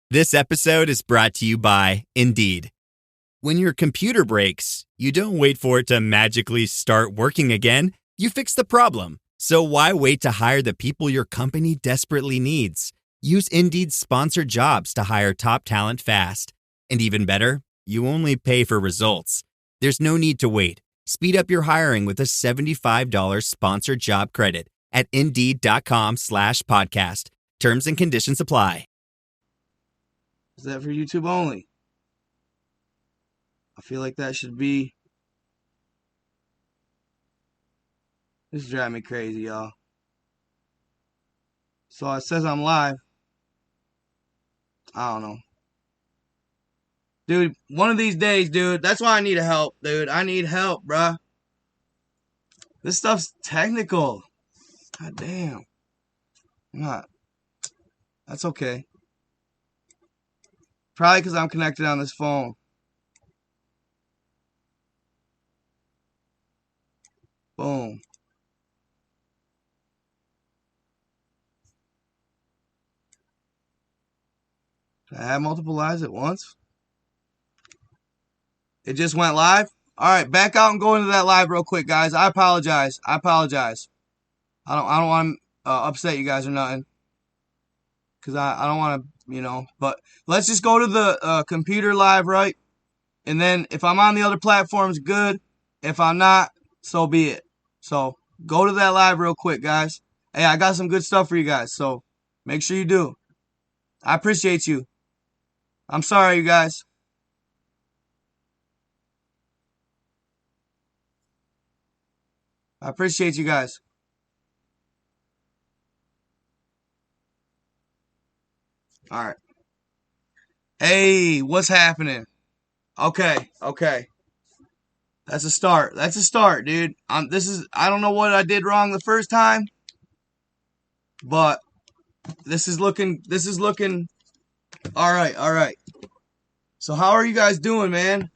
This episode is brought to you by Indeed. When your computer breaks, you don't wait for it to magically start working again. You fix the problem. So why wait to hire the people your company desperately needs? Use Indeed's sponsored jobs to hire top talent fast. And even better, you only pay for results. There's no need to wait. Speed up your hiring with a $75 sponsored job credit at Indeed.com/podcast. Terms and conditions apply. Is that for YouTube only? I feel like that should be. This is driving me crazy, y'all. So it says I'm live. I don't know. Dude, one of these days, dude, that's why I need help, dude. I need help, bruh. This stuff's technical. God damn. That's okay. Probably because I'm connected on this phone. Boom. Can I have multiple lives at once? It just went live? Alright, back out and go into that live real quick, guys. I apologize. I don't want to upset you guys or nothing. Because I don't want to, but let's just go to the computer live, right? And then if I'm on the other platforms, good. If I'm not, so be it. So go to that live real quick, guys. Hey, I got some good stuff for you guys, so make sure you do. I appreciate you. I'm sorry, you guys. I appreciate you guys. Alright. Hey, what's happening? Okay. That's a start, dude. I don't know what I did wrong the first time, but this is looking alright. So how are you guys doing, man?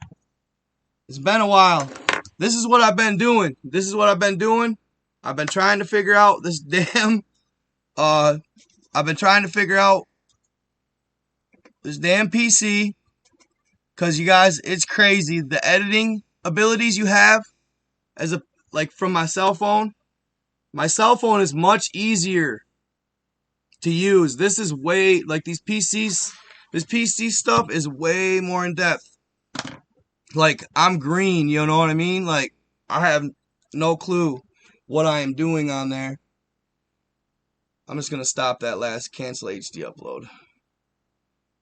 It's been a while. This is what I've been doing. I've been trying to figure out this damn PC, because you guys, it's crazy the editing abilities you have from my cell phone. My cell phone is much easier to use. This is way, this PC stuff is way more in depth. I'm green, you know what I mean? I have no clue what I am doing on there. I'm just gonna stop that last cancel HD upload.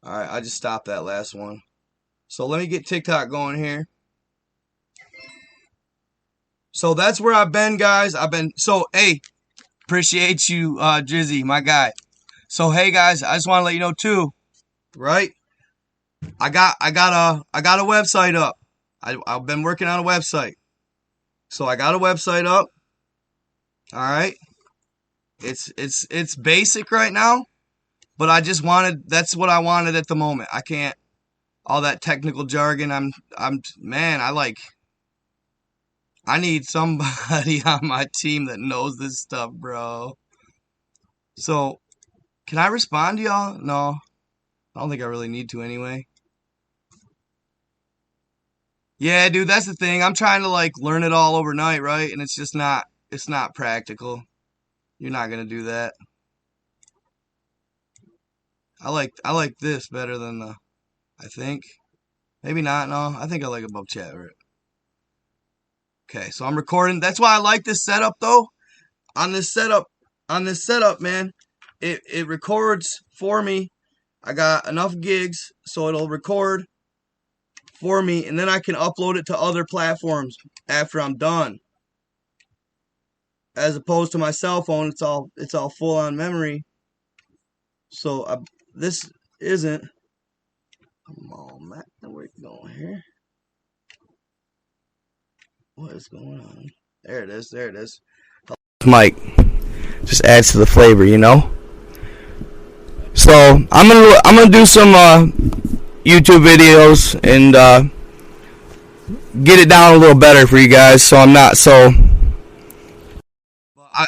Alright, I just stopped that last one. So let me get TikTok going here. So that's where I've been, guys. Hey, appreciate you, Drizzy, my guy. So hey, guys, I just want to let you know too, right? I got a website up. I've been working on a website. So I got a website up. Alright. It's basic right now. But that's what I wanted at the moment. I can't, all that technical jargon, I need somebody on my team that knows this stuff, bro. So, can I respond to y'all? No, I don't think I really need to anyway. Yeah, dude, that's the thing. I'm trying to, learn it all overnight, right? And it's just not practical. You're not going to do that. I like this better than I think. Maybe not, no. I think I like above chat, right? Okay, so I'm recording. That's why I like this setup, though. On this setup, man, it records for me. I got enough gigs, so it'll record for me, and then I can upload it to other platforms after I'm done. As opposed to my cell phone, it's all full on memory. So this isn't. Come on, Matt. Where you going here? What is going on? There it is. Mike just adds to the flavor, So I'm gonna do some YouTube videos and get it down a little better for you guys. So I'm not so.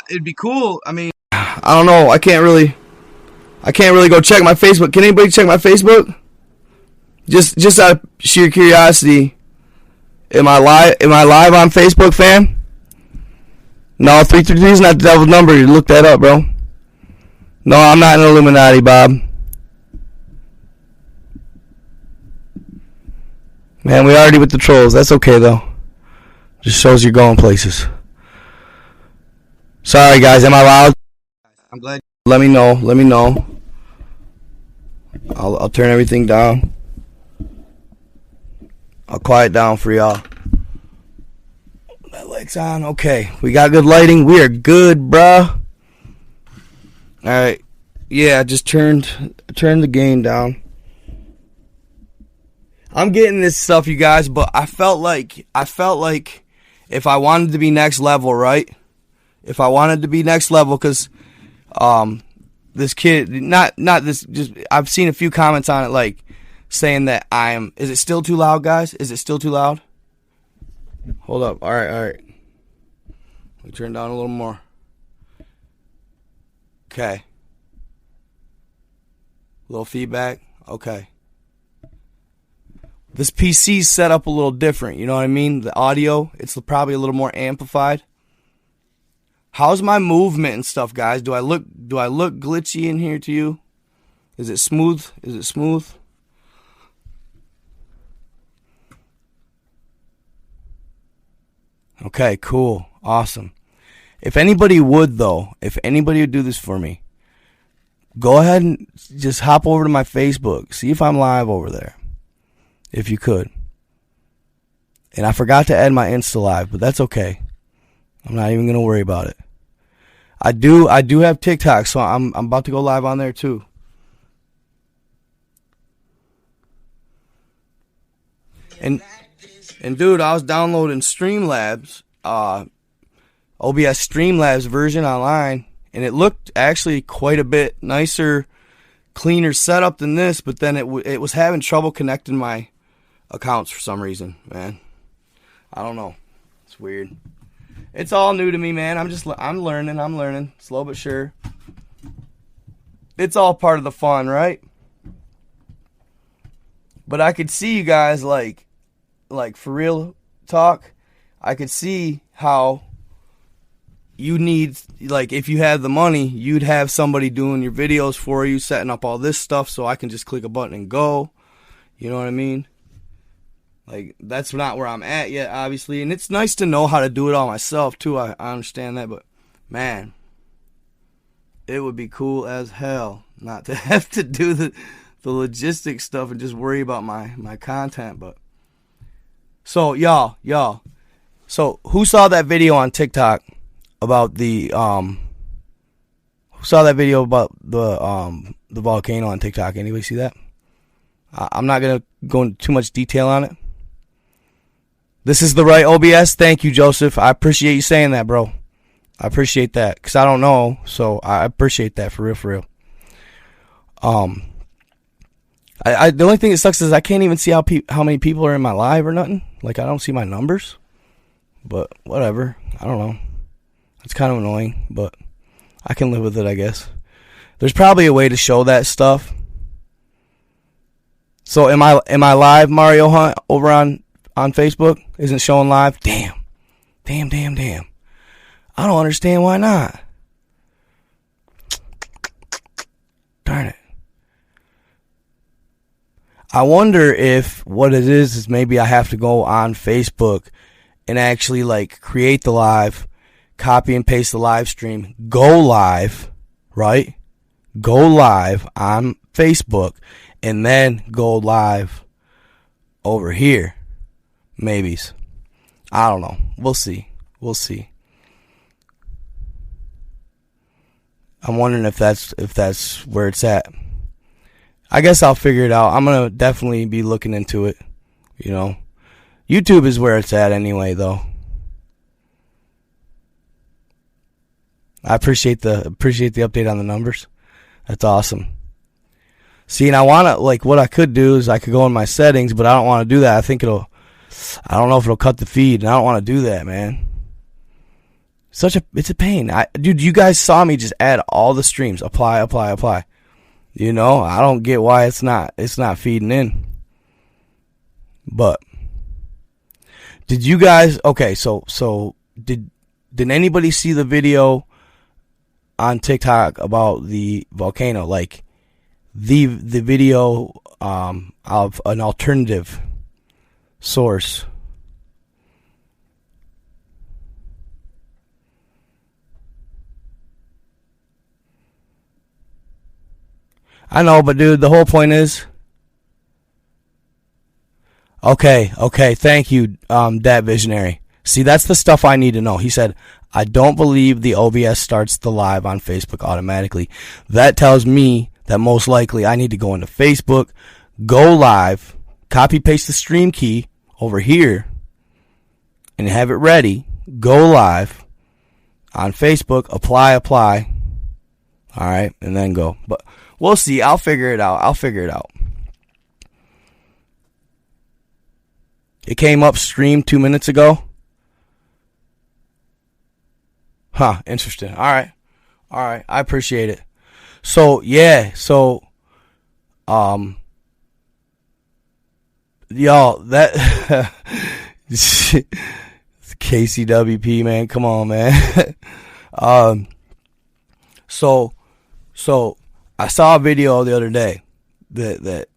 It'd be cool. I mean, I don't know. I can't really I can't really go check my Facebook. Can anybody check my Facebook? Just out of sheer curiosity, am I live on Facebook, fam? No, 333 is not the devil's number. You look that up, bro. No, I'm not an Illuminati, Bob. Man, we already with the trolls. That's okay, though. Just shows you're going places. Sorry, guys. Am I loud? I'm glad. Let me know. I'll turn everything down. I'll quiet down for y'all. That light's on. Okay. We got good lighting. We are good, bruh. Alright. Yeah, I just turned the gain down. I'm getting this stuff, you guys, but I felt like if I wanted to be next level, right? If I wanted to be next level, because this kid, not this, just I've seen a few comments on it, like saying that is it still too loud, guys? Is it still too loud? Hold up. All right. Let me turn down a little more. Okay. Little feedback. Okay. This PC's set up a little different, you know what I mean? The audio, it's probably a little more amplified. How's my movement and stuff, guys? Do I look glitchy in here to you? Is it smooth? Okay, cool. Awesome. If anybody would do this for me, go ahead and just hop over to my Facebook. See if I'm live over there. If you could. And I forgot to add my Insta Live, but that's okay. I'm not even going to worry about it. I do have TikTok, so I'm about to go live on there too. And dude, I was downloading Streamlabs, OBS Streamlabs version online, and it looked actually quite a bit nicer, cleaner setup than this, but then it was having trouble connecting my accounts for some reason, man. I don't know. It's weird. It's all new to me, man. I'm learning, slow but sure. It's all part of the fun, right? But I could see you guys like for real talk, I could see how you need, like, if you had the money, you'd have somebody doing your videos for you, setting up all this stuff so I can just click a button and go. You know what I mean? Like, that's not where I'm at yet, obviously. And it's nice to know how to do it all myself, too. I understand that. But, man, it would be cool as hell not to have to do the logistics stuff and just worry about my content. But so, y'all. So, who saw that video on TikTok about the volcano on TikTok? Anybody see that? I'm not going to go into too much detail on it. This is the right OBS. Thank you, Joseph. I appreciate you saying that, bro. I appreciate that, because I don't know, so I appreciate that for real. The only thing that sucks is I can't even see how many people are in my live or nothing. Like, I don't see my numbers. But whatever. I don't know. It's kind of annoying, but I can live with it, I guess. There's probably a way to show that stuff. So am I live, Mario Hunt, over on Facebook? Isn't showing live? Damn. I don't understand why not. Darn it. I wonder if what it is maybe I have to go on Facebook and actually, like, create the live, copy and paste the live stream, go live, right? Go live on Facebook, and then go live over here. Maybes. I don't know. We'll see. I'm wondering if that's where it's at. I guess I'll figure it out. I'm going to definitely be looking into it, you know. YouTube is where it's at anyway, though. I appreciate the update on the numbers. That's awesome. See, and I want to, like, what I could do is I could go in my settings, but I don't want to do that. I don't know if it'll cut the feed, and I don't want to do that, man. It's a pain. Dude, you guys saw me just add all the streams. Apply. You know, I don't get why it's not feeding in. But did you guys, okay, so did anybody see the video on TikTok about the volcano? Like the video of an alternative source. I know, but dude, the whole point is, okay, thank you, that visionary. See, that's the stuff I need to know. He said, I don't believe the OBS starts the live on Facebook automatically. That tells me that most likely I need to go into Facebook, go live, copy paste the stream key over here, and have it ready, go live on Facebook, apply, alright, and then go. But we'll see, I'll figure it out. It came up stream 2 minutes ago. Huh, interesting. Alright, I appreciate it. So, yeah, y'all, that KCWP, man, come on, man. So I saw a video the other day that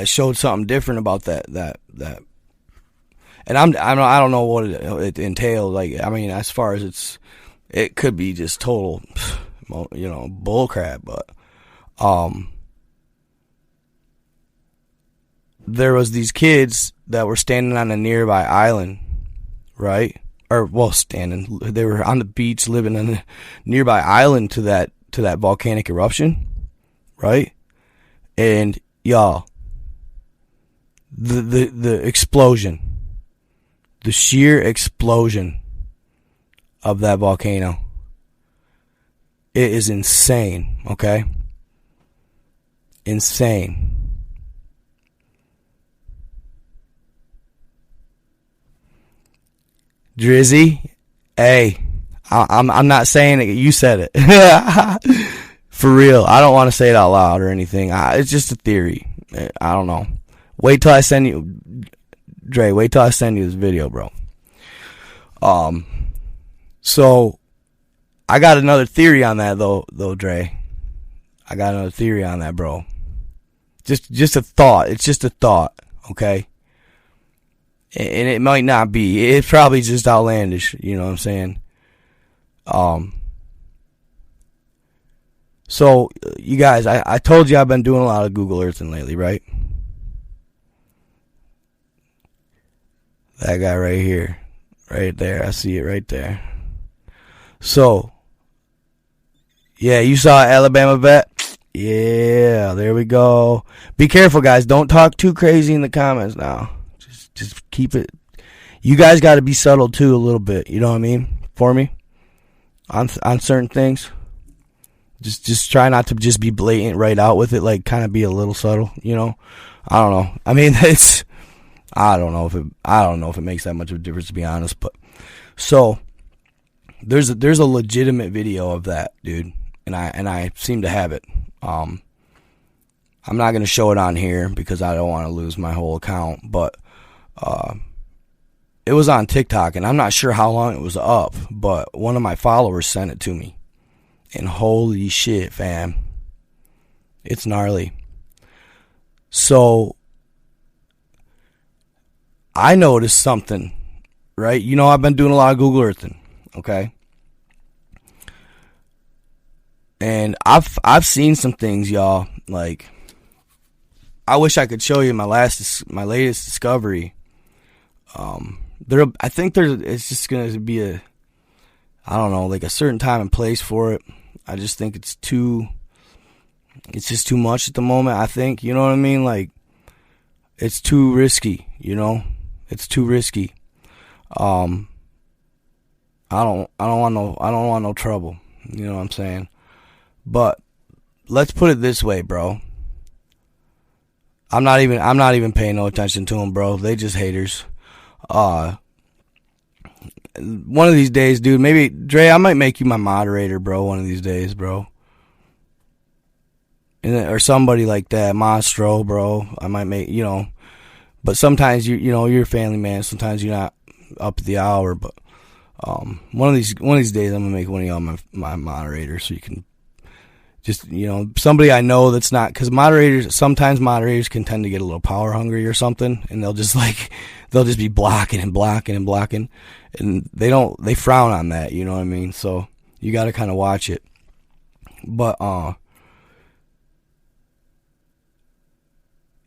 showed something different about that, and I don't know what it entailed. Like, I mean, as far as it could be just total, bullcrap, but there was these kids that were standing on a nearby island, right? Or, well, they were on the beach living on a nearby island to that volcanic eruption, right? And y'all, the explosion, the sheer explosion of that volcano, it is insane, okay? Insane. Drizzy, hey, I'm not saying it. You said it. For real. I don't want to say it out loud or anything. It's just a theory. I don't know. Wait till I send you, Dre. Wait till I send you this video, bro. So I got another theory on that, though, Dre. I got another theory on that, bro. Just a thought. It's just a thought, okay? And it might not be. It's probably just outlandish, you know what I'm saying? So, you guys, I told you I've been doing a lot of Google Earthing lately, right? That guy right here. Right there. I see it right there. So, yeah, you saw Alabama vet? Yeah, there we go. Be careful, guys. Don't talk too crazy in the comments now. Just keep it. You guys got to be subtle too a little bit. You know what I mean? For me, on certain things. Just try not to just be blatant right out with it. Like, kind of be a little subtle. You know? I don't know. I mean, I don't know if it makes that much of a difference, to be honest. But so there's a legitimate video of that, dude, and I seem to have it. I'm not gonna show it on here because I don't want to lose my whole account, but it was on TikTok, and I'm not sure how long it was up, but one of my followers sent it to me, and holy shit, fam, it's gnarly. So I noticed something, right? You know, I've been doing a lot of Google Earthing, okay? And I've seen some things, y'all. Like, I wish I could show you my latest discovery. I think it's just gonna be I don't know, like a certain time and place for it. I just think it's just too much at the moment. I think, you know what I mean? Like, it's too risky, you know? It's too risky. I don't want no trouble. You know what I'm saying? But let's put it this way, bro. I'm not even paying no attention to them, bro. They just haters. One of these days, dude, maybe Dre, I might make you my moderator, bro, one of these days, bro. or somebody like that, Monstro, bro. I might make, but sometimes you're a family man. Sometimes you're not up at the hour, but one of these days I'm gonna make one of y'all my moderators, so you can just somebody I know that's not, because sometimes moderators can tend to get a little power hungry or something, and they'll just be blocking and blocking and blocking, and they frown on that, you know what I mean? So you got to kind of watch it, but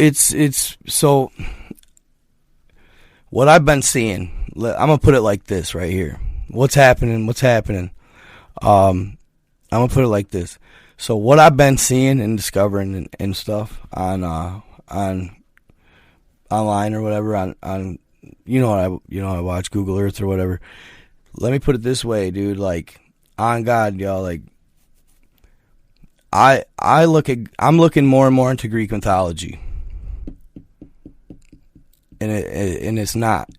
it's so what I've been seeing. I'm gonna put it like this right here. What's happening? I'm gonna put it like this. So what I've been seeing and discovering and stuff on online or whatever, on I watch Google Earth or whatever. Let me put it this way, dude. Like, on God, y'all. Like, I'm looking more and more into Greek mythology, and it's not,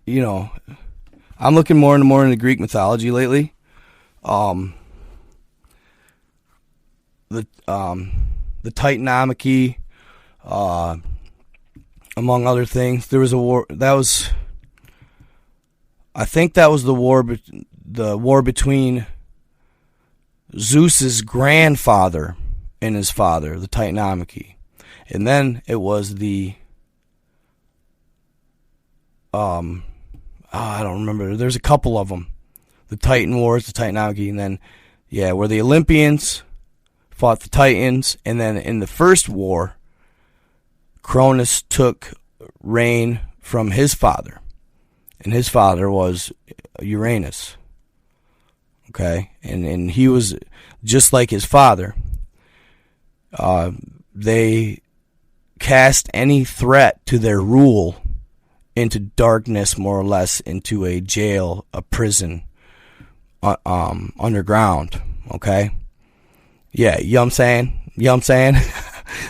I'm looking more and more into Greek mythology lately. The Titanomachy, among other things. There was a war I think that was the war between Zeus's grandfather and his father, the Titanomachy, and then it was the I don't remember. There's a couple of them, the Titan Wars, the Titanomachy, and then where the Olympians fought the Titans, and then in the first war, Cronus took reign from his father, and his father was Uranus. Okay, and he was just like his father. They cast any threat to their rule into darkness, more or less, into a jail, a prison, underground. Okay. Yeah, you know what I'm saying?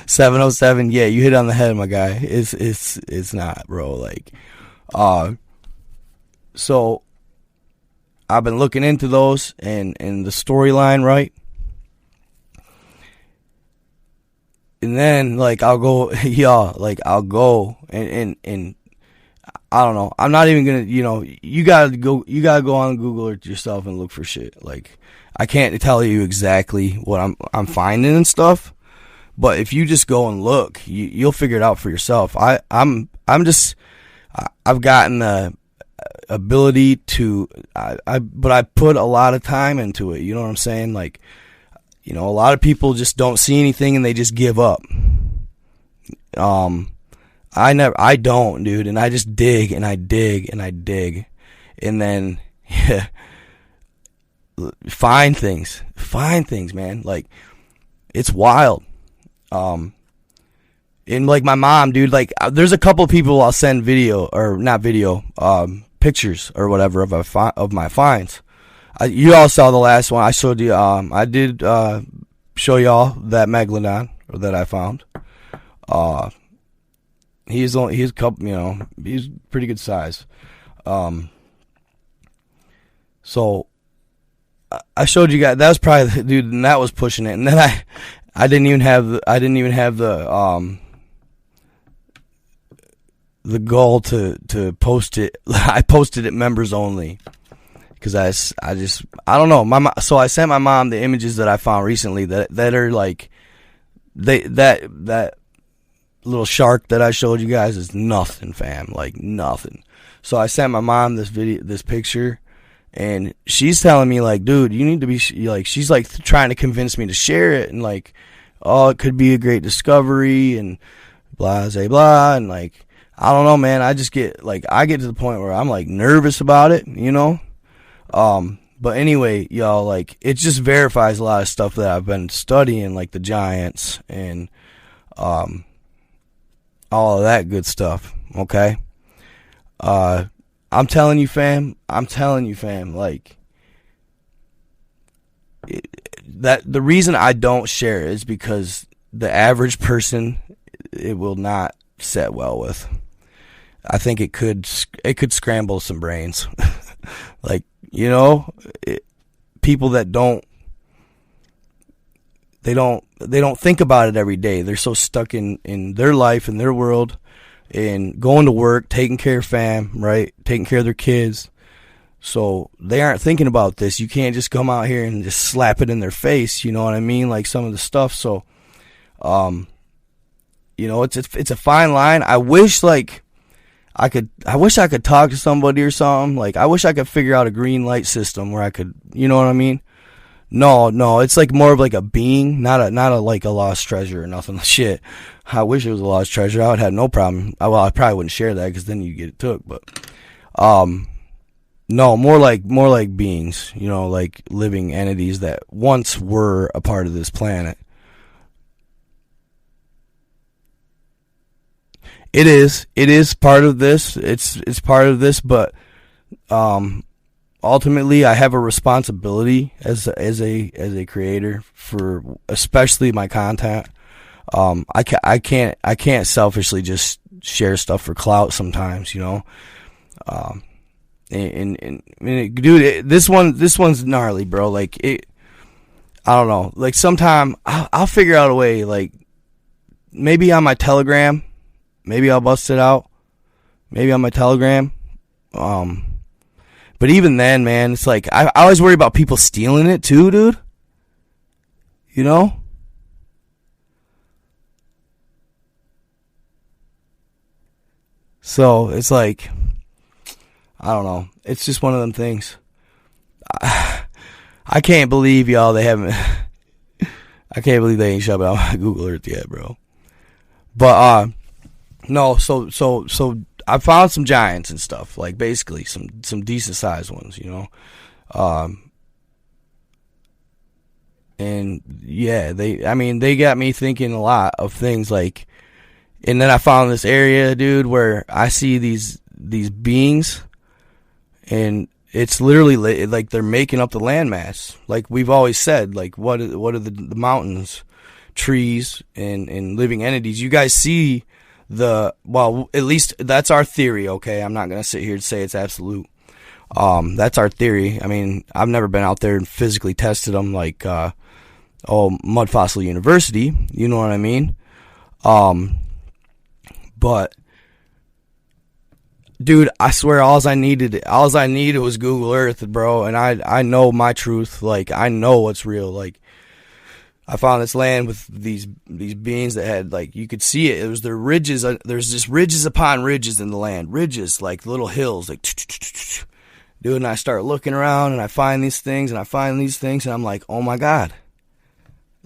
707, yeah, you hit on the head, my guy. It's not, bro. Like, so I've been looking into those and the storyline, right? And then, like, I'll go and I don't know. I'm not even gonna, you gotta go on Google Earth yourself and look for shit. Like, I can't tell you exactly what I'm finding and stuff, but if you just go and look, you'll figure it out for yourself. I've gotten the ability to, but I put a lot of time into it. You know what I'm saying? Like, a lot of people just don't see anything and they just give up. I don't, dude, and I just dig and I dig and I dig, and then find things, man. Like, it's wild. And like my mom, dude, like, there's a couple people I'll send pictures or whatever of my finds. You all saw the last one I showed you. I did show y'all that megalodon that I found. He's a couple, he's pretty good size. So I showed you guys, that was probably the dude, and that was pushing it. And then I didn't even have the goal to post it. I posted it members only because I don't know. So I sent my mom the images that I found recently that are like, that little shark that I showed you guys is nothing, fam. Like, nothing. So I sent my mom this picture, and she's telling me, like, dude, you need to be, like, she's like trying to convince me to share it, and like, oh, it could be a great discovery, and blah, blah, blah, and like, I don't know, man. I just get, like, I get to the point where I'm like nervous about it, But anyway, y'all, like, it just verifies a lot of stuff that I've been studying, like the giants and all of that good stuff. Okay. I'm telling you, fam, like, that the reason I don't share it is because the average person, it will not set well with. I think it could scramble some brains. Like, people that don't, they don't think about it every day. They're so stuck in their life, in their world, and going to work, taking care of fam, right? Taking care of their kids. So they aren't thinking about this. You can't just come out here and just slap it in their face, you know what I mean? Like some of the stuff. So, you know, it's a fine line. I wish I could talk to somebody or something. Like, I wish I could figure out a green light system where I could, you know what I mean? No, it's like more of like a being, not a like a lost treasure or nothing. Shit. I wish it was a lost treasure. I would have no problem. Well, I probably wouldn't share that because then you get it took, but, no, more like beings, you know, like living entities that once were a part of this planet. It is part of this. It's part of this, but ultimately I have a responsibility as a creator for especially my content. I can't selfishly just share stuff for clout sometimes, you know. Dude, this one's gnarly, bro. Like, I don't know. Like, sometime I'll figure out a way. Like, maybe on my Telegram, maybe I'll bust it out. Maybe on my Telegram. But even then, man, it's like I always worry about people stealing it too, dude. You know. So it's like, I don't know. It's just one of them things. I can't believe y'all. They haven't. I can't believe they ain't shut out my Google Earth yet, bro. But no. So I found some giants and stuff. Like, basically some decent sized ones, you know. And yeah, they got me thinking a lot of things. Like, and then I found this area, dude, where I see these beings. And it's literally like they're making up the landmass. Like we've always said, like what are the mountains, trees, and living entities. You guys see well, at least that's our theory, okay? I'm not going to sit here and say it's absolute. That's our theory. I mean, I've never been out there and physically tested them like, Mud Fossil University. You know what I mean? But dude, I swear all I needed was Google Earth, bro, and I know my truth. Like, I know what's real. Like, I found this land with these beings that had, like, you could see it. It was the ridges. There's just ridges upon ridges in the land. Ridges, like little hills, like, dude, and I start looking around, and I find these things, and I'm like, oh my God.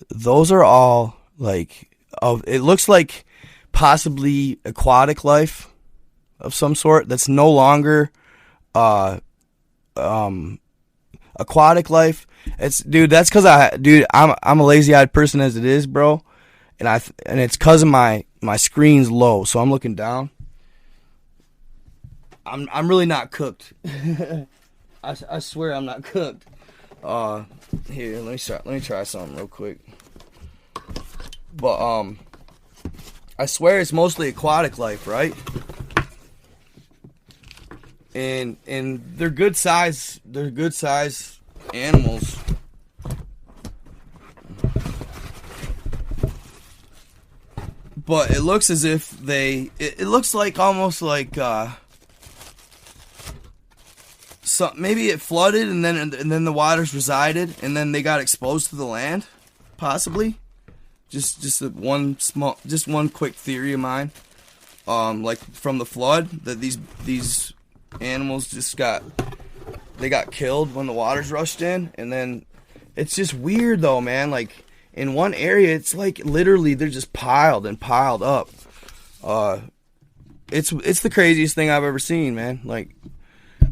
Those are all, like, it looks like possibly aquatic life of some sort that's no longer aquatic life. That's because I'm a lazy-eyed person as it is, bro, and it's because of my screen's low, so I'm looking down. I'm really not cooked. I swear I'm not cooked. Here, let me try something real quick. But I swear it's mostly aquatic life, right? And they're good size animals. But it looks as if it looks like almost like maybe it flooded and then the waters resided and then they got exposed to the land, possibly. Just one quick theory of mine. Like from the flood, that these animals got killed when the waters rushed in, and then it's just weird though, man. Like in one area, it's like literally they're just piled up. It's the craziest thing I've ever seen, man. Like,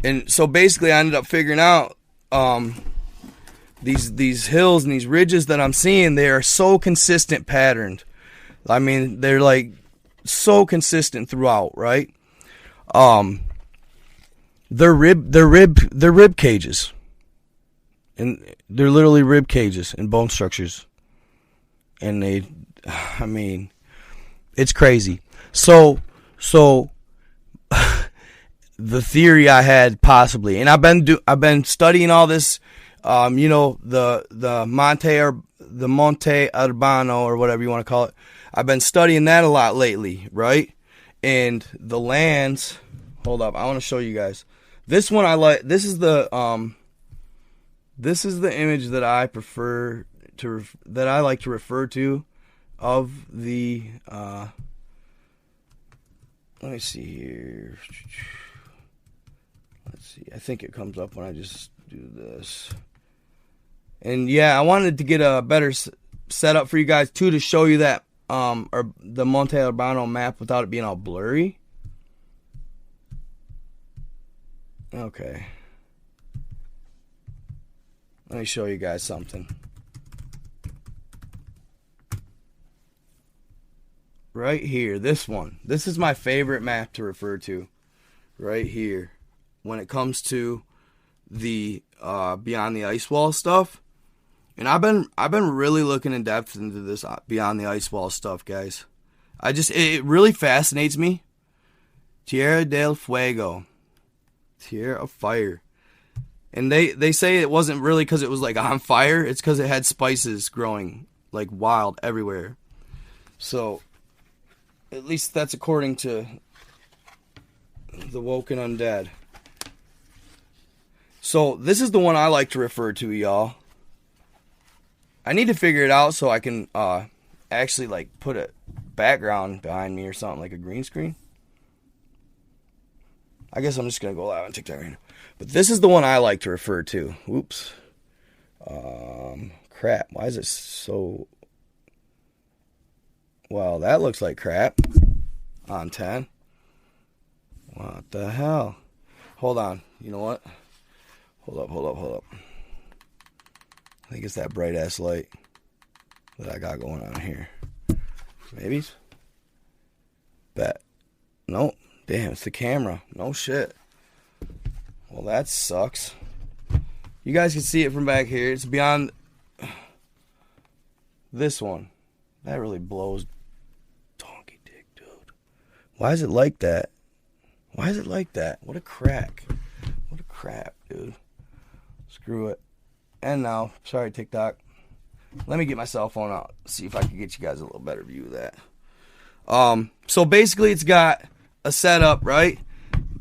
and so basically, I ended up figuring out these hills and these ridges that I'm seeing. They are so consistent patterned. I mean, they're like so consistent throughout, right? They're rib cages, and they're literally rib cages and bone structures, and it's crazy. So the theory I had possibly, and I've been studying all this, the the Monte Albano, or whatever you want to call it. I've been studying that a lot lately, right? And the lands, hold up, I want to show you guys. This one I like. This is the image that I prefer to that I like to refer to of the let me see here. Let's see. I think it comes up when I just do this. And yeah, I wanted to get a better setup for you guys too, to show you that or the Monte Albano map without it being all blurry. Okay. Let me show you guys something. Right here, this one. This is my favorite map to refer to. Right here. When it comes to the Beyond the Ice Wall stuff. And I've been really looking in depth into this Beyond the Ice Wall stuff, guys. It really fascinates me. Tierra del Fuego. Tierra of Fire. And they say it wasn't really because it was like on fire. It's because it had spices growing like wild everywhere. So, at least that's according to the Woken Undead. So, this is the one I like to refer to, y'all. I need to figure it out so I can actually like put a background behind me or something, like a green screen. I guess I'm just going to go live on TikTok right now. But this is the one I like to refer to. Oops. Crap. Why is it so... Well, that looks like crap. On 10. What the hell? Hold on. You know what? Hold up. I think it's that bright ass light that I got going on here. Maybe? Bet. Nope. Damn, it's the camera. No shit. Well, that sucks. You guys can see it from back here. It's beyond this one. That really blows donkey dick, dude. Why is it like that? Why is it like that? What a crack. What a crap, dude. Screw it. And now, sorry, TikTok. Let me get my cell phone out. See if I can get you guys a little better view of that. So basically it's got a setup, right?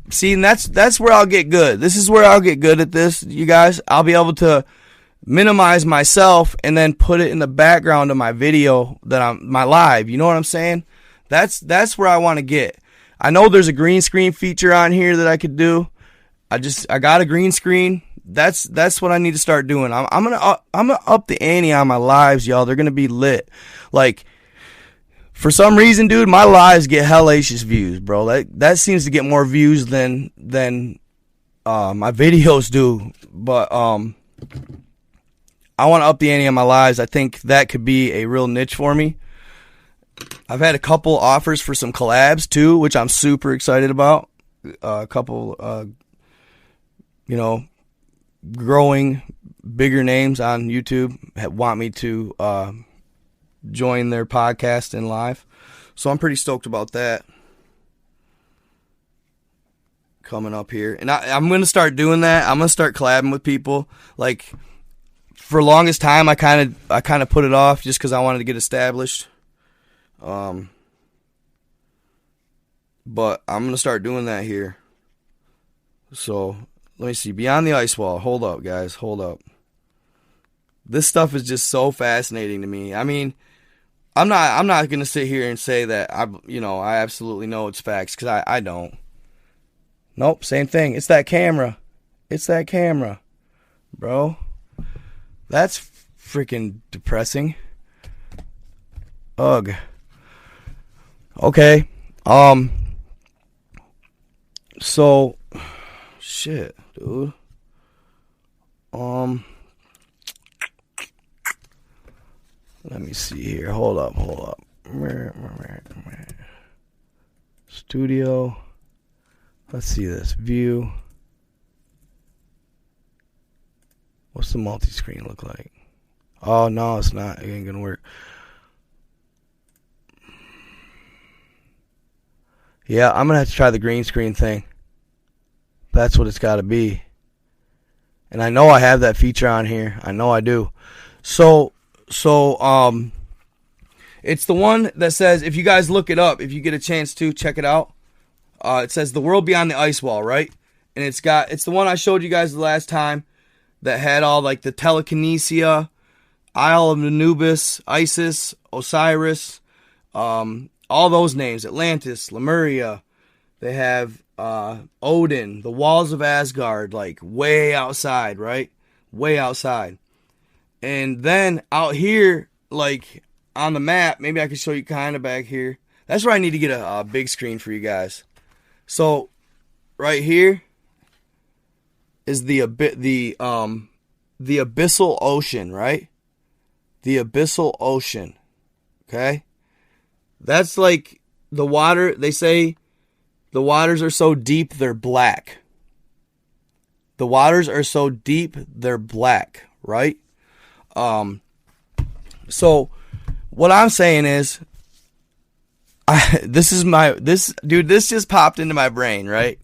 See, and that's where I'll get good. This is where I'll get good at this, you guys. I'll be able to minimize myself and then put it in the background of my video my live. You know what I'm saying? That's where I want to get. I know there's a green screen feature on here that I could do. I got a green screen. That's what I need to start doing. I'm gonna up the ante on my lives, y'all. They're gonna be lit. Like, for some reason, dude, my lives get hellacious views, bro. That seems to get more views than my videos do. But I want to up the ante on my lives. I think that could be a real niche for me. I've had a couple offers for some collabs too, which I'm super excited about. A couple, growing bigger names on YouTube want me to join their podcast in live. So I'm pretty stoked about that coming up here. And I'm going to start doing that. I'm going to start collabing with people. Like, for longest time, I kind of put it off just because I wanted to get established. But I'm going to start doing that here. So, let me see. Beyond the Ice Wall. Hold up, guys. Hold up. This stuff is just so fascinating to me. I mean, I'm not going to sit here and say that I absolutely know it's facts, because I don't. Nope, same thing. It's that camera. Bro. That's freaking depressing. Ugh. Okay. So, shit, dude. Let me see here. Hold up. Studio. Let's see this. View. What's the multi-screen look like? Oh, no, it's not. It ain't gonna work. Yeah, I'm gonna have to try the green screen thing. That's what it's gotta be. And I know I have that feature on here. I know I do. So, it's the one that says, if you guys look it up, if you get a chance to check it out, it says the world beyond the ice wall, right? And it's the one I showed you guys the last time that had all like the telekinesia, Isle of Anubis, Isis, Osiris, all those names, Atlantis, Lemuria. They have Odin, the walls of Asgard, like way outside, right? Way outside. And then out here, like on the map, maybe I can show you kind of back here. That's where I need to get a big screen for you guys. So right here is the abyssal ocean, right? The abyssal ocean. Okay? That's like the water, they say the waters are so deep they're black. The waters are so deep they're black, right? So what I'm saying is, this just popped into my brain, right?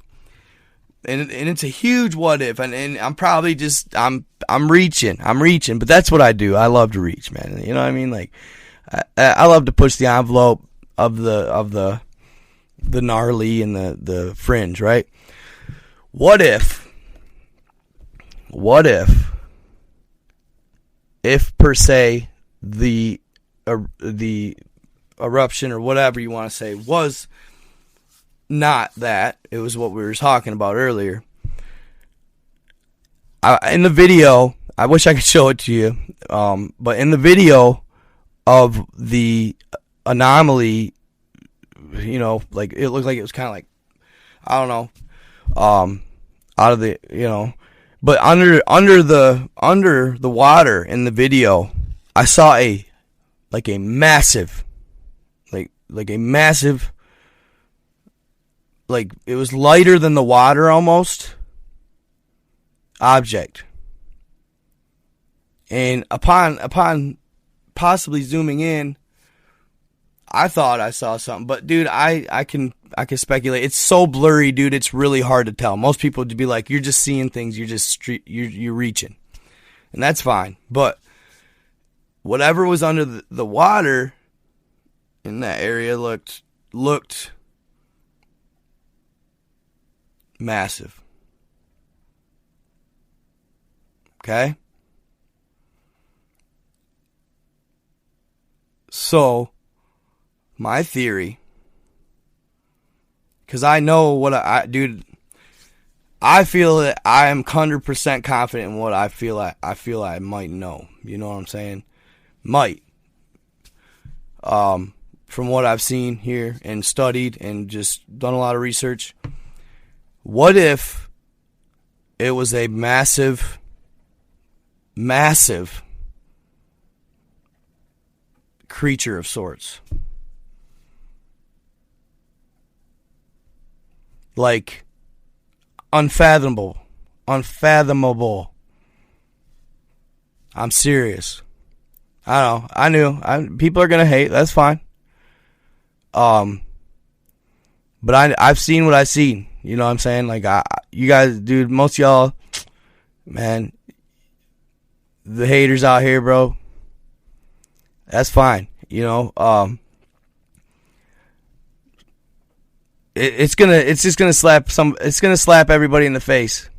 And it's a huge what if, and I'm probably just I'm reaching, but that's what I do. I love to reach, man. You know what I mean? Like I love to push the envelope of the gnarly and the fringe, right? What if per se the eruption or whatever you want to say was not that, it was what we were talking about earlier. In the video, I wish I could show it to you, but in the video of the anomaly, you know, like it looked like it was kind of like, I don't know, out of the, you know, but under the water in the video, I saw a massive, like it was lighter than the water almost, object. And upon possibly zooming in, I thought I saw something, but dude, I can speculate. It's so blurry, dude. It's really hard to tell. Most people would be like, "You're just seeing things. You're reaching," and that's fine. But whatever was under the water in that area looked massive. Okay? So, my theory, because I know what dude, I feel that I am 100% confident in what I feel I might know. You know what I'm saying? Might. From what I've seen here and studied and just done a lot of research, what if it was a massive creature of sorts? Like, unfathomable. I'm serious. I don't know. I knew. People are gonna hate. That's fine. But I've seen what I've seen. You know what I'm saying? Like, you guys, dude, most of y'all, man, the haters out here, bro, that's fine. You know, it's gonna slap everybody in the face.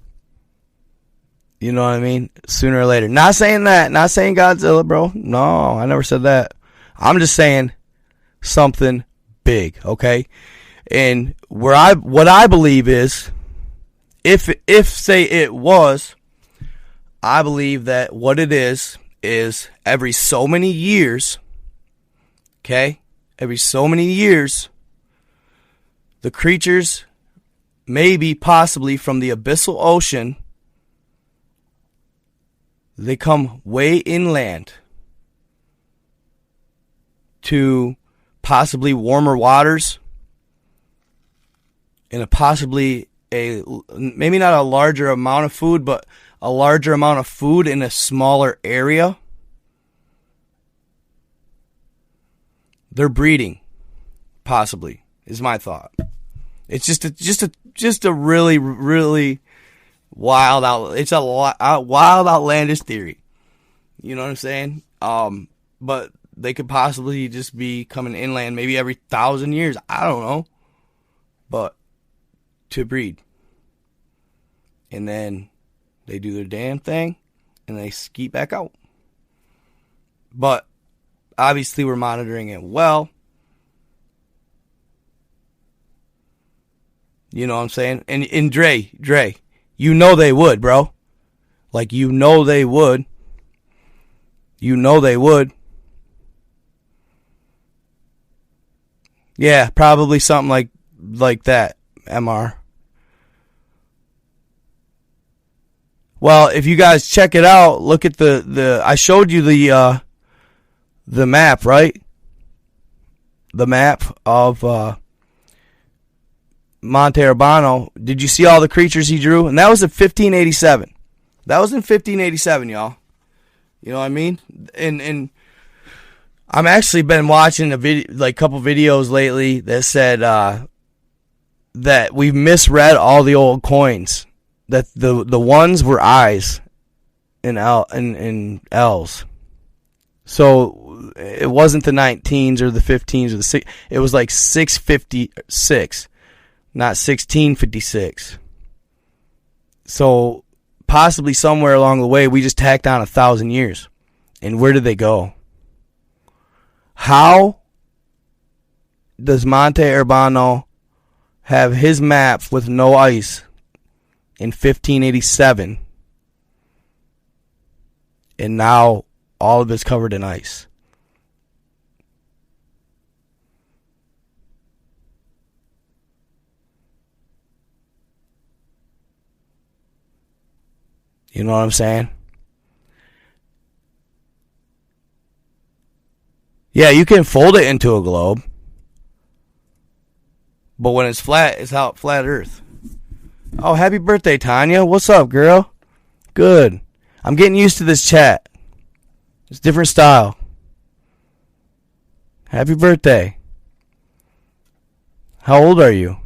You know what I mean? Sooner or later. Not saying that. Not saying Godzilla, bro. No, I never said that. I'm just saying something big, okay? And what I believe is, if say it was, I believe that what it is every so many years, okay? Every so many years, the creatures, maybe possibly from the abyssal ocean, they come way inland to possibly warmer waters and maybe not a larger amount of food, but a larger amount of food in a smaller area. They're breeding, possibly, is my thought. It's just a really, really wild wild outlandish theory. You know what I'm saying? but they could possibly just be coming inland maybe every 1,000 years. I don't know. But to breed. And then they do their damn thing and they skeet back out. But obviously we're monitoring it well. You know what I'm saying? And Dre, you know they would, bro. Like, you know they would. You know they would. Yeah, probably something like that, MR. Well, if you guys check it out, look at the I showed you the map, right? The map of Monte Urbano. Did you see all the creatures he drew? And that was in 1587. That was in 1587, y'all. You know what I mean? And I'm actually been watching a couple videos lately that said that we've misread all the old coins. That the ones were I's and L's. So it wasn't the 19s or the 15s or the 6. It was like 656, not 1656. So possibly somewhere along the way we just tacked on 1,000 years. And where did they go? How does Monte Urbano have his map with no ice in 1587 and now all of it's covered in ice? You know what I'm saying? Yeah, you can fold it into a globe. But when it's flat, it's out flat earth. Oh, happy birthday, Tanya. What's up, girl? Good. I'm getting used to this chat. It's different style. Happy birthday. How old are you?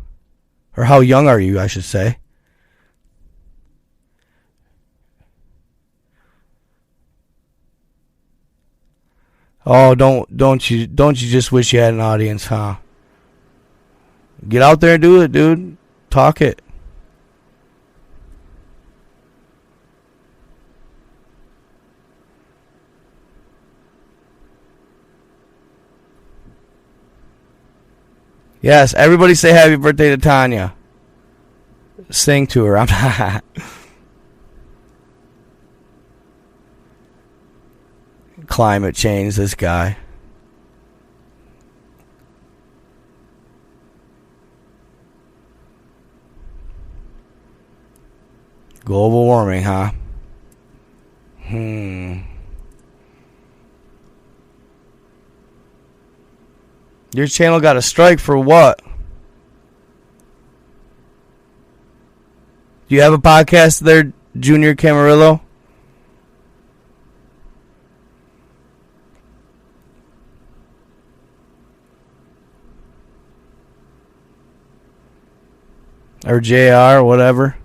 Or how young are you, I should say. Oh, don't you just wish you had an audience, huh? Get out there and do it, dude. Talk it. Yes, everybody say happy birthday to Tanya. Sing to her. I'm not. Climate change, this guy. Global warming, huh? Your channel got a strike for what? Do you have a podcast there, Junior Camarillo? Or JR, whatever.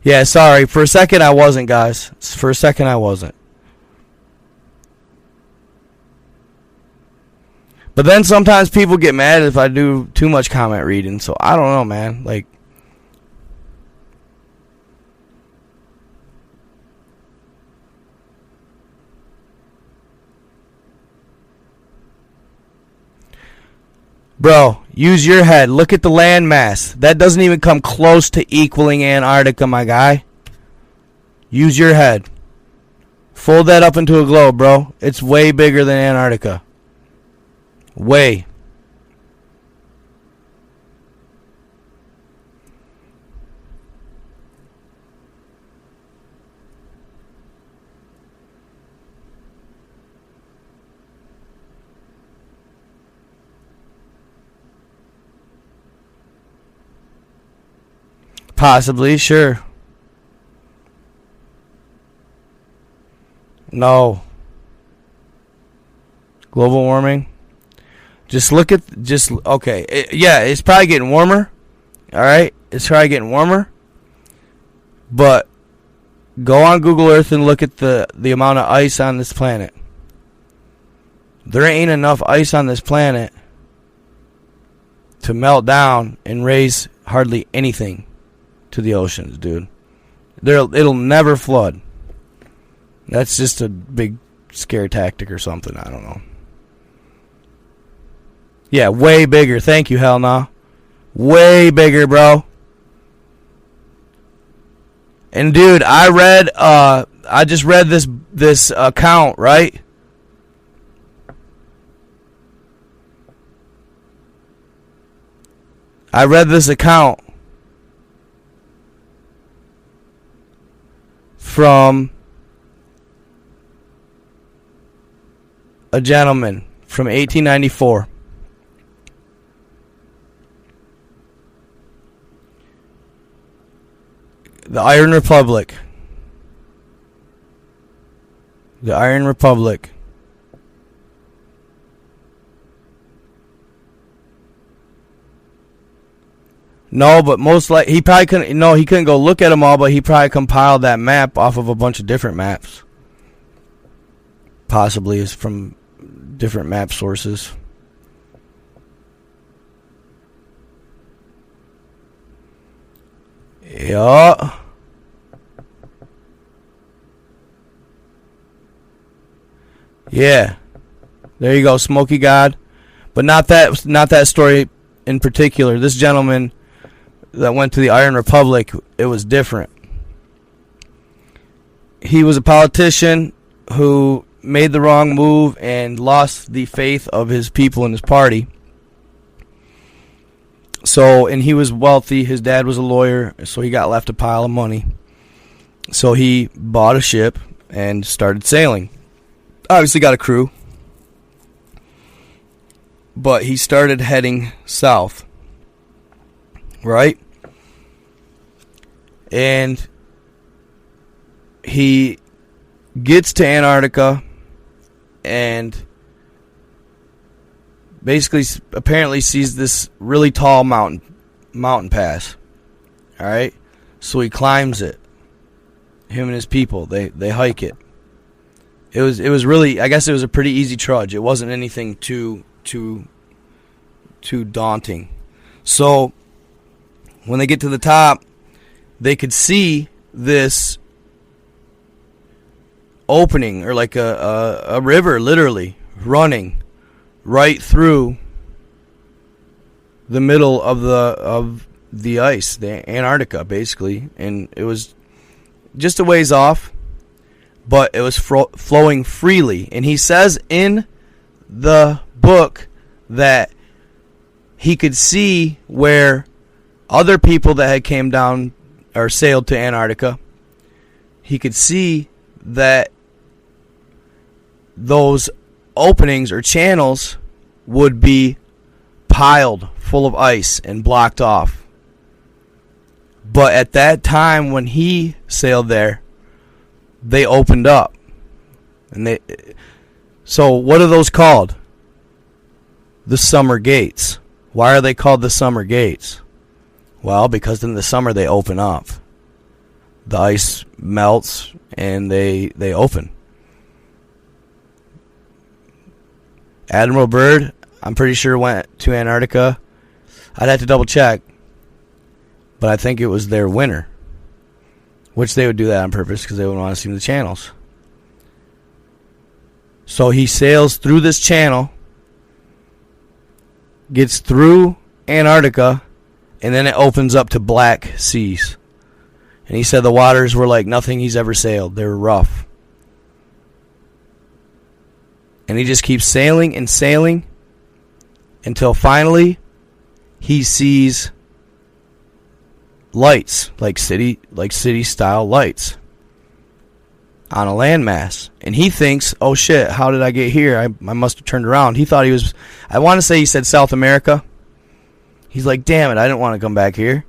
Yeah, sorry. For a second I wasn't, guys. For a second I wasn't. But then sometimes people get mad if I do too much comment reading. So I don't know, man. Like, bro, use your head. Look at the land mass. That doesn't even come close to equaling Antarctica, my guy. Use your head. Fold that up into a globe, bro. It's way bigger than Antarctica. Way. Possibly, sure. No. Global warming. Just look at, okay. It's probably getting warmer. Alright? It's probably getting warmer. But Go on Google Earth and look at the amount of ice on this planet. There ain't enough ice on this planet to melt down and raise hardly anything to the oceans, dude. It'll never flood. That's just a big scare tactic or something. I don't know. Yeah, way bigger. Thank you, hell no. Way bigger, bro. And dude, I just read this account, right? I read this account from a gentleman from 1894. The Iron Republic. The Iron Republic. No, but most likely he probably couldn't. No, he couldn't go look at them all, but he probably compiled that map off of a bunch of different maps. Possibly is from different map sources. Yeah. Yeah. There you go, Smoky God. But not that story in particular. This gentleman that went to the Iron Republic, it was different. He was a politician who made the wrong move and lost the faith of his people and his party. So, and he was wealthy. His dad was a lawyer, so he got left a pile of money. So he bought a ship and started sailing. Obviously got a crew. But he started heading south. Right? And he gets to Antarctica and basically apparently sees this really tall mountain pass. All right? So he climbs it. Him and his people, they hike it. It was really, I guess it was a pretty easy trudge. It wasn't anything too daunting. So when they get to the top, they could see this opening, or like a river literally running right through the middle of the ice, the Antarctica basically, and it was just a ways off, but it was flowing freely. And he says in the book that he could see where other people that had came down or sailed to Antarctica, he could see that those openings or channels would be piled full of ice and blocked off. But at that time when he sailed there, they opened up. And so what are those called? The summer gates. Why are they called the summer gates? Well, because in the summer they open up. The ice melts and they open. Admiral Byrd, I'm pretty sure, went to Antarctica. I'd have to double check, but I think it was their winter, which they would do that on purpose because they would want to see the channels. So he sails through this channel, gets through Antarctica, and then it opens up to black seas. And he said the waters were like nothing he's ever sailed. They were rough. And he just keeps sailing and sailing until finally he sees lights, like city style lights on a landmass. And he thinks, oh shit, how did I get here? I must have turned around. He thought he was, I want to say he said South America. He's like, damn it, I didn't want to come back here.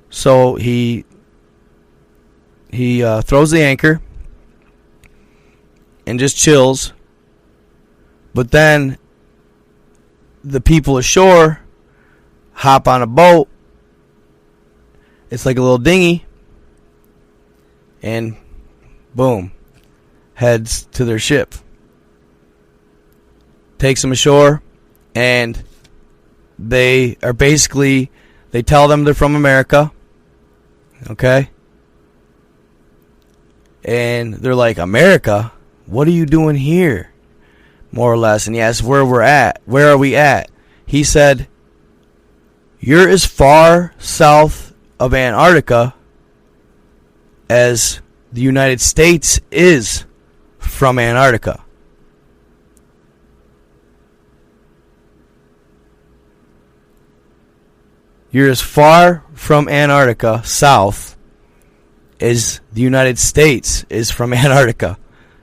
So he throws the anchor and just chills. But then the people ashore hop on a boat. It's like a little dinghy. and boom, heads to their ship. Takes them ashore, and they are basically, they tell them they're from America, okay? And they're like, America? What are you doing here? More or less. And he asked where we're at. Where are we at? He said, you're as far south of Antarctica as the United States is from Antarctica. You're as far from Antarctica south as the United States is from Antarctica.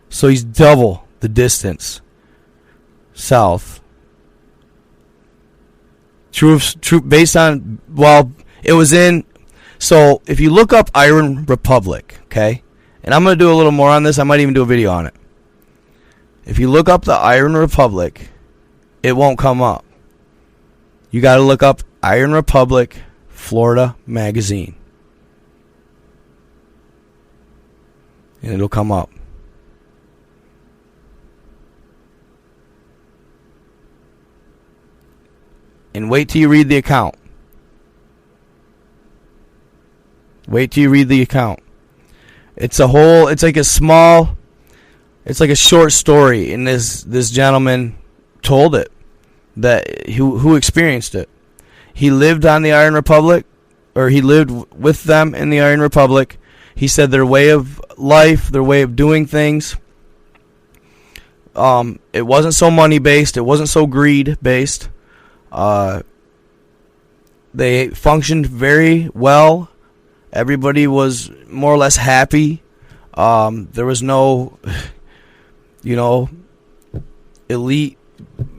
So he's double the distance south. True, based on, well, it was in, so if you look up Iron Republic, okay, and I'm going to do a little more on this, I might even do a video on it. If you look up the Iron Republic, it won't come up. You got to look up Iron Republic, Florida magazine. And it'll come up. And wait till you read the account. Wait till you read the account. It's like a short story, and this gentleman told it, that who experienced it. He lived on the Iron Republic, or he lived with them in the Iron Republic. He said their way of life, their way of doing things, it wasn't so money based, it wasn't so greed based. They functioned very well. Everybody was more or less happy. There was no, elite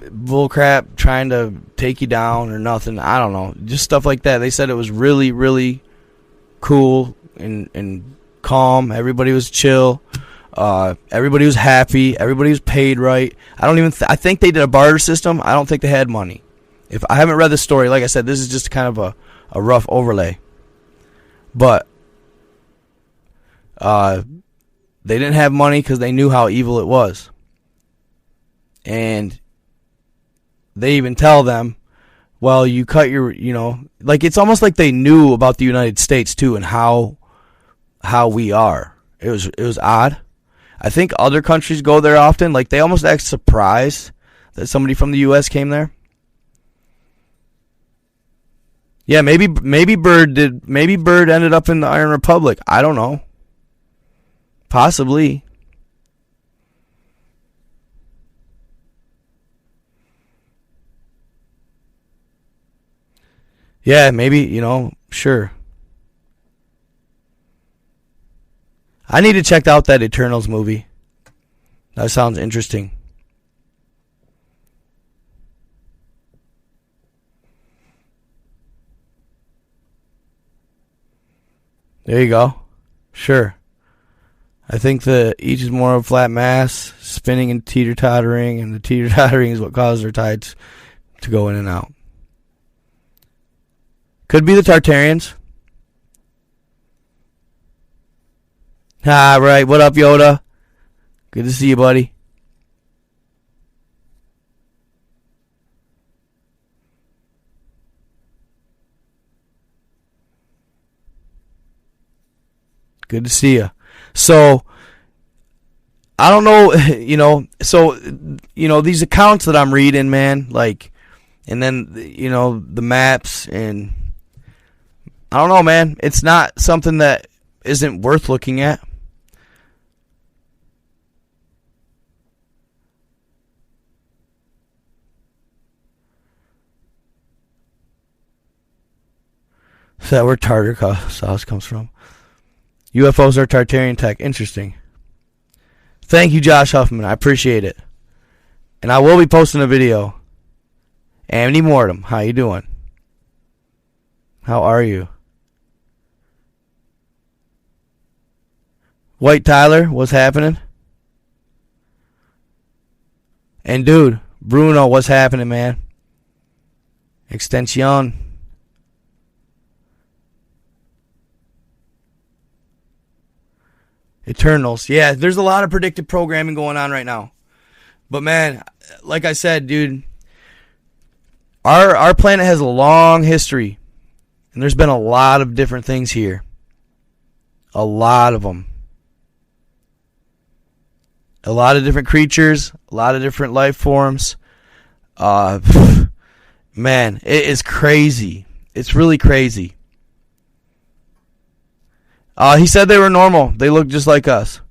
bullcrap trying to take you down or nothing. I don't know. Just stuff like that. They said it was really, really cool and calm. Everybody was chill. Everybody was happy. Everybody was paid right. I think they did a barter system. I don't think they had money. If I haven't read the story, like I said, this is just kind of a rough overlay. But they didn't have money because they knew how evil it was. And they even tell them, well, you cut your, like it's almost like they knew about the United States too and how we are. It was odd. I think other countries go there often. Like they almost act surprised that somebody from the U.S. came there. Yeah, maybe Bird did. Maybe Bird ended up in the Iron Republic. I don't know. Possibly. Yeah, maybe, sure. I need to check out that Eternals movie. That sounds interesting. There you go. Sure. I think each is more of a flat mass, spinning and teeter-tottering, and the teeter-tottering is what causes their tides to go in and out. Could be the Tartarians. Ah, right. What up, Yoda? Good to see you, buddy. Good to see you. So, I don't know, these accounts that I'm reading, man, like, and then, the maps, and I don't know, man. It's not something that isn't worth looking at. Is that where tartar sauce comes from? UFOs are Tartarian tech. Interesting. Thank you, Josh Huffman. I appreciate it. And I will be posting a video. Amity Mortem, how you doing? How are you? White Tyler, what's happening? And dude, Bruno, what's happening, man? Extension. Eternals. Yeah, there's a lot of predictive programming going on right now. But man, like I said, dude, our planet has a long history. And there's been a lot of different things here. A lot of them. A lot of different creatures, a lot of different life forms. Man, it is crazy. It's really crazy. He said they were normal. They look just like us.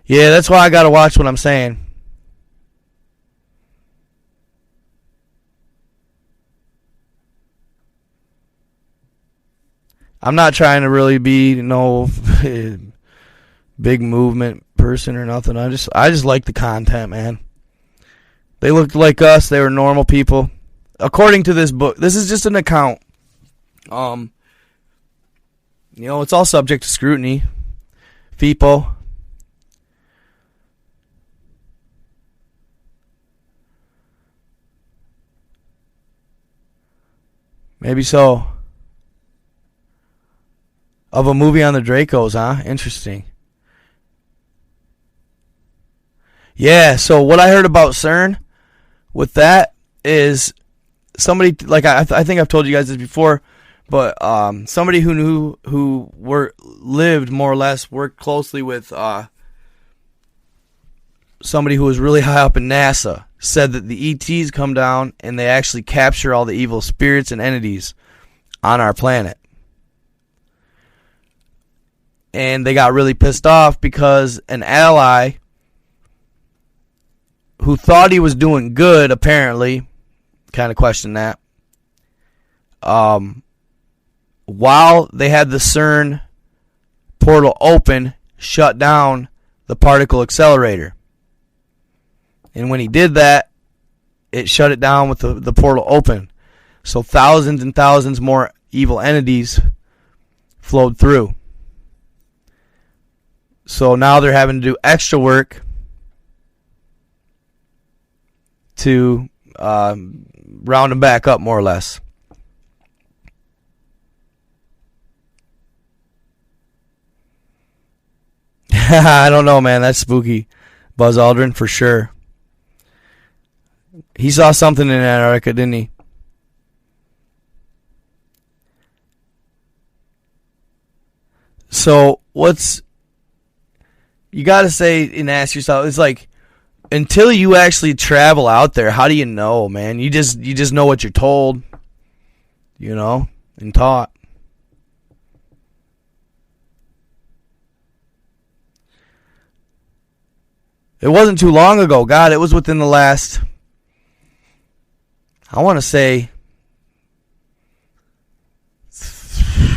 Yeah, that's why I gotta watch what I'm saying. I'm not trying to really be no big movement person or nothing. I just like the content, man. They looked like us. They were normal people. According to this book, this is just an account. It's all subject to scrutiny. FIPO. Maybe so. Of a movie on the Dracos, huh? Interesting. Yeah, so what I heard about CERN with that is somebody, like I think I've told you guys this before, but somebody who lived more or less, worked closely with somebody who was really high up in NASA, said that the ETs come down and they actually capture all the evil spirits and entities on our planet. And they got really pissed off because an ally who thought he was doing good, apparently, kind of questioned that, while they had the CERN portal open, shut down the particle accelerator. And when he did that, it shut it down with the portal open. So thousands and thousands more evil entities flowed through. So now they're having to do extra work to round them back up, more or less. I don't know, man. That's spooky. Buzz Aldrin, for sure. He saw something in Antarctica, didn't he? So, you got to say and ask yourself, it's like, until you actually travel out there, how do you know, man? You just know what you're told, and taught. It wasn't too long ago. God, it was within the last, I want to say,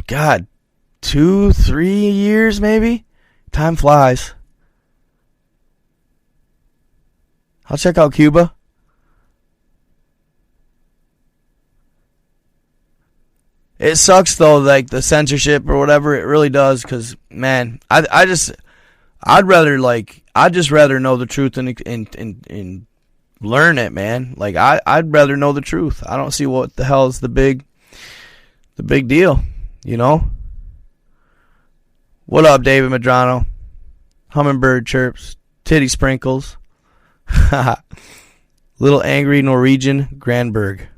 God, 2-3 years maybe? Time flies. I'll check out Cuba. It sucks though, like the censorship or whatever. It really does, because man, I'd just rather know the truth and learn it, man. Like I'd rather know the truth. I don't see what the hell is the big deal, What up, David Medrano? Hummingbird chirps, titty sprinkles. Little angry Norwegian Granberg.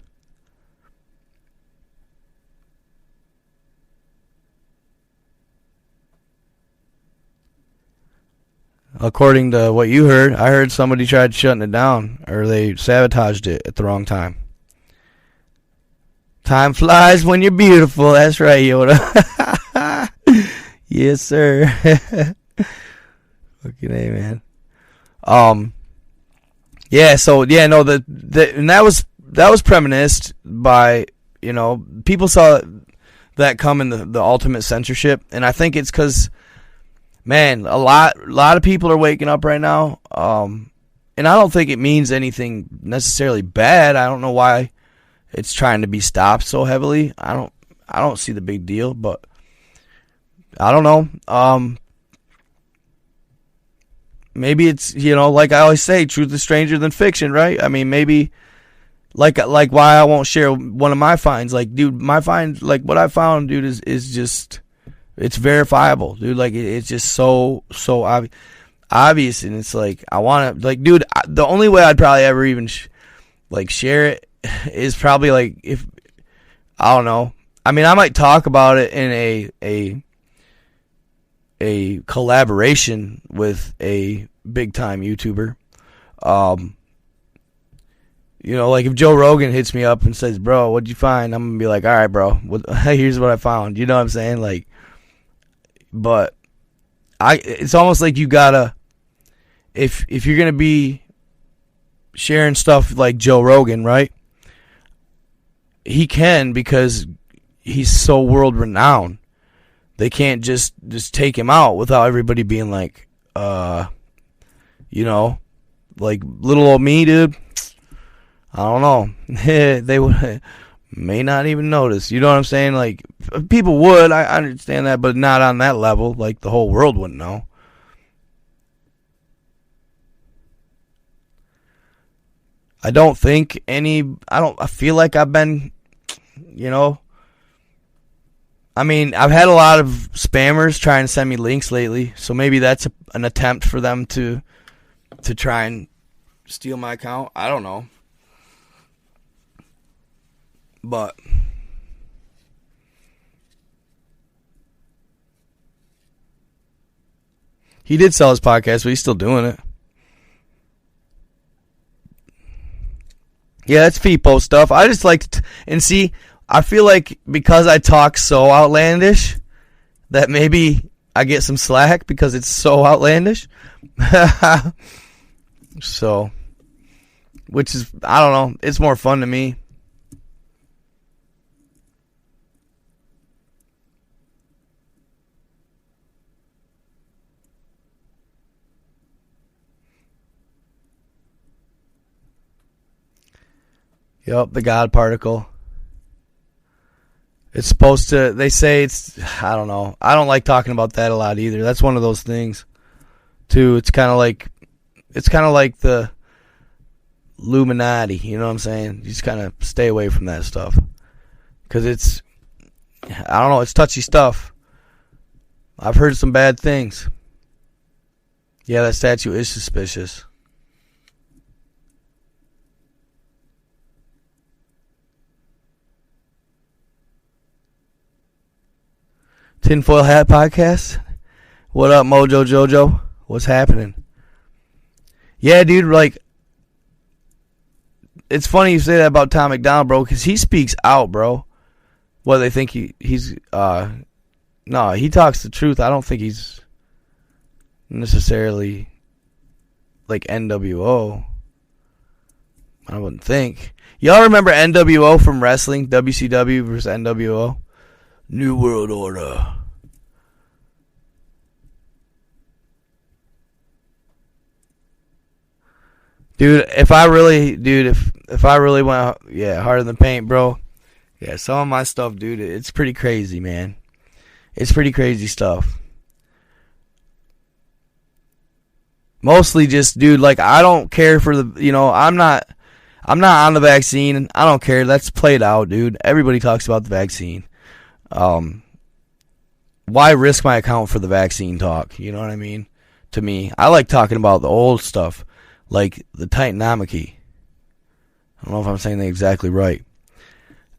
According to what you heard, I heard somebody tried shutting it down, or they sabotaged it at the wrong time. Time flies when you're beautiful. That's right, Yoda. Yes, sir. Fucking A, man. Yeah, so and that was premised by, people saw that come in the ultimate censorship, and I think it's because, man, a lot of people are waking up right now, and I don't think it means anything necessarily bad. I don't know why it's trying to be stopped so heavily. I don't see the big deal, but I don't know. maybe it's, like I always say, truth is stranger than fiction, right? I mean, maybe like why I won't share one of my finds. Like, dude, my find, like what I found, dude, is just, it's verifiable, dude. Like it's just so obvious, and it's like I want to, like, dude, the only way I'd probably ever even share it is probably like if, I don't know. I mean, I might talk about it in a collaboration with a big time YouTuber. Like if Joe Rogan hits me up and says, "Bro, what'd you find?" I'm gonna be like, "All right, bro. Here's what I found." You know what I'm saying? Like, but it's almost like you gotta, if you're gonna be sharing stuff like Joe Rogan, right? He can, because he's so world renowned. They can't just take him out without everybody being like, like little old me, dude. I don't know. They may not even notice. You know what I'm saying? Like, people would. I understand that, but not on that level. Like, the whole world wouldn't know. I don't think I feel like I've been, I mean, I've had a lot of spammers trying to send me links lately, so maybe that's an attempt for them to try and steal my account. I don't know. But he did sell his podcast, but he's still doing it. Yeah, that's FIPO stuff. I just like to, and see, I feel like because I talk so outlandish that maybe I get some slack because it's so outlandish. So, which is, I don't know, it's more fun to me. Yep, the God particle. It's supposed to, they say it's, I don't know. I don't like talking about that a lot either. That's one of those things, too. It's kind of like the Illuminati, you know what I'm saying? You just kind of stay away from that stuff. Because it's, I don't know, it's touchy stuff. I've heard some bad things. Yeah, that statue is suspicious. Tinfoil Hat Podcast. What up, Mojo Jojo? What's happening? Yeah, dude, like, it's funny you say that about Tom McDonald, bro, because he speaks out, bro. What, they think he's, no, he talks the truth. I don't think he's necessarily, like, NWO. I wouldn't think. Y'all remember NWO from wrestling? WCW versus NWO? New World Order. Dude, if I really went, harder than paint, bro. Yeah, some of my stuff, dude, it's pretty crazy, man. It's pretty crazy stuff. Mostly just, dude, like, I don't care for the, I'm not on the vaccine. I don't care. That's played out, dude. Everybody talks about the vaccine. Why risk my account for the vaccine talk? You know what I mean? To me, I like talking about the old stuff, like the Titanomachy. I don't know if I'm saying that exactly right.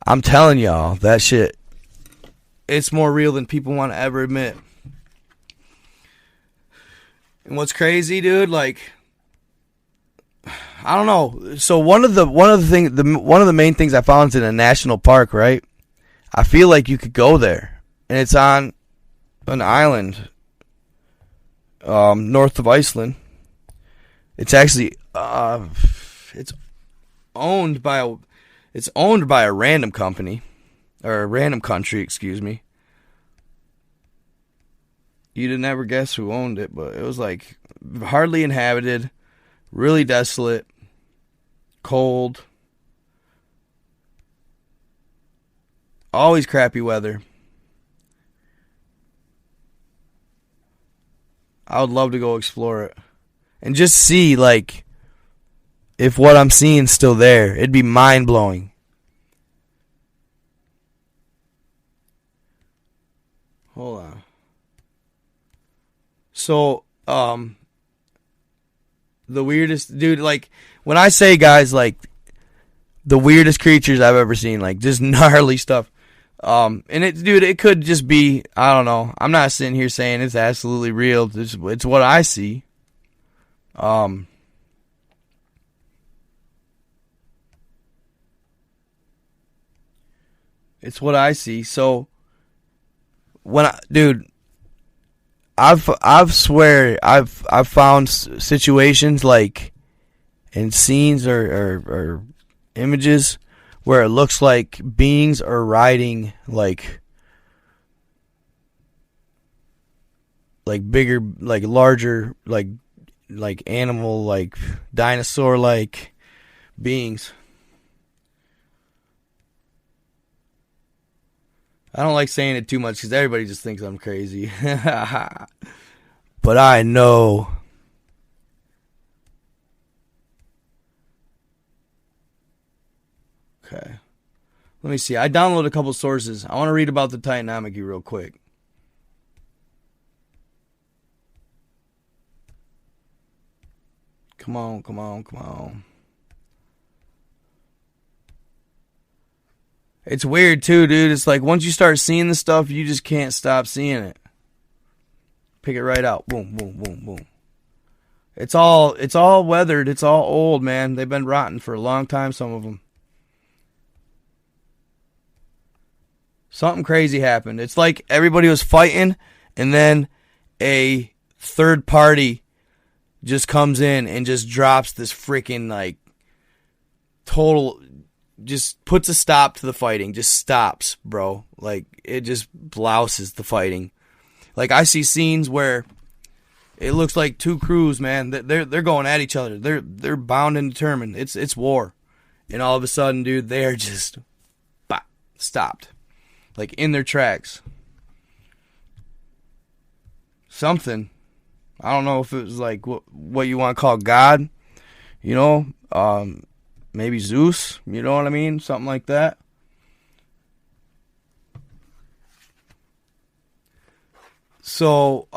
I'm telling y'all, that shit, it's more real than people want to ever admit. And what's crazy, dude, like, I don't know. So one of the main things I found is in a national park, right? I feel like you could go there, and it's on an island north of Iceland. It's actually it's owned by a random company, or a random country, excuse me. You'd never guess who owned it, but it was like hardly inhabited, really desolate, cold, always crappy weather. I would love to go explore it. and just see, like, if what I'm seeing is still there. It'd be mind-blowing. Hold on. So, the weirdest, dude, like, when I say, guys, like, the weirdest creatures I've ever seen, like, just gnarly stuff. And it could just be, I don't know. I'm not sitting here saying it's absolutely real. It's what I see. It's what I see. So, I've found situations, like, and scenes or images where it looks like beings are riding like bigger, like larger, like animal, like dinosaur like beings. I don't like saying it too much because everybody just thinks I'm crazy. But I know. Okay. Let me see. I downloaded a couple sources. I want to read about the Titanomachy real quick. Come on. It's weird too, dude. It's like once you start seeing the stuff, you just can't stop seeing it. Pick it right out. Boom, boom, boom, boom. It's all weathered. It's all old, man. They've been rotten for a long time, some of them. Something crazy happened. It's like everybody was fighting, and then a third party just comes in and just drops this freaking, like, total, just puts a stop to the fighting. Just stops, bro. Like, it just blouses the fighting. Like, I see scenes where it looks like two crews, man. They're going at each other. They're bound and determined. It's war. And all of a sudden, dude, they are just stopped. Like, in their tracks. Something. I don't know if it was like what you want to call God. You know? Maybe Zeus. You know what I mean? Something like that. So,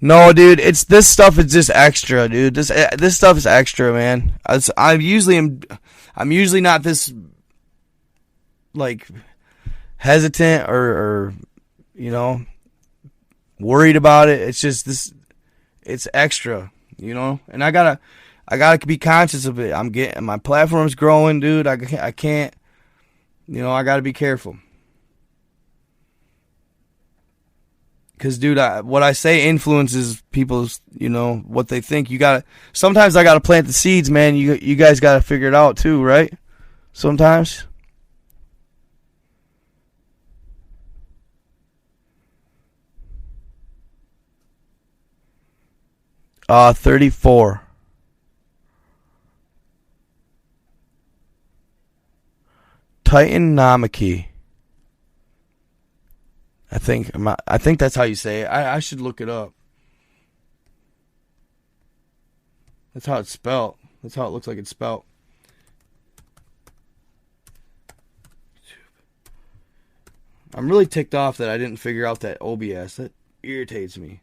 no, dude, this stuff is just extra, dude. This stuff is extra, man. I'm usually not this, like, hesitant or you know, worried about it. It's just this, it's extra, you know. And I gotta be conscious of it. My platform's growing, dude. I can't, you know, I gotta be careful. Because, dude, what I say influences people's, you know, what they think. Sometimes I gotta plant the seeds, man. You guys gotta figure it out too, right? Sometimes. 34. Titanomachy. I think that's how you say it. I should look it up. That's how it's spelled. That's how it looks like it's spelled. I'm really ticked off that I didn't figure out that OBS. That irritates me.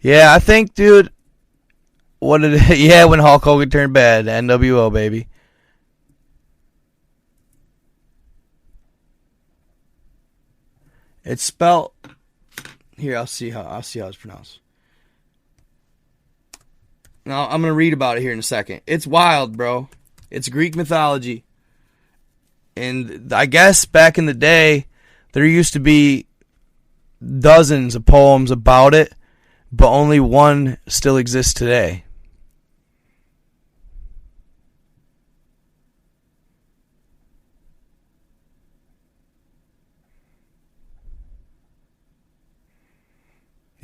Yeah, I think, dude, when Hulk Hogan turned bad, NWO, baby. It's spelled here. I'll see how it's pronounced. Now I'm gonna read about it here in a second. It's wild, bro. It's Greek mythology, and I guess back in the day there used to be dozens of poems about it, but only one still exists today.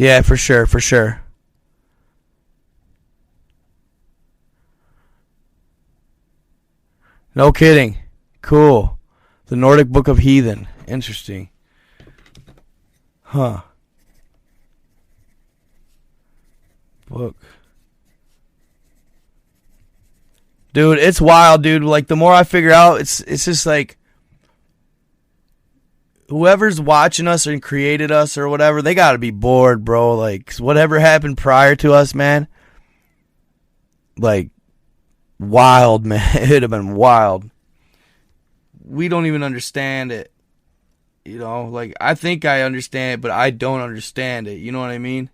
Yeah, for sure, for sure. No kidding. Cool. The Nordic Book of Heathen. Interesting. Huh. Book. Dude, it's wild, dude. Like, the more I figure out, it's just like, whoever's watching us and created us or whatever, they gotta be bored, bro. Like, whatever happened prior to us, man. Like, wild, man. It'd have been wild. We don't even understand it. You know, like, I think I understand it, but I don't understand it. You know what I mean?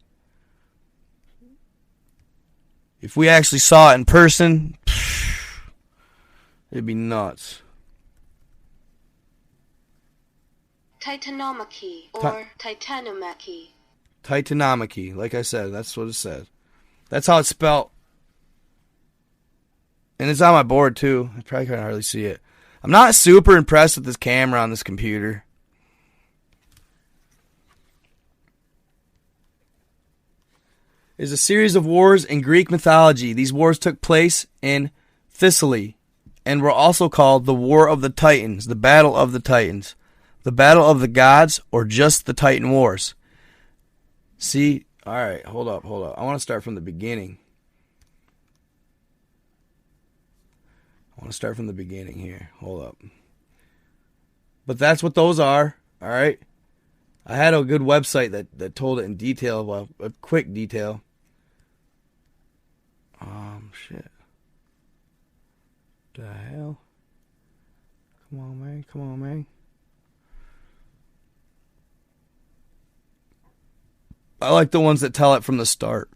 If we actually saw it in person, it'd be nuts. Titanomachy or Titanomachy. Titanomachy, like I said, that's what it said. That's how it's spelled. And it's on my board too. I probably can't hardly see it. I'm not super impressed with this camera on this computer. Is a series of wars in Greek mythology. These wars took place in Thessaly and were also called the War of the Titans, the Battle of the Titans, the Battle of the Gods, or just the Titan Wars. See, all right, hold up. I want to start from the beginning. Here. Hold up. But that's what those are, all right? I had a good website that told it in detail, well, a quick detail. Shit. The hell? Come on, man. I like the ones that tell it from the start.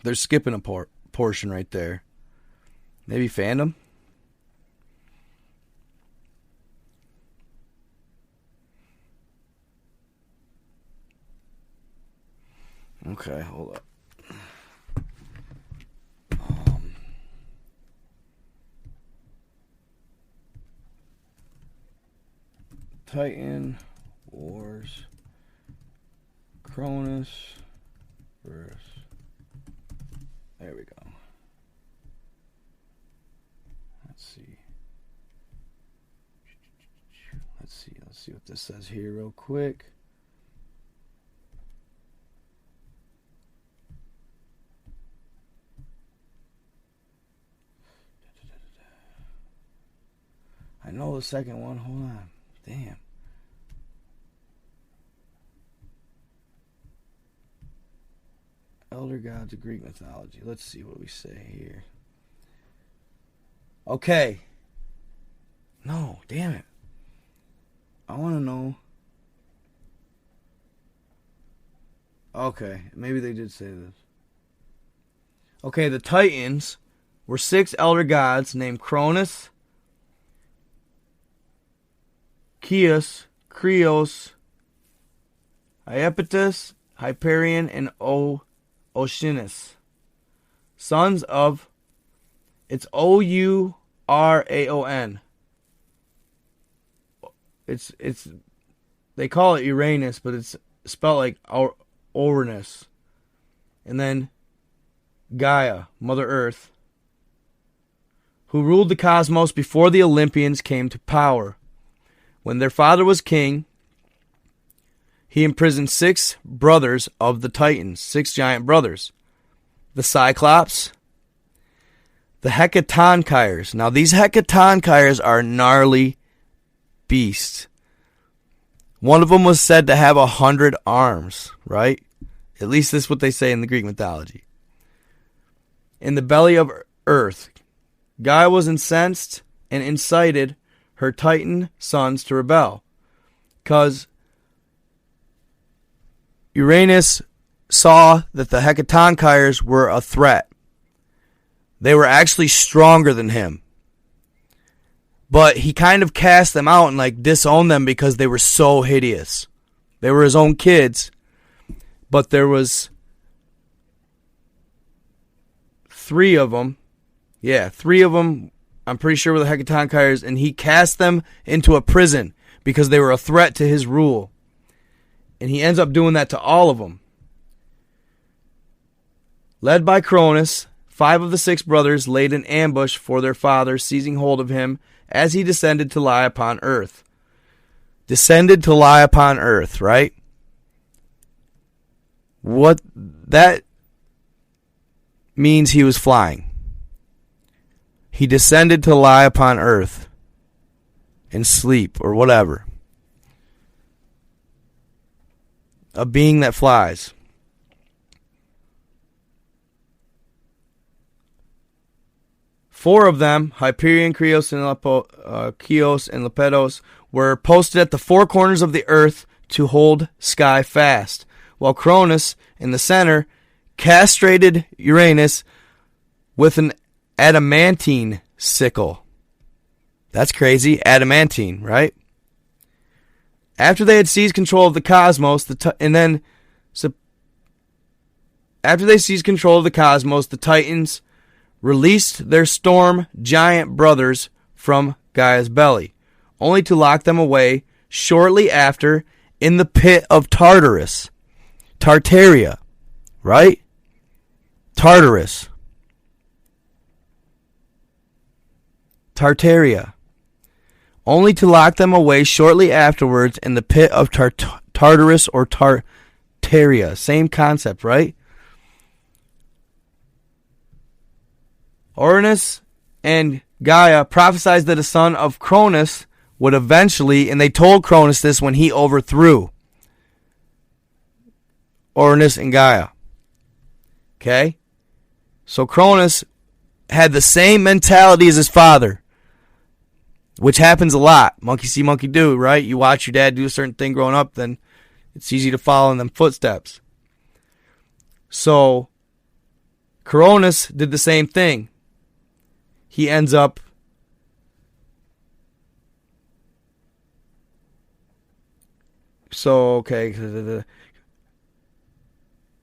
They're skipping a portion right there. Maybe fandom? Okay, hold up. Titan Wars Cronus versus. There we go. Let's see what this says here real quick. I know the second one. Hold on. Damn. Elder gods of Greek mythology. Let's see what we say here. Okay. No, damn it. I want to know. Okay, maybe they did say this. Okay, the Titans were 6 elder gods named Cronus, Chios, Krios, Iapetus, Hyperion, and Oceanus. Sons of, it's Ouraon. It's they call it Uranus, but it's spelled like Uranus. And then Gaia, Mother Earth, who ruled the cosmos before the Olympians came to power. When their father was king, he imprisoned 6 brothers of the Titans, 6 giant brothers. The Cyclops, the Hecatonchires. Now these Hecatonchires are gnarly beasts. One of them was said to have 100 arms, right? At least this is what they say in the Greek mythology. In the belly of earth, Gaia was incensed and incited her Titan sons to rebel, because Uranus saw that the Hecatonchires were a threat. They were actually stronger than him. But he kind of cast them out and like disowned them because they were so hideous. They were his own kids. But there was 3 of them. Yeah, 3 of them, I'm pretty sure, were the Hecatonchires. And he cast them into a prison because they were a threat to his rule. And he ends up doing that to all of them. Led by Cronus, 5 of the 6 brothers laid an ambush for their father, seizing hold of him as he descended to lie upon earth. Descended to lie upon earth, right? What that means, he was flying. He descended to lie upon earth and sleep or whatever. A being that flies. Four of them, Hyperion, Chios, and Lepidus, were posted at the 4 corners of the earth to hold sky fast, while Cronus, in the center, castrated Uranus with an adamantine sickle. That's crazy, adamantine, right? After they had seized control of the cosmos, after they seized control of the cosmos, the Titans released their storm giant brothers from Gaia's belly, only to lock them away shortly after in the pit of Tartarus. Tartaria, right? Tartarus. Tartaria. Only to lock them away shortly afterwards in the pit of Tartarus or Tartaria. Same concept, right? Uranus and Gaia prophesied that a son of Cronus would eventually, and they told Cronus this when he overthrew Uranus and Gaia. Okay? So Cronus had the same mentality as his father, which happens a lot. Monkey see, monkey do, right? You watch your dad do a certain thing growing up, then it's easy to follow in them footsteps. So Cronus did the same thing. He ends up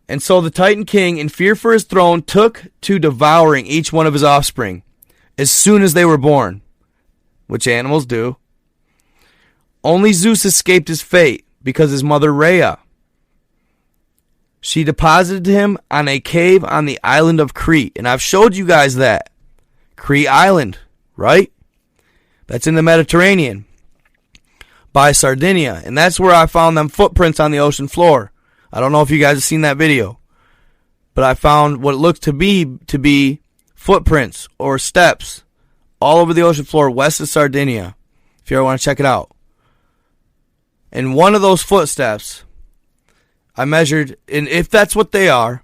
And so the Titan King, in fear for his throne, took to devouring each one of his offspring as soon as they were born, which animals do. Only Zeus escaped his fate because his mother Rhea. She deposited him on a cave on the island of Crete, and I've showed you guys that. Crete Island, right? That's in the Mediterranean by Sardinia, and that's where I found them footprints on the ocean floor. I don't know if you guys have seen that video, but I found what looked to be footprints or steps all over the ocean floor west of Sardinia, if you ever want to check it out. And one of those footsteps, I measured, and if that's what they are,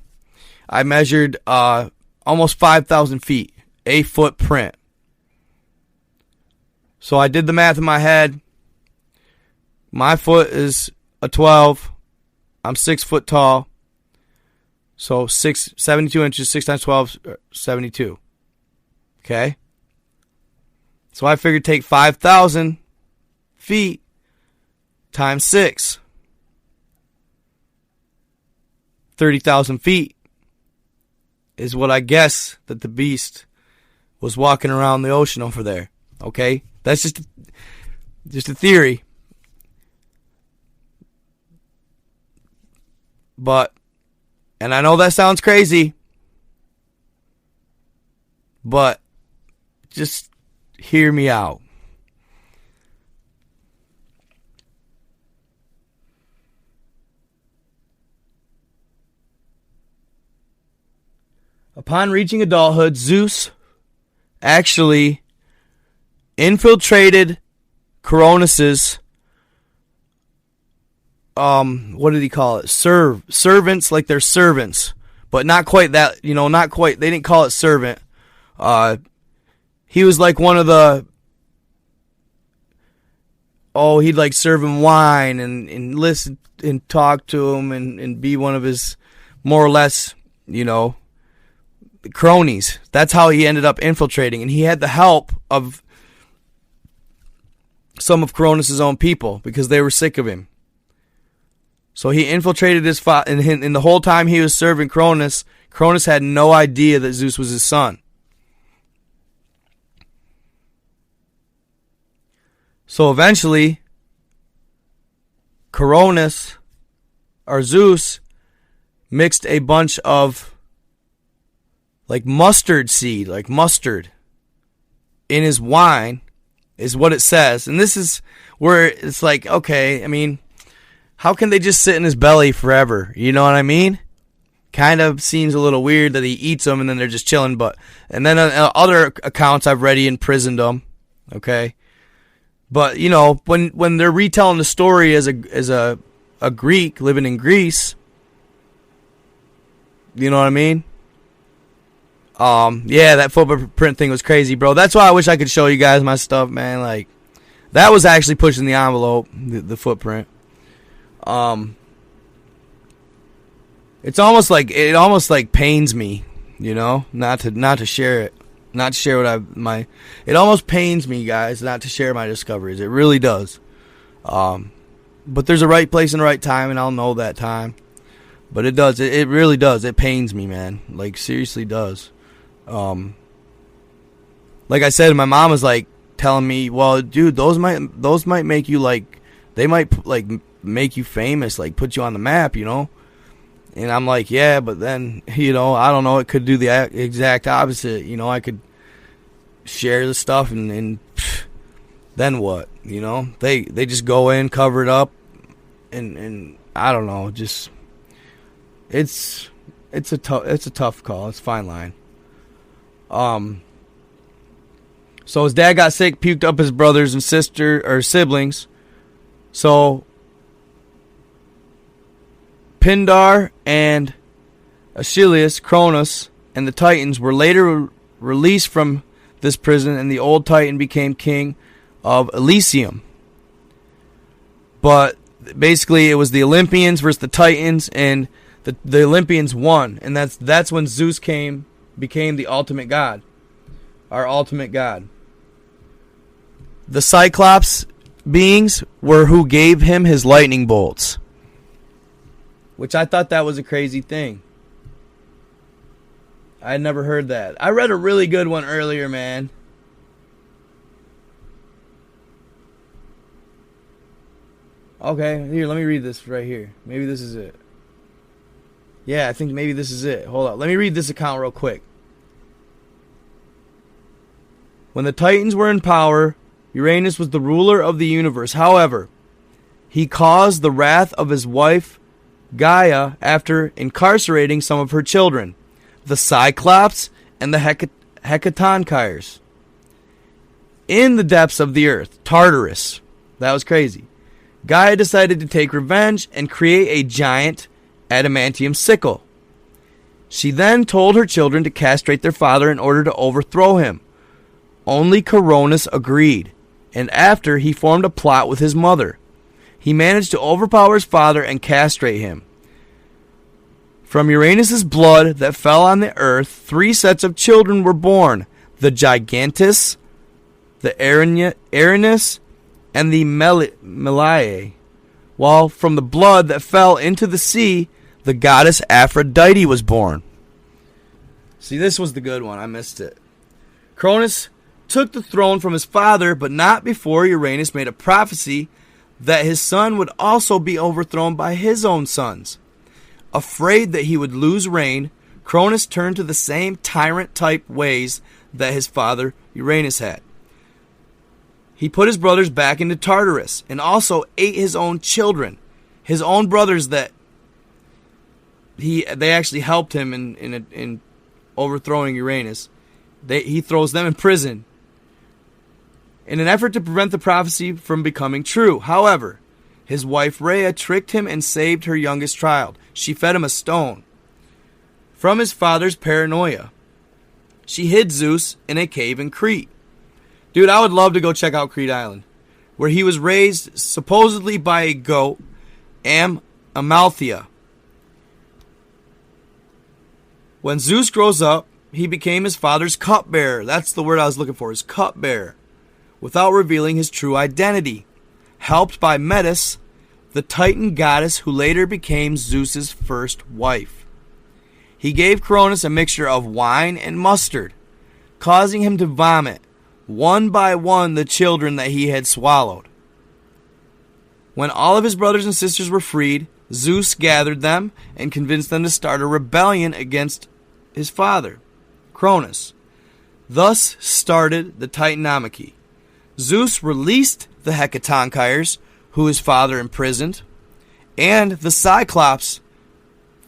I measured almost 5,000 feet, a footprint. So I did the math in my head. My foot is a 12. I'm 6 foot tall. So 72 inches, 6 times 12, 72. Okay? So I figured take 5,000 feet times 6. 30,000 feet is what I guess that the beast was walking around the ocean over there. Okay? That's just a theory. But, and I know that sounds crazy, but just hear me out. Upon reaching adulthood, Zeus actually infiltrated Cronus's what did he call it? Servants, like they're servants, but not quite that, not quite. They didn't call it servant. He was like one of the, he'd like serve him wine and listen and talk to him and be one of his more or less, cronies. That's how he ended up infiltrating, and he had the help of some of Cronus' own people because they were sick of him. So he infiltrated his father, and the whole time he was serving Cronus, Cronus had no idea that Zeus was his son. So eventually, Cronus, or Zeus, mixed a bunch of like mustard seed, like mustard, in his wine, is what it says. And this is where it's like, okay, I mean, how can they just sit in his belly forever? You know what I mean? Kind of seems a little weird that he eats them and then they're just chilling. And then other accounts I've read, he imprisoned them. Okay, but you know, when they're retelling the story as a Greek living in Greece, you know what I mean? Yeah, that footprint thing was crazy, bro. That's why I wish I could show you guys my stuff, man. Like, that was actually pushing the envelope, the footprint. It almost like pains me, you know, not to share it, not to share it almost pains me, guys, not to share my discoveries. It really does. But there's a right place and a right time, and I'll know that time. But it does. It really does. It pains me, man. Like, seriously does. Like I said, my mom was like telling me, well, dude, those might make you like, they might like make you famous, like put you on the map, you know? And I'm like, yeah, but then, you know, I don't know, it could do the exact opposite. You know, I could share the stuff and then what? You know, they just go in, cover it up, and I don't know, just it's a tough call. It's a fine line. So his dad got sick, puked up his brothers and siblings. So Pindar and Achilles, Cronus, and the Titans were later released from this prison, and the old Titan became king of Elysium. But basically, it was the Olympians versus the Titans, and the Olympians won, and that's when Zeus became the ultimate god, our ultimate god. The Cyclops beings were who gave him his lightning bolts, which I thought that was a crazy thing. I had never heard that. I read a really good one earlier, man. Okay, here, let me read this right here. Maybe this is it. Yeah, I think maybe this is it. Hold up. Let me read this account real quick. When the Titans were in power, Uranus was the ruler of the universe. However, he caused the wrath of his wife, Gaia, after incarcerating some of her children, the Cyclops and the Hecatonchires, in the depths of the earth, Tartarus. That was crazy. Gaia decided to take revenge and create a giant adamantium sickle. She then told her children to castrate their father in order to overthrow him. Only Cronus agreed, and after he formed a plot with his mother, he managed to overpower his father and castrate him. From Uranus's blood that fell on the earth, 3 sets of children were born: the Gigantus, the Erinus, and the Meliae. While from the blood that fell into the sea, the goddess Aphrodite was born. See, this was the good one. I missed it. Cronus took the throne from his father, but not before Uranus made a prophecy that his son would also be overthrown by his own sons. Afraid that he would lose reign, Cronus turned to the same tyrant-type ways that his father Uranus had. He put his brothers back into Tartarus and also ate his own children, his own brothers that they actually helped him in overthrowing Uranus. He throws them in prison in an effort to prevent the prophecy from becoming true. However, his wife Rhea tricked him and saved her youngest child. She fed him a stone from his father's paranoia. She hid Zeus in a cave in Crete. Dude, I would love to go check out Crete Island, where he was raised supposedly by a goat, Amalthea. When Zeus grows up, he became his father's cupbearer. That's the word I was looking for, his cupbearer, without revealing his true identity. Helped by Metis, the Titan goddess who later became Zeus's first wife. He gave Cronus a mixture of wine and mustard, causing him to vomit one by one the children that he had swallowed. When all of his brothers and sisters were freed, Zeus gathered them and convinced them to start a rebellion against his father. Cronus. Thus started the Titanomachy. Zeus released the Hecatonchires, who his father imprisoned, and the Cyclops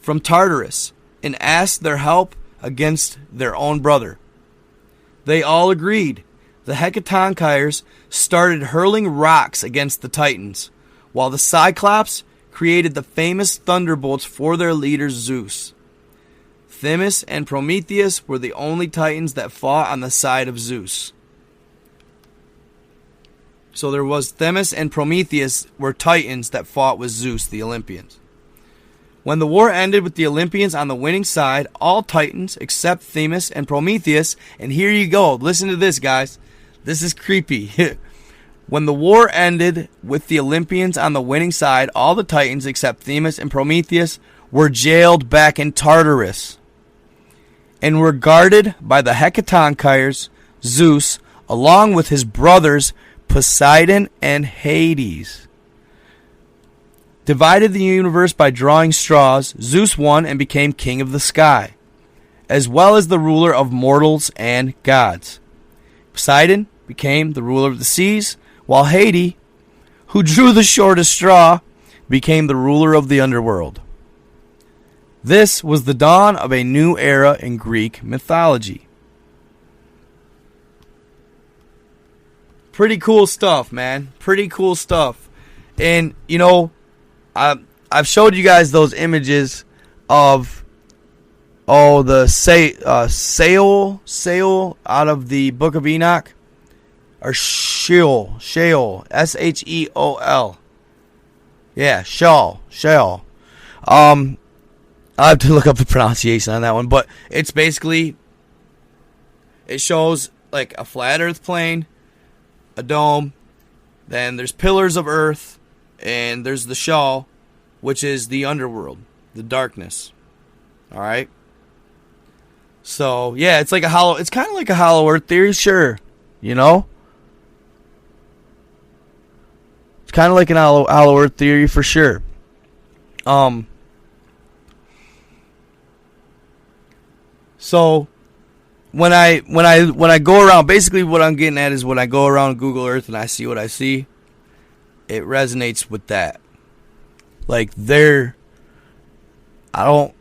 from Tartarus, and asked their help against their own brother. They all agreed. The Hecatonchires started hurling rocks against the Titans, while the Cyclops created the famous thunderbolts for their leader Zeus. Themis and Prometheus were the only Titans that fought on the side of Zeus. So there was Themis and Prometheus were Titans that fought with Zeus, the Olympians. When the war ended with the Olympians on the winning side, all Titans except Themis and Prometheus, and here you go, listen to this, guys. This is creepy. When the war ended with the Olympians on the winning side, all the Titans except Themis and Prometheus were jailed back in Tartarus and were guarded by the Hecatonchires, Zeus, along with his brothers Poseidon and Hades. Divided the universe by drawing straws, Zeus won and became king of the sky, as well as the ruler of mortals and gods. Poseidon became the ruler of the seas, while Hades, who drew the shortest straw, became the ruler of the underworld. This was the dawn of a new era in Greek mythology. Pretty cool stuff, man. Pretty cool stuff. And, you know, I've showed you guys those images of, the Sheol out of the Book of Enoch. Or Sheol, Sheol. Yeah, Sheol. I have to look up the pronunciation on that one, but it's basically, it shows like a flat earth plane, a dome, then there's pillars of earth, and there's the Sheol, which is the underworld, the darkness. Alright? So, yeah, it's kind of like a hollow earth theory, sure. You know? It's kind of like an hollow earth theory for sure. So when I go around, basically what I'm getting at is when I go around Google Earth and I see what I see, it resonates with that. Like I don't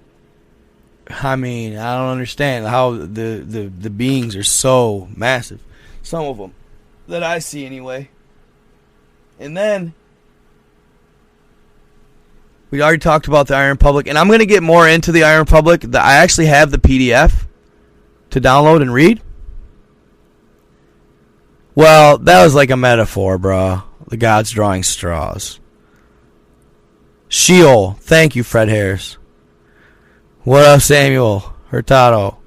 understand how the beings are so massive. Some of them that I see anyway. And then we already talked about the Iron Republic, and I'm going to get more into the Iron Republic. I actually have the PDF to download and read. Well, that was like a metaphor, bro. The gods drawing straws. Sheol. Thank you, Fred Harris. What up, Samuel Hurtado?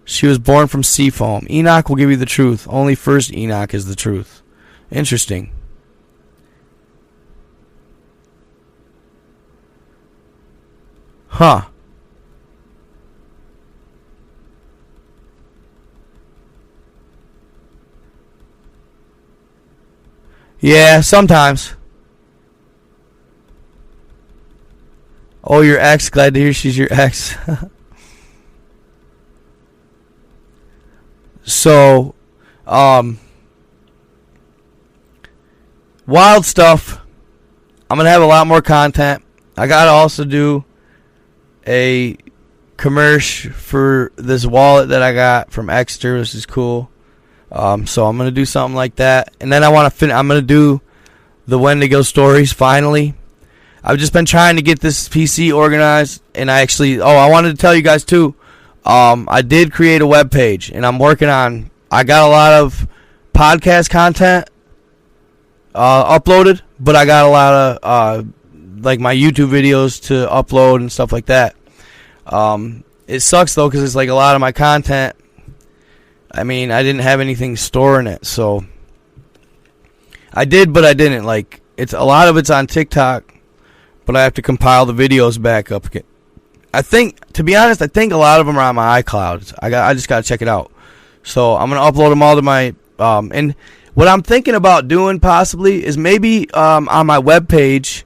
She was born from sea foam. Enoch will give you the truth. Only first Enoch is the truth. Interesting. Huh. Yeah, sometimes. Oh, your ex. Glad to hear she's your ex. So, wild stuff. I'm going to have a lot more content. I got to also do a commercial for this wallet that I got from Exeter, which is cool. So I'm going to do something like that. And then I'm going to do the Wendigo stories finally. I've just been trying to get this PC organized, and I wanted to tell you guys too. I did create a web page, and I'm working on. I got a lot of podcast content uploaded, but I got a lot of like my YouTube videos to upload and stuff like that. It sucks though, because it's like a lot of my content. I mean, I didn't have anything storing it, so I did, but I didn't. Like, a lot of it's on TikTok, but I have to compile the videos back up again. To be honest, I think a lot of them are on my iCloud. I just gotta check it out. So I'm gonna upload them all to my and what I'm thinking about doing possibly is maybe on my webpage,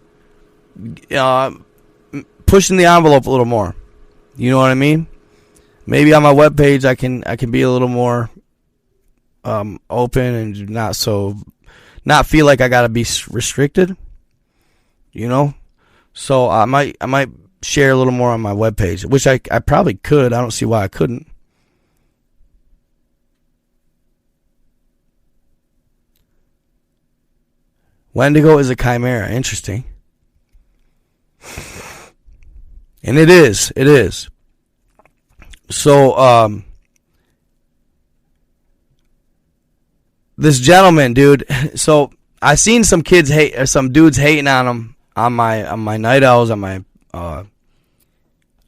pushing the envelope a little more. You know what I mean? maybe on my webpage I can be a little more open and not feel like I gotta be restricted, So I might share a little more on my webpage, which I probably could. I don't see why I couldn't. Wendigo is a chimera. Interesting. And it is. So, this gentleman, dude. So I seen some dudes hating on him on my night owls on my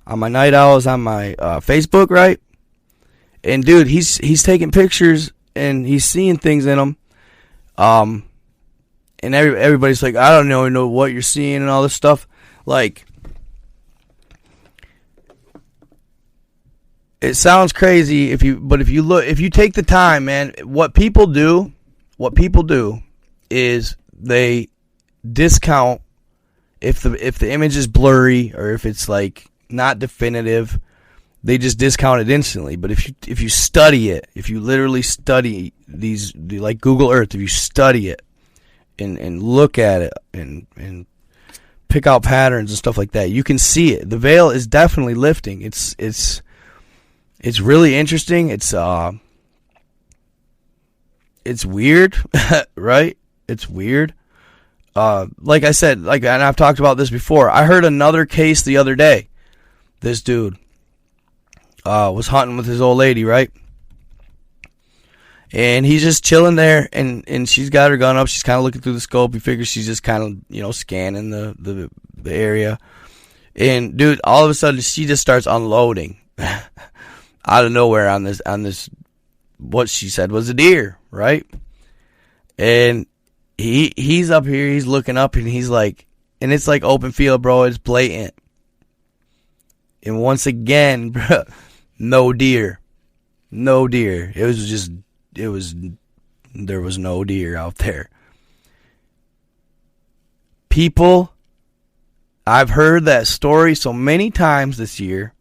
Facebook, right? And dude, he's taking pictures and he's seeing things in them. And everybody's like, I don't know what you're seeing and all this stuff. Like, it sounds crazy if you take the time, man. What people do is they discount if the image is blurry or if it's like not definitive. They just discount it instantly. But if you study it, if you literally study like Google Earth, if you study it and look at it and pick out patterns and stuff like that, you can see it. The veil is definitely lifting. It's really interesting. It's weird, right? It's weird. Like I said, and I've talked about this before. I heard another case the other day. This dude was hunting with his old lady, right? And he's just chilling there, and she's got her gun up. She's kind of looking through the scope. He figures she's just kind of, scanning the area. And dude, all of a sudden, she just starts unloading out of nowhere on this. What she said was a deer, right? And he's up here, he's looking up, and he's like, and it's like open field, bro. It's blatant. And once again, bro, no deer. There was no deer out there. People, I've heard that story so many times this year,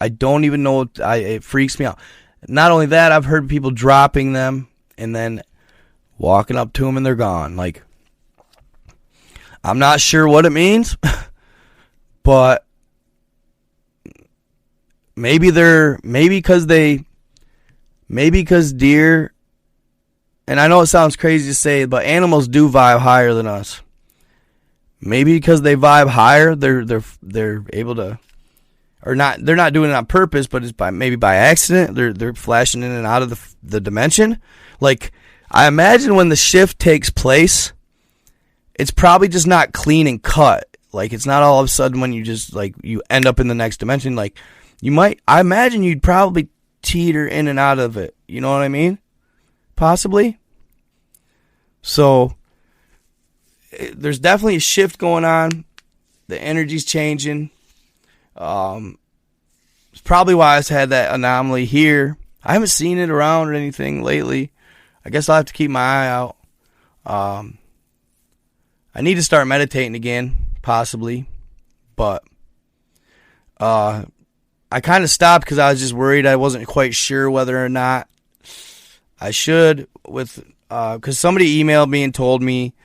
I don't even know, it freaks me out. Not only that, I've heard people dropping them and then walking up to them and they're gone. Like, I'm not sure what it means, but maybe because deer, and I know it sounds crazy to say, but animals do vibe higher than us. Maybe because they vibe higher, they're able to, or not. They're not doing it on purpose, but it's maybe by accident. They're flashing in and out of the dimension. Like, I imagine when the shift takes place, it's probably just not clean and cut. Like, it's not all of a sudden when you just you end up in the next dimension. Like, I imagine you'd probably teeter in and out of it. You know what I mean? Possibly. So, there's definitely a shift going on. The energy's changing. It's probably why I had that anomaly here. I haven't seen it around or anything lately. I guess I'll have to keep my eye out. I need to start meditating again, possibly. But I kind of stopped because I was just worried. I wasn't quite sure whether or not I should, because somebody emailed me and told me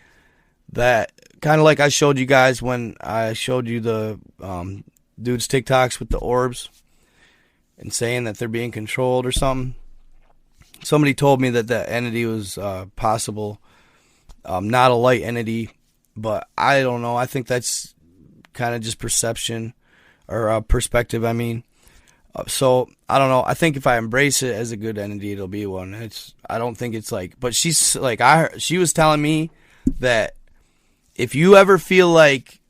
that, kind of like I showed you guys when I showed you the dude's TikToks with the orbs and saying that they're being controlled or something. Somebody told me that that entity was possible, not a light entity, but I don't know. I think that's kind of just perception or perspective, I mean. So, I don't know. I think if I embrace it as a good entity, it'll be one. I don't think it's like, but she's like, she was telling me that if you ever feel like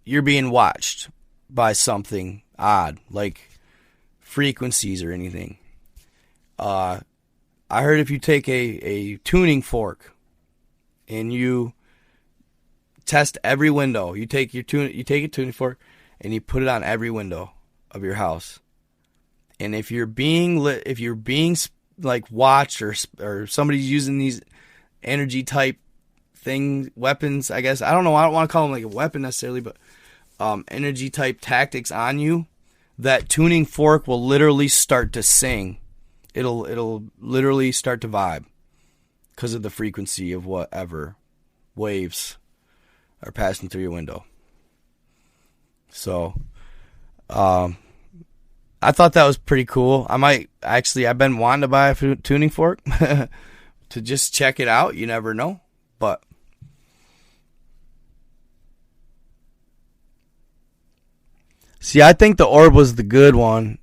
you're being watched by something odd, like frequencies or anything, I heard if you take a tuning fork and you test every window, you take a tuning fork and you put it on every window of your house, and if you're being like watched or somebody's using these energy type weapons, I guess, I don't know, I don't want to call them like a weapon necessarily, but energy type tactics on you, that tuning fork will literally start to sing. It'll literally start to vibe because of the frequency of whatever waves are passing through your window. So, I thought that was pretty cool. I've been wanting to buy a tuning fork to just check it out. You never know, but see, I think the orb was the good one.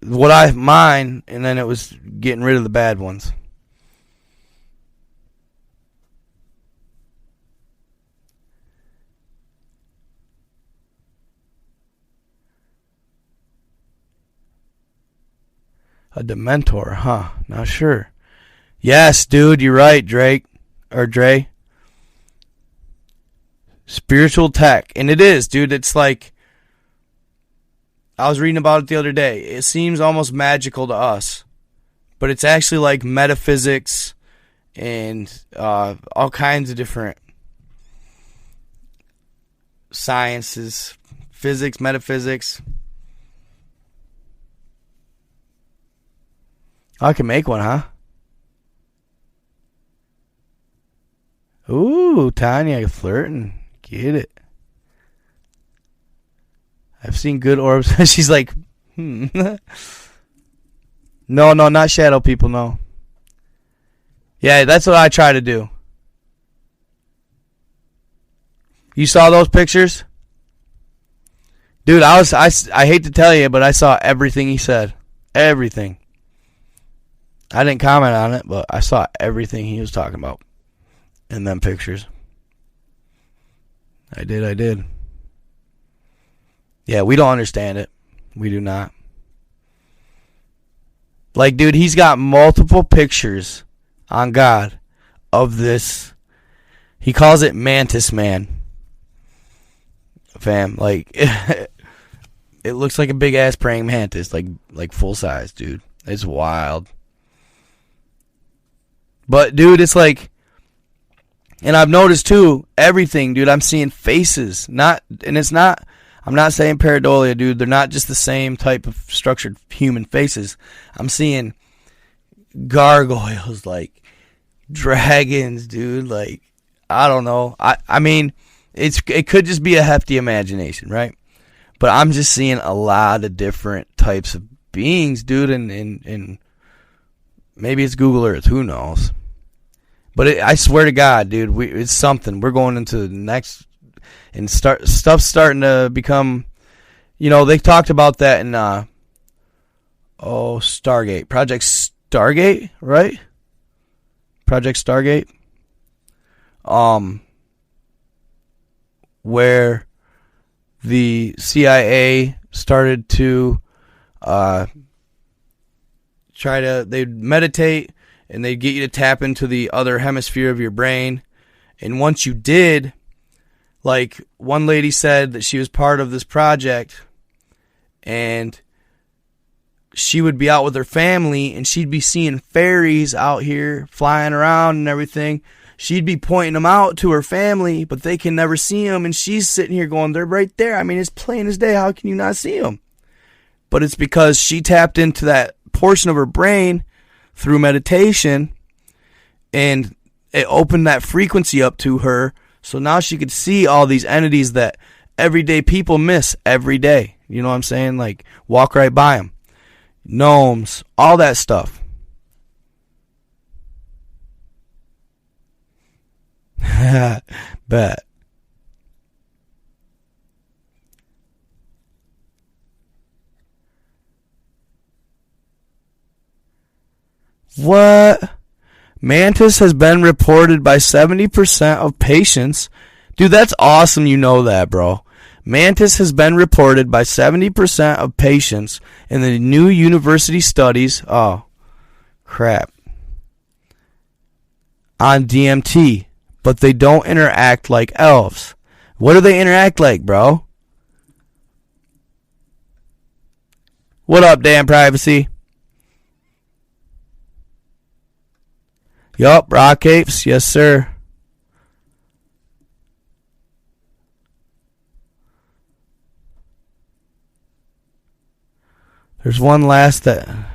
Mine, and then it was getting rid of the bad ones. A Dementor, huh? Not sure. Yes, dude, you're right, Drake. Or Dre. Spiritual tech. And it is, dude. It's like, I was reading about it the other day. It seems almost magical to us. But it's actually like metaphysics and all kinds of different sciences. Physics, metaphysics. I can make one, huh? Ooh, Tanya flirting. Get it. I've seen good orbs. She's like, No, not shadow people, no. Yeah, that's what I try to do. You saw those pictures? Dude, I hate to tell you, but I saw everything he said. Everything. I didn't comment on it, but I saw everything he was talking about in them pictures. I did. Yeah, we don't understand it. We do not. Like, dude, he's got multiple pictures on God of this. He calls it Mantis Man. Fam, like, it looks like a big-ass praying mantis, like full size, dude. It's wild. But, dude, it's like, and I've noticed, too, everything, dude, I'm seeing faces. I'm not saying pareidolia, dude. They're not just the same type of structured human faces. I'm seeing gargoyles, like dragons, dude. Like, I don't know. I mean, it could just be a hefty imagination, right? But I'm just seeing a lot of different types of beings, dude, and maybe it's Google Earth. Who knows? But I swear to God, dude, it's something. We're going into the next, and stuff's starting to become, they talked about that in, Stargate. Project Stargate, right? Project Stargate. Where the CIA started to they'd meditate and they'd get you to tap into the other hemisphere of your brain. And once you did, like one lady said that she was part of this project and she would be out with her family and she'd be seeing fairies out here flying around and everything. She'd be pointing them out to her family, but they can never see them. And she's sitting here going, they're right there. I mean, it's plain as day. How can you not see them? But it's because she tapped into that portion of her brain through meditation, and it opened that frequency up to her. So now she could see all these entities that everyday people miss every day. You know what I'm saying? Like, walk right by them. Gnomes, all that stuff. Bet. What? Mantis has been reported by 70% of patients. Dude, that's awesome you know that, bro. Mantis has been reported by 70% of patients in the new university studies. Oh, crap. On DMT. But they don't interact like elves. What do they interact like, bro? What up, damn privacy? Yup, rock apes. Yes, sir. There's one last that... There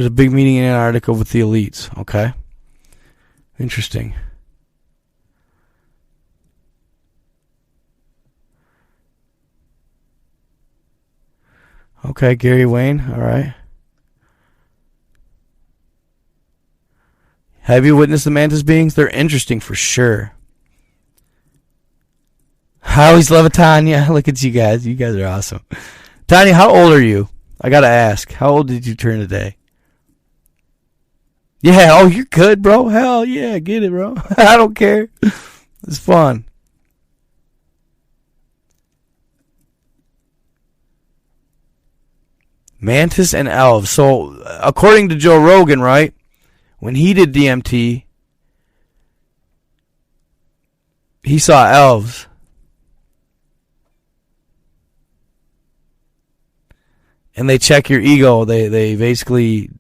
was a big meeting in Antarctica with the elites. Okay. Interesting. Okay, Gary Wayne. All right. Have you witnessed the mantis beings? They're interesting for sure. Howie's love Tanya. Look at you guys. You guys are awesome. Tanya, how old are you? I gotta ask. How old did you turn today? Yeah, oh, you're good, bro. Hell yeah, get it, bro. I don't care. It's fun. Mantis and elves. So, according to Joe Rogan, right, when he did DMT, he saw elves. And they check your ego. They basically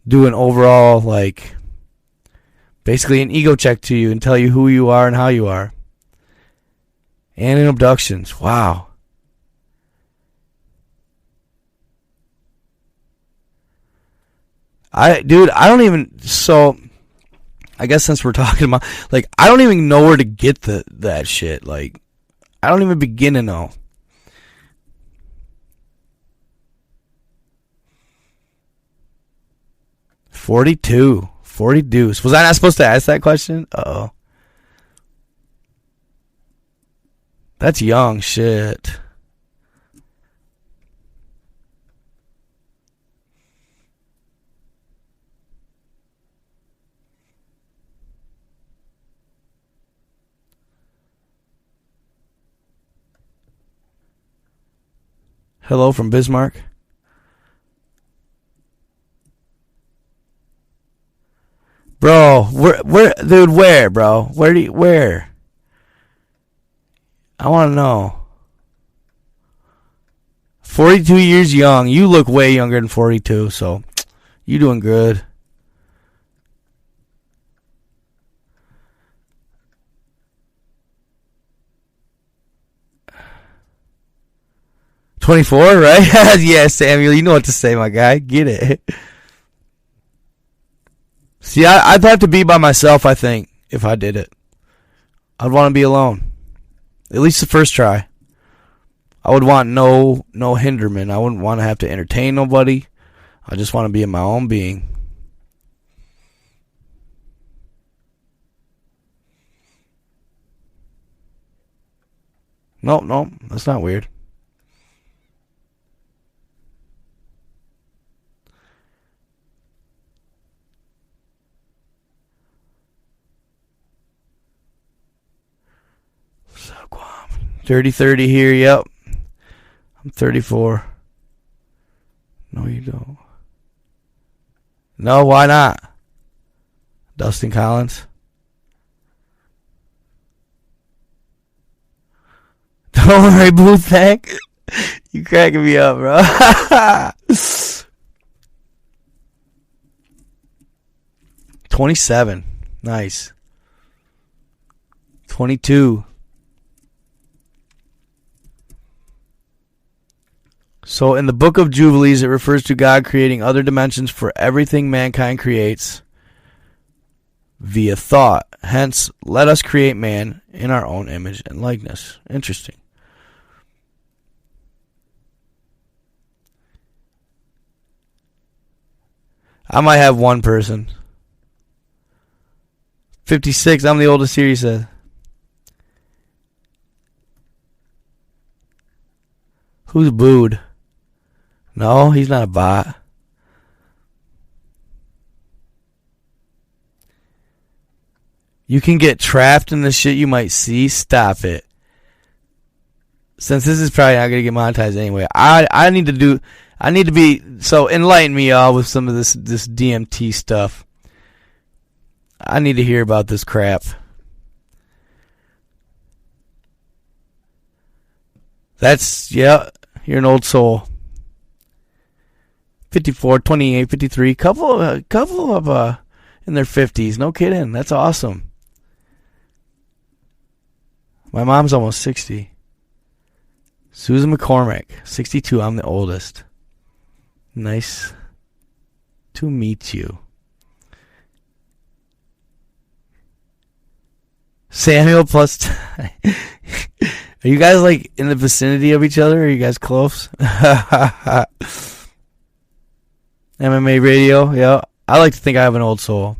do an overall, like, basically an ego check to you and tell you who you are and how you are. And in abductions. Wow. I don't even, so, I guess since we're talking about, like, I don't even know where to get that shit. Like, I don't even begin to know. $42. Was I not supposed to ask that question? Uh-oh. That's young shit. Hello from Bismarck. Bro, where, dude, where, bro? Where? I want to know. 42 years young. You look way younger than 42, so you doing good. $24, right? Yeah, Samuel, you know what to say, my guy. Get it. See, I'd have to be by myself, I think, if I did it. I'd want to be alone. At least the first try. I would want no hinderment. I wouldn't want to have to entertain nobody. I just want to be in my own being. No, that's not weird. Dirty 30 here, yep. I'm 34. No, you don't. No, why not? Dustin Collins. Don't worry, Boo, thank. You cracking me up, bro. 27. Nice. 22. So in the book of Jubilees, it refers to God creating other dimensions for everything mankind creates via thought. Hence, let us create man in our own image and likeness. Interesting. I might have one person. 56, I'm the oldest here, he said. Who's booed? No, he's not a bot. You can get trapped in the shit you might see. Stop it. Since this is probably not going to get monetized anyway, I need to be, so enlighten me all with some of this DMT stuff. I need to hear about this crap. That's, yeah, you're an old soul. 54, 28, 53, couple of in their 50s. No kidding. That's awesome. My mom's almost 60. Susan McCormick, 62. I'm the oldest. Nice to meet you. Samuel plus... Are you guys like in the vicinity of each other? Are you guys close? MMA radio, yeah. I like to think I have an old soul.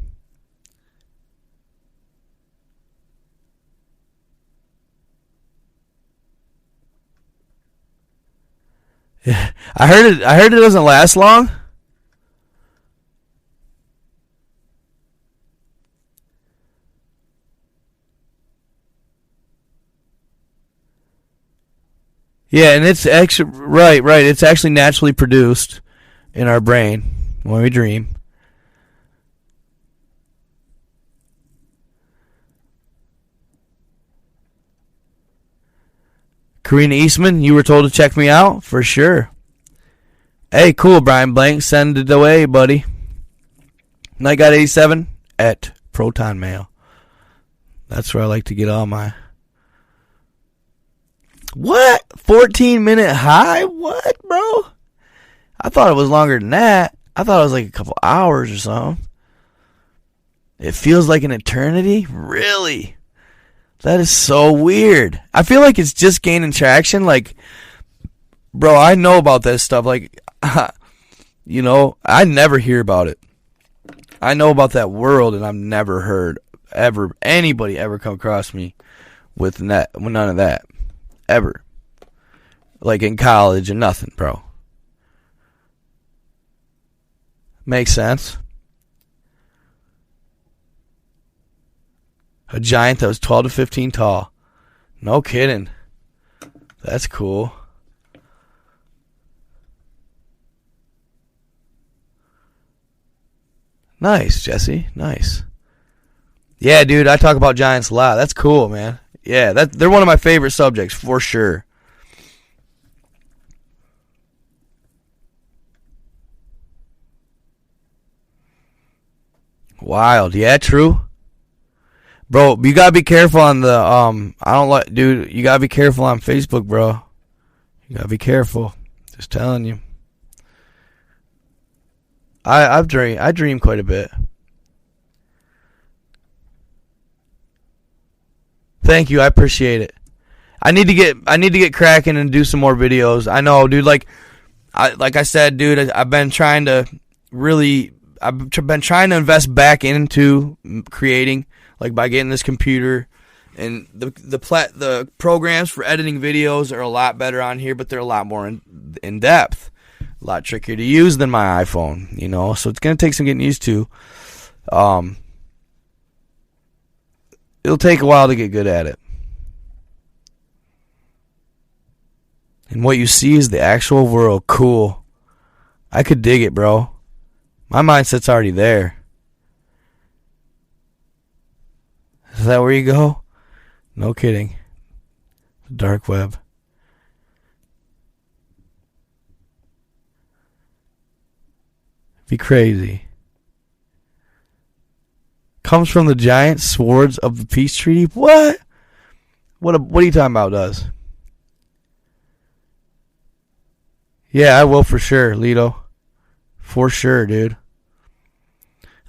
Yeah. I heard it doesn't last long. Yeah, and it's actually right. It's actually naturally produced in our brain when we dream. Karina Eastman, you were told to check me out? For sure. Hey, cool, Brian Blank. Send it away, buddy. NightGod87 at Proton Mail. That's where I like to get all my... What? 14-minute high? What, bro? I thought it was longer than that. I thought it was like a couple hours or something. It feels like an eternity? Really? That is so weird. I feel like it's just gaining traction. Like, bro, I know about this stuff. Like, you know, I never hear about it. I know about that world, and I've never heard anybody ever come across me with none of that. Ever. Like in college and nothing, bro. Makes sense. A giant that was 12 to 15 tall. No kidding. That's cool. Nice, Jesse. Nice. Yeah, dude, I talk about giants a lot. That's cool, man. Yeah, they're one of my favorite subjects, for sure. Wild. Yeah, true. Bro, you gotta be careful on the, dude, you gotta be careful on Facebook, bro. You gotta be careful. Just telling you. I dream quite a bit. Thank you, I appreciate it. I need to get cracking and do some more videos. I know, dude. Like I said, dude, I've been trying to invest back into creating, like by getting this computer, and the programs for editing videos are a lot better on here, but they're a lot more in depth, a lot trickier to use than my iPhone, you know. So it's gonna take some getting used to. It'll take a while to get good at it. And what you see is the actual world. Cool. I could dig it, bro. My mindset's already there. Is that where you go? No kidding. The dark web. Be crazy. Comes from the giant swords of the peace treaty. What? What are you talking about, does? Yeah, I will for sure, Lito. For sure, dude.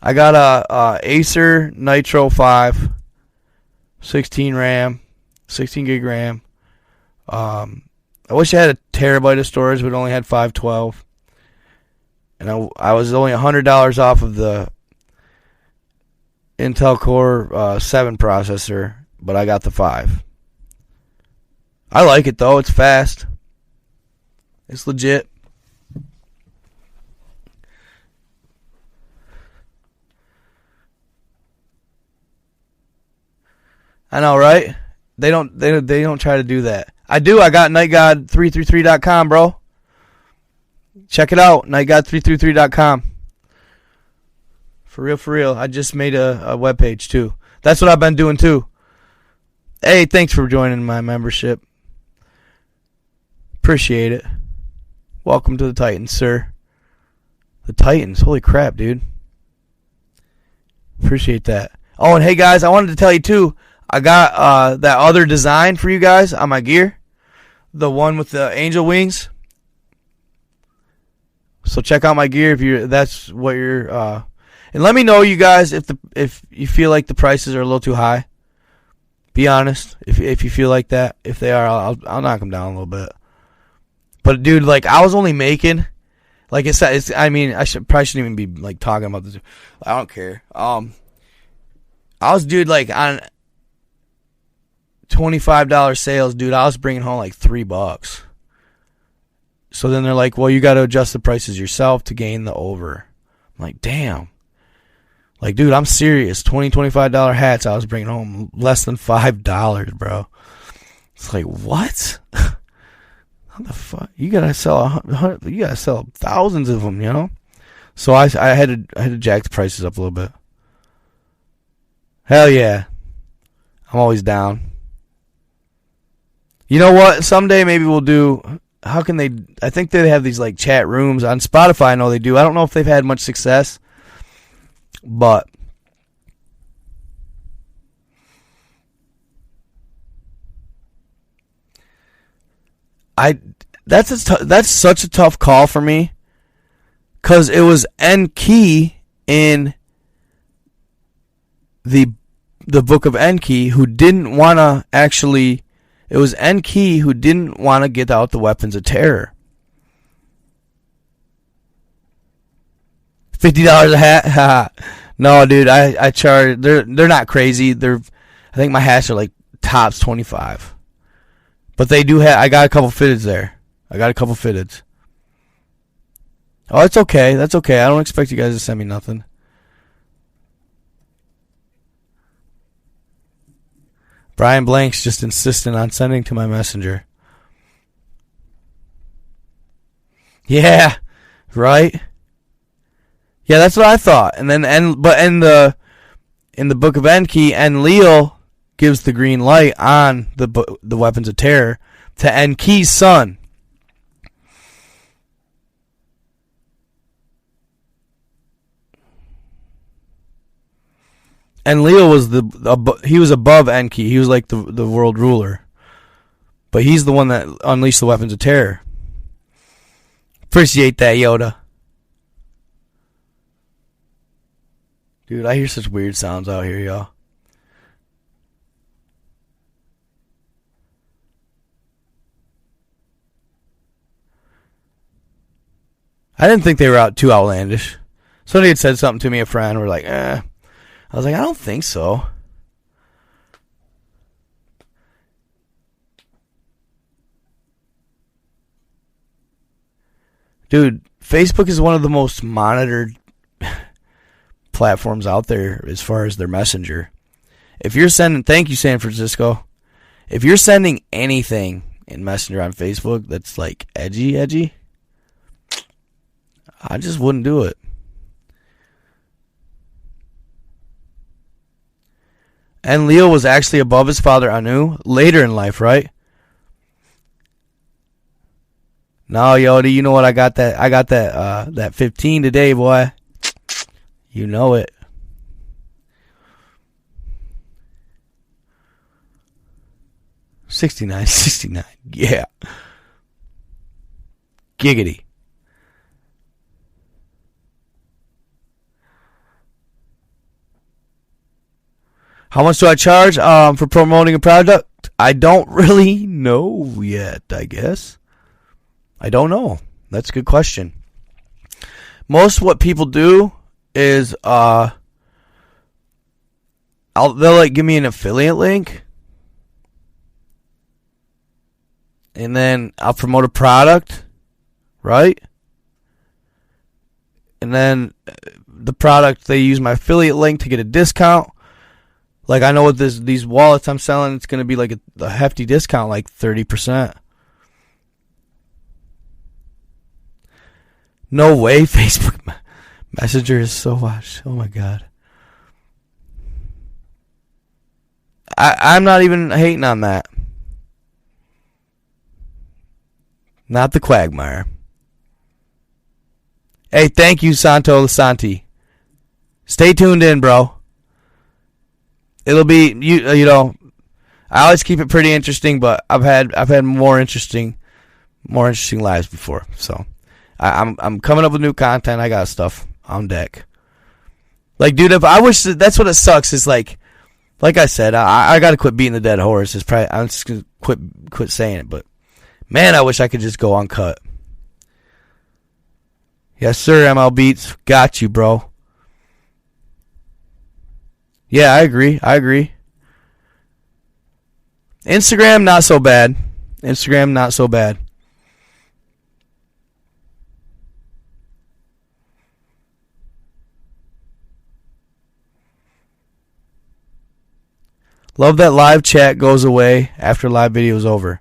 I got a Acer Nitro 5, 16 RAM, 16 gig RAM. I wish I had a terabyte of storage, but only had 512. And I was only $100 off of the Intel Core 7 processor, but I got the 5. I like it though. It's fast. It's legit. I know, right? They don't try to do that. I do. I got nightgod333.com, bro. Check it out, nightgod333.com. For real. I just made a webpage too. That's what I've been doing too. Hey, thanks for joining my membership. Appreciate it. Welcome to the Titans, sir. The Titans. Holy crap, dude. Appreciate that. Oh, and hey guys, I wanted to tell you too, I got that other design for you guys on my gear. The one with the angel wings. So check out my gear if that's what you're and let me know, you guys, if you feel like the prices are a little too high. Be honest. If you feel like that, if they are, I'll knock them down a little bit. But dude, like I was only making, like it's I mean, probably shouldn't even be like talking about this. I don't care. I was, dude, like on $25 sales, dude, I was bringing home like $3. So then they're like, well, you got to adjust the prices yourself to gain the over. I'm like, damn. Like, dude, I'm serious. $25 hats I was bringing home less than $5, bro. It's like, what? How the fuck? You gotta sell you gotta sell thousands of them, you know? So I had to jack the prices up a little bit. Hell yeah. I'm always down. You know what? Someday maybe we'll do, how can they, I think they have these like chat rooms on Spotify. I know they do. I don't know if they've had much success, but that's such a tough call for me, because it was Enki in the book of Enki who didn't want to actually, it was Enki who didn't want to get out the weapons of terror. $50 a hat? No, dude, I charge, they're not crazy. I think my hats are like tops 25. But they do have, I got a couple fitteds there. Oh, it's okay. That's okay. I don't expect you guys to send me nothing. Brian Blank's just insisting on sending to my messenger. Yeah, right? Yeah, that's what I thought. And then, but in the book of Enki, Enlil gives the green light on the weapons of terror to Enki's son. Enlil was he was above Enki. He was like the world ruler. But he's the one that unleashed the weapons of terror. Appreciate that, Yoda. Dude, I hear such weird sounds out here, y'all. I didn't think they were out too outlandish. Somebody had said something to me, a friend, we're like, I was like, I don't think so. Dude, Facebook is one of the most monitored platforms out there as far as their messenger. If you're sending, thank you, San Francisco. If you're sending anything in Messenger on Facebook that's like edgy, I just wouldn't do it. And Leo was actually above his father Anu later in life, right? No, Yoda, you know what? I got that 15 today, boy. You know it. $69.69. Yeah. Giggity. How much do I charge for promoting a product? I don't really know yet, I guess. I don't know. That's a good question. Most what people do is they'll like give me an affiliate link, and then I'll promote a product, right? And then the product, they use my affiliate link to get a discount. Like, I know with these wallets I'm selling, it's going to be like a hefty discount, like 30%. No way, Facebook Messenger is so watched. Oh, my God. I'm not even hating on that. Not the quagmire. Hey, thank you, Santo Lasanti. Stay tuned in, bro. it'll be you know. I always keep it pretty interesting, but I've had more interesting lives before. So I'm coming up with new content. I got stuff on deck. Like, dude, if I wish that's what it sucks. Is like I said, I got to quit beating the dead horse. It's probably I'm just gonna quit saying it. But man, I wish I could just go uncut. Yes, sir. ML Beats, got you, bro. Yeah, I agree. Instagram, not so bad. Love that live chat goes away after live video is over.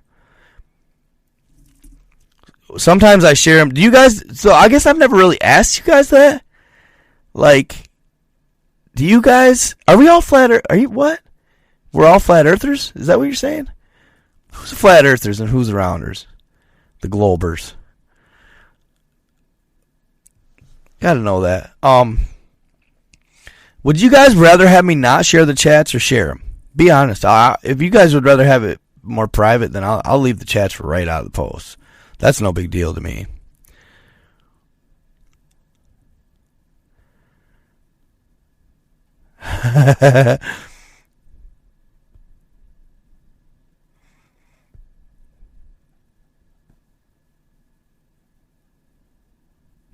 Sometimes I share them. Do you guys... So I guess I've never really asked you guys that. Like, do you guys... Are we all flat earth? Are you... What? We're all flat earthers? Is that what you're saying? Who's the flat earthers and who's the rounders? The globers. Gotta know that. Would you guys rather have me not share the chats or share them? Be honest. If you guys would rather have it more private, then I'll leave the chats for right out of the post. That's no big deal to me.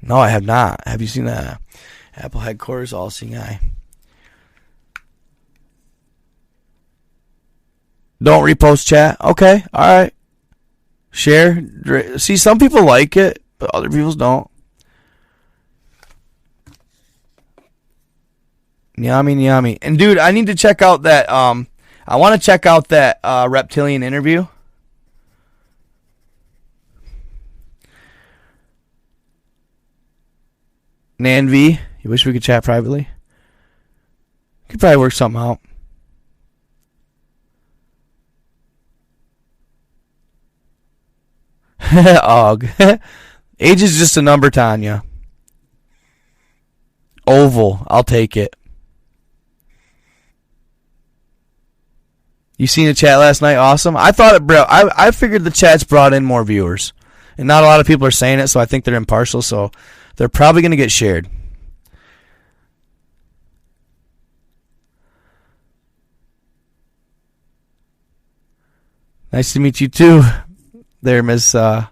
No, I have not. Have you seen that? Apple headquarters, all seeing eye. Don't repost chat. Okay, all right. Share. See, some people like it, but other people don't. Yummy. And dude, I need to check out that. I want to check out that reptilian interview. Nan V, you wish we could chat privately? Could probably work something out. Og. Age is just a number, Tanya. Oval, I'll take it. You seen the chat last night? Awesome. I thought it brought. I figured the chat's brought in more viewers, and not a lot of people are saying it, so I think they're impartial. So they're probably going to get shared. Nice to meet you too, there, Miss. Oh,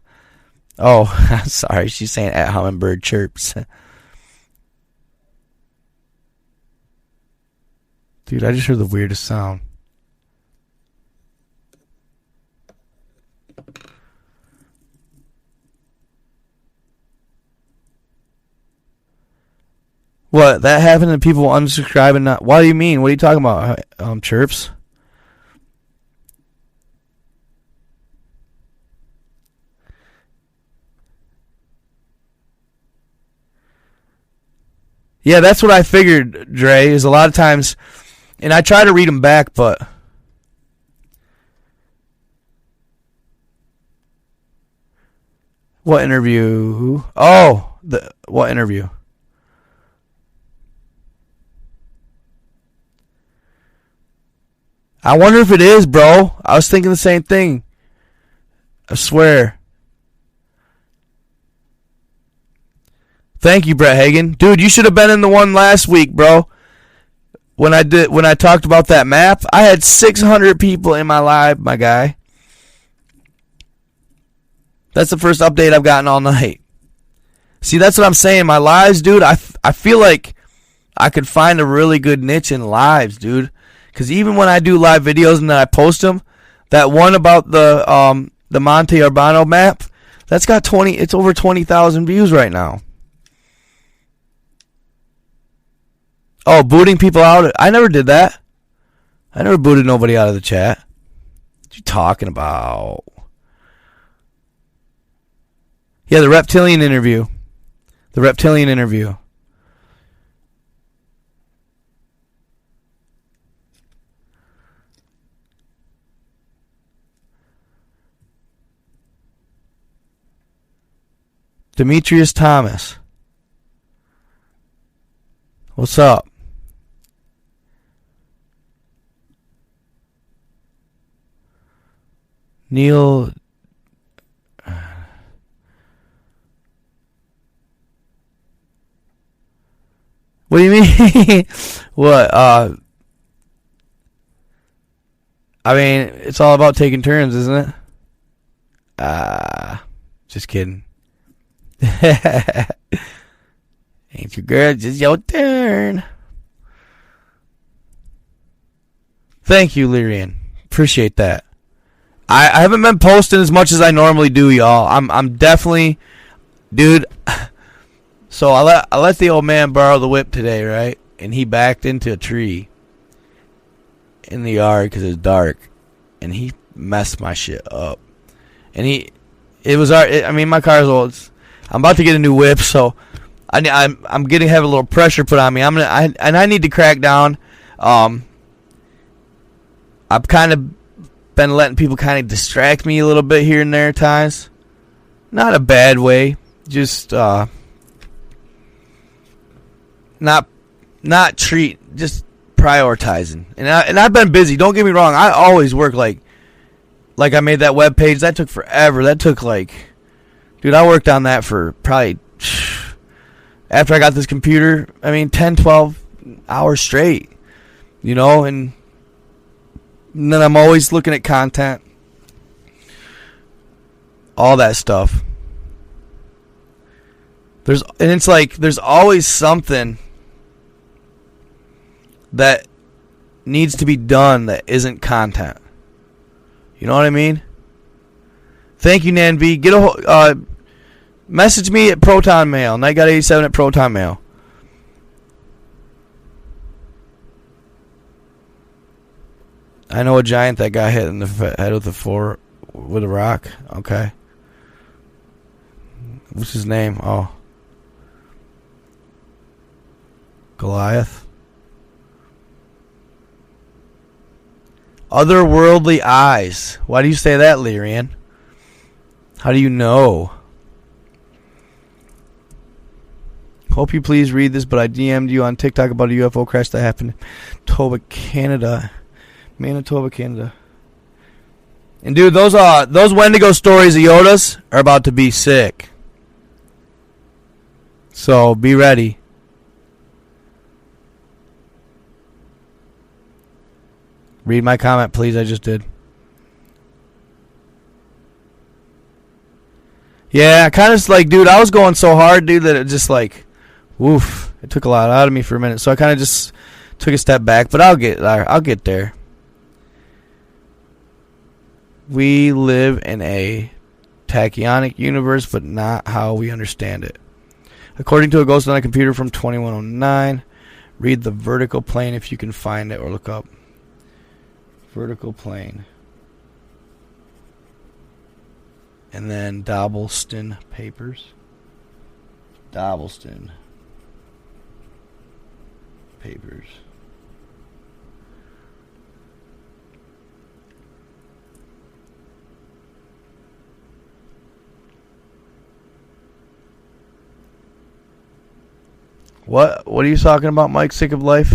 sorry, she's saying at Hummingbird chirps. Dude, I just heard the weirdest sound. What? That happened and people unsubscribe and not... What do you mean? What are you talking about, chirps? Yeah, that's what I figured, Dre, is a lot of times... And I try to read them back, but... What interview? Oh, what interview? I wonder if it is, bro. I was thinking the same thing. I swear. Thank you, Brett Hagen. Dude, you should have been in the one last week, bro. When I talked about that map, I had 600 people in my live, my guy. That's the first update I've gotten all night. See, that's what I'm saying. My lives, dude, I feel like I could find a really good niche in lives, dude. Because even when I do live videos and then I post them, that one about the Monte Urbano map, that's got it's over 20,000 views right now. Oh, booting people out. I never did that. I never booted nobody out of the chat. What you talking about? Yeah, the reptilian interview. Demetrius Thomas. What's up? Neil. What do you mean? What? I mean, it's all about taking turns, isn't it? Just kidding. Ain't your girl, just your turn. Thank you, Lyrian. Appreciate that. I haven't been posting as much as I normally do, y'all. I'm definitely, dude. So I let the old man borrow the whip today, right? And he backed into a tree in the yard because it was dark, and he messed my shit up. And my car's old. I'm about to get a new whip, so I'm getting having a little pressure put on me. I need to crack down. I've kind of been letting people kind of distract me a little bit here and there at times. Not a bad way, just just prioritizing. And I've been busy. Don't get me wrong. I always work like I made that web page. That took forever. That took dude, I worked on that for probably after I got this computer. 10, 12 hours straight. And then I'm always looking at content. All that stuff. There's always something that needs to be done that isn't content. You know what I mean? Thank you, Nan V. Message me at Proton Mail. Nightgod87 at Proton Mail. I know a giant that got hit in the head with a rock. Okay. What's his name? Oh. Goliath. Otherworldly eyes. Why do you say that, Lyrian? How do you know? Hope you please read this, but I DM'd you on TikTok about a UFO crash that happened in Manitoba, Canada. And dude, those Wendigo stories of Yoda's are about to be sick. So be ready. Read my comment, please. I just did. Yeah, kind of dude, I was going so hard, dude, that it just woof. It took a lot out of me for a minute. So I kind of just took a step back, but I'll get there. We live in a tachyonic universe, but not how we understand it. According to a ghost on a computer from 2109, read the vertical plane if you can find it, or look up vertical plane. And then Dobbleston Papers. Dobbleston Papers. What are you talking about, Mike? Sick of life?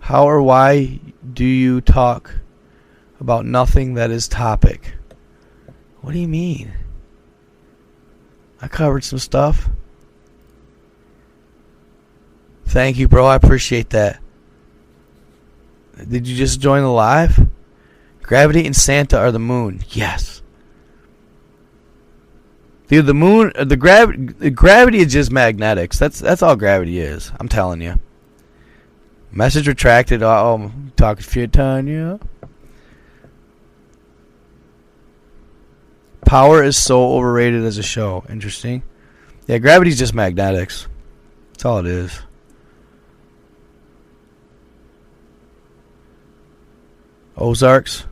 How or why do you talk about nothing that is topic? What do you mean? I covered some stuff. Thank you, bro. I appreciate that. Did you just join the live? Gravity and Santa are the moon. Yes. Dude, the moon, the gravity is just magnetics. That's all gravity is. I'm telling you. Message retracted. Oh, talking shit, Tanya. Power is so overrated as a show. Interesting. Yeah, gravity's just magnetics. That's all it is. Ozarks.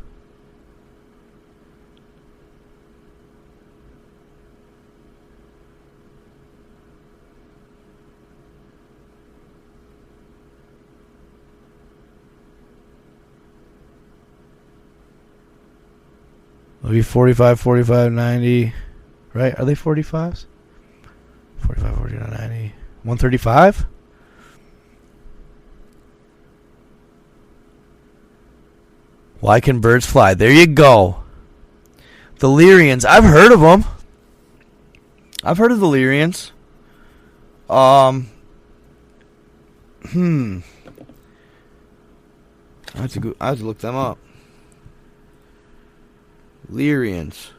It'll be 45, 45, 90. Right? Are they 45s? 45, 49, 90. 135? Why can birds fly? There you go. The Lyrians. I've heard of them. I've heard of the Lyrians. I have to look them up. Lyrians.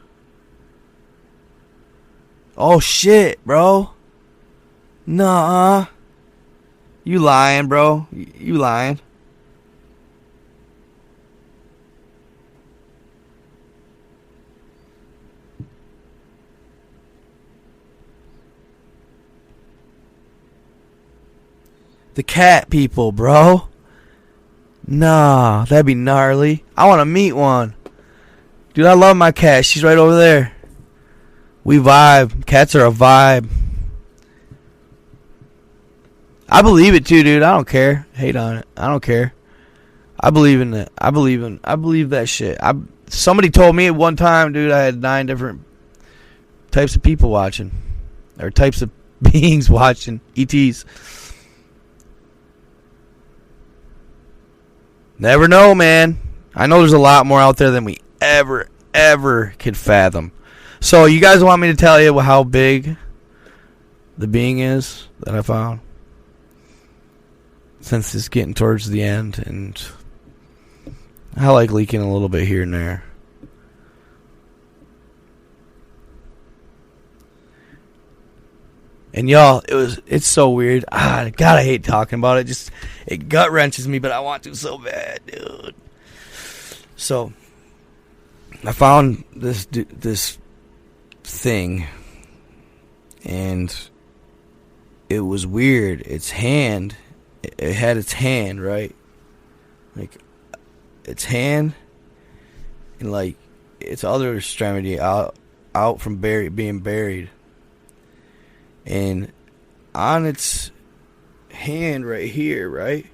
Oh shit, bro. Nah. You lying, bro. You lying. The cat people, bro. Nah, that'd be gnarly. I want to meet one. Dude, I love my cat. She's right over there. We vibe. Cats are a vibe. I believe it too, dude. I don't care. Hate on it. I don't care. I believe in it. I believe that shit. Somebody told me at one time, dude, I had 9 different types of people watching. Or types of beings watching. ETs. Never know, man. I know there's a lot more out there than we ever could fathom. So, you guys want me to tell you how big the being is that I found? Since it's getting towards the end, and I like leaking a little bit here and there. And y'all, it's so weird. God, I hate talking about it. It gut wrenches me, but I want to so bad, dude. So, I found this thing, and it was weird. Its hand, it had its hand, right? Like, its hand, and like its other extremity out from being buried. And on its hand right here, right?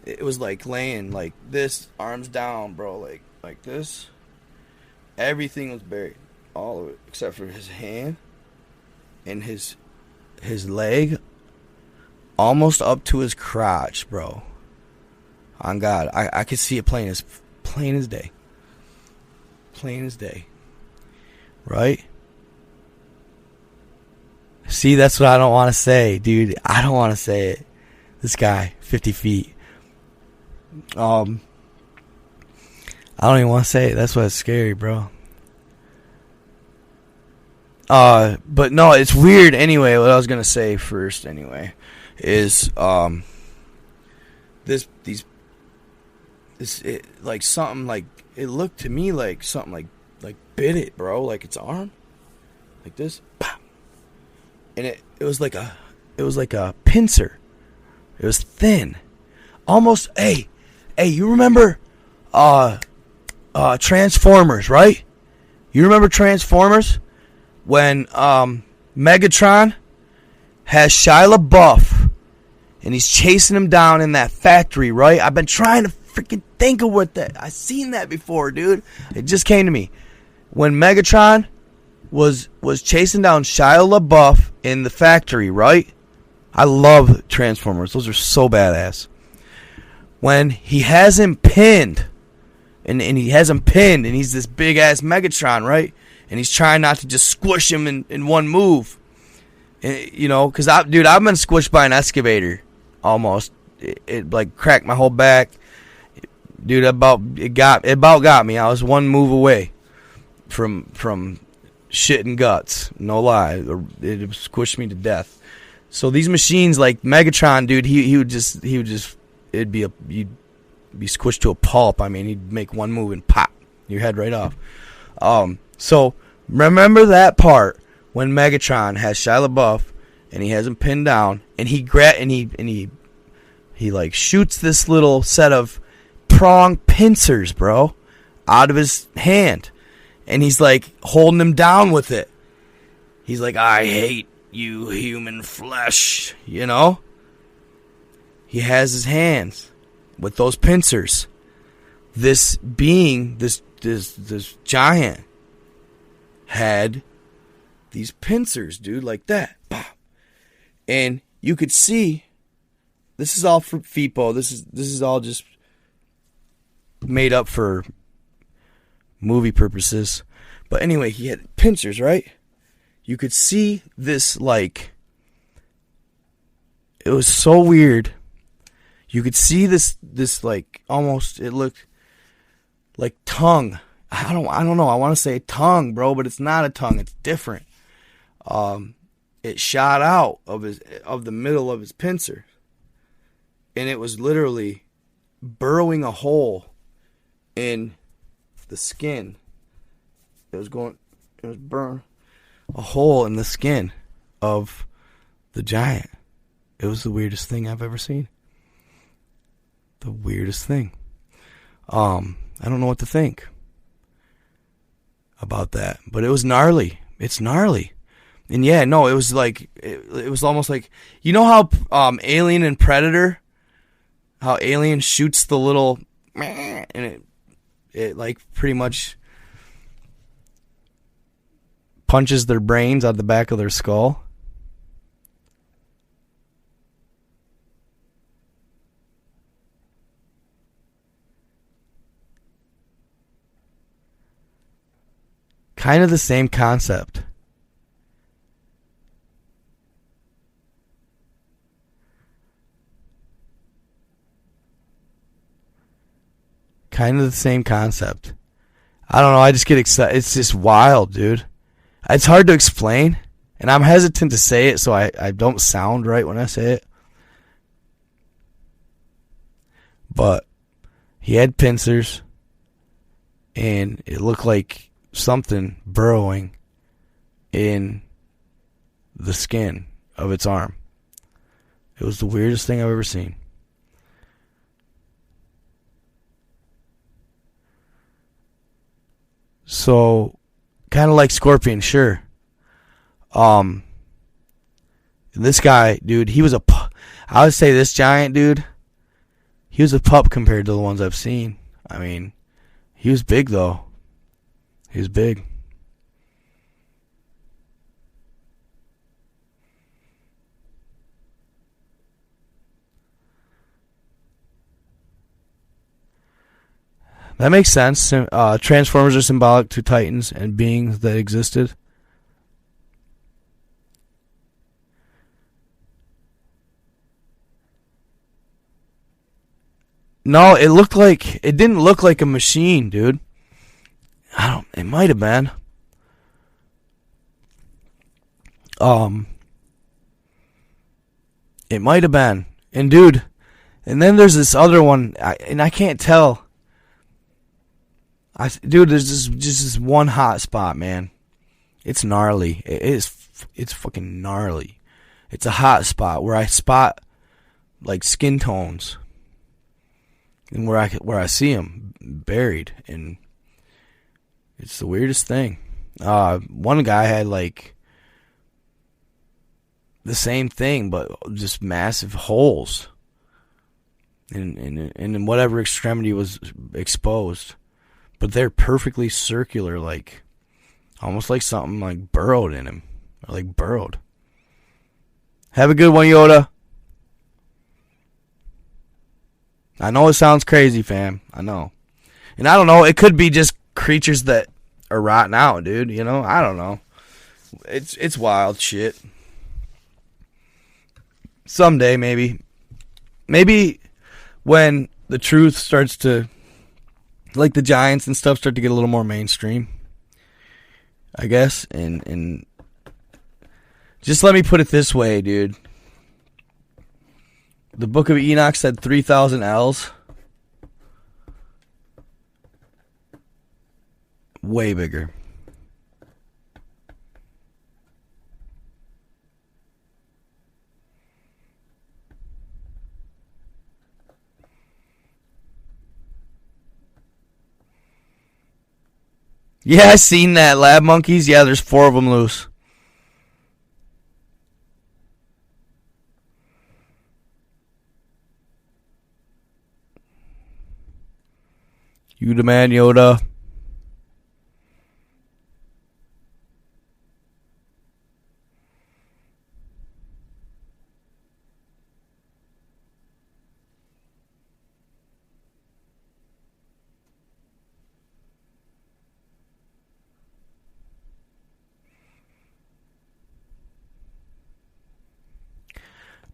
It was like laying like this, arms down, bro, like this. Everything was buried, all of it, except for his hand and his leg, almost up to his crotch, bro. On God, I could see it plain as day. Plain as day, right? See, that's what I don't want to say, dude. I don't want to say it. This guy, 50 feet. I don't even want to say it. That's why it's scary, bro. But no, it's weird anyway. What I was gonna say first, anyway, is like something like it looked to me like something like bit it, bro, like its arm, like this. And it was like a pincer. It was thin. Almost, hey, you remember Transformers, right? You remember Transformers? When Megatron has Shia LaBeouf and he's chasing him down in that factory, right? I've been trying to freaking think of what that. I've seen that before, dude. It just came to me. When Megatron was chasing down Shia LaBeouf in the factory, right? I love Transformers. Those are so badass. When he has him pinned, and he's this big ass Megatron, right? And he's trying not to just squish him in one move. And, you know, because I've been squished by an excavator almost. It like cracked my whole back. Dude, it about got me. I was one move away from shit and guts, no lie. It squished me to death. So these machines like Megatron, dude, you'd be squished to a pulp. I mean, he'd make one move and pop your head right off. So remember that part when Megatron has Shia LaBeouf and he has him pinned down, and he like shoots this little set of prong pincers, bro, out of his hand. And he's like holding him down with it. He's like, I hate you, human flesh, you know? He has his hands with those pincers. This being, this giant, had these pincers, dude, like that. And you could see, this is all for FIPO. This is all just made up for movie purposes, But anyway, he had pincers, right? You could see this, like, it was so weird. You could see this like, almost, it looked like tongue. I don't know. I want to say tongue, bro, but it's not a tongue. It's different. It shot out of the middle of his pincer. And it was literally burrowing a hole in the skin. It was burning a hole in the skin of the giant. It was the weirdest thing I've ever seen. The weirdest thing. I don't know what to think about that, but it was gnarly. It's gnarly. And yeah, no, it was like, it was almost like, you know how Alien and Predator, how Alien shoots the little, and it like pretty much punches their brains out the back of their skull. Kind of the same concept. Kind of the same concept. I don't know. I just get excited. It's just wild, dude. It's hard to explain. And I'm hesitant to say it so I don't sound right when I say it. But he had pincers. And it looked like something burrowing in the skin of its arm. It was the weirdest thing I've ever seen. So, kind of like Scorpion, sure. This guy, dude, he was I would say this giant dude, he was a pup compared to the ones I've seen. I mean, he was big though. He was big. That makes sense. Transformers are symbolic to titans and beings that existed. No, it didn't look like a machine, dude. It might have been. It might have been. And dude, and then there's this other one, and I can't tell. Dude, there's just this one hot spot, man. It's gnarly. It's fucking gnarly. It's a hot spot where I spot like skin tones, and where I see them buried, and it's the weirdest thing. One guy had like the same thing, but just massive holes, in whatever extremity was exposed. But they're perfectly circular, like almost like something like burrowed in him, or like burrowed. Have a good one, Yoda. I know it sounds crazy, fam. I know. And I don't know, it could be just creatures that are rotting out, dude. You know, I don't know. It's wild shit. Someday, maybe. Maybe when the truth starts to, like the giants and stuff, start to get a little more mainstream, I guess. And just let me put it this way, dude. The Book of Enoch said 3,000 L's. Way bigger. Yeah, I seen that. Lab monkeys. Yeah, there's 4 of them loose. You the man, Yoda.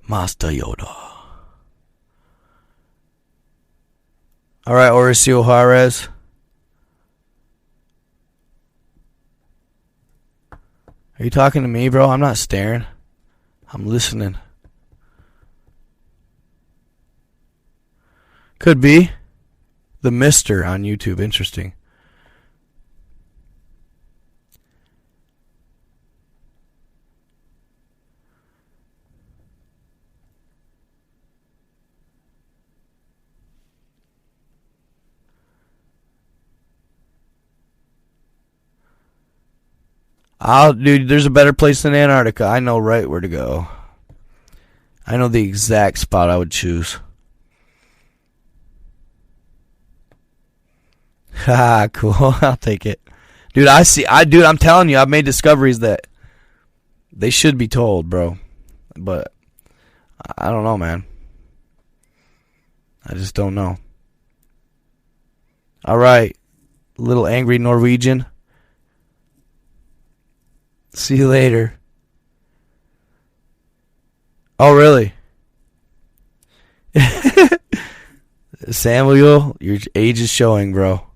Master Yoda. All right, Horacio Juarez. Are you talking to me, bro? I'm not staring. I'm listening. Could be. The Mister on YouTube. Interesting. Dude, there's a better place than Antarctica. I know right where to go. I know the exact spot I would choose. Ha, cool. I'll take it. Dude, I'm telling you, I've made discoveries that they should be told, bro. But I don't know, man. I just don't know. All right. Little angry Norwegian. See you later. Oh, really? Samuel, your age is showing, bro.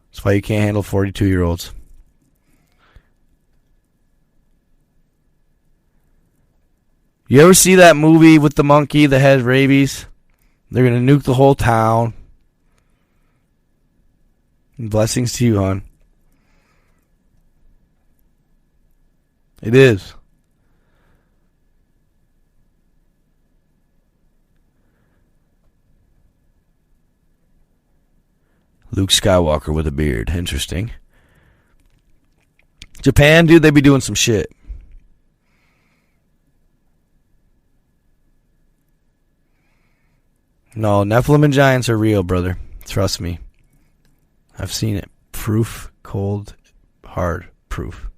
That's why you can't handle 42-year-olds. You ever see that movie with the monkey that has rabies? They're going to nuke the whole town. And blessings to you, hon. It is. Luke Skywalker with a beard. Interesting. Japan, dude, they be doing some shit. No, Nephilim and giants are real, brother. Trust me. I've seen it. Proof. Cold. Hard. Proof.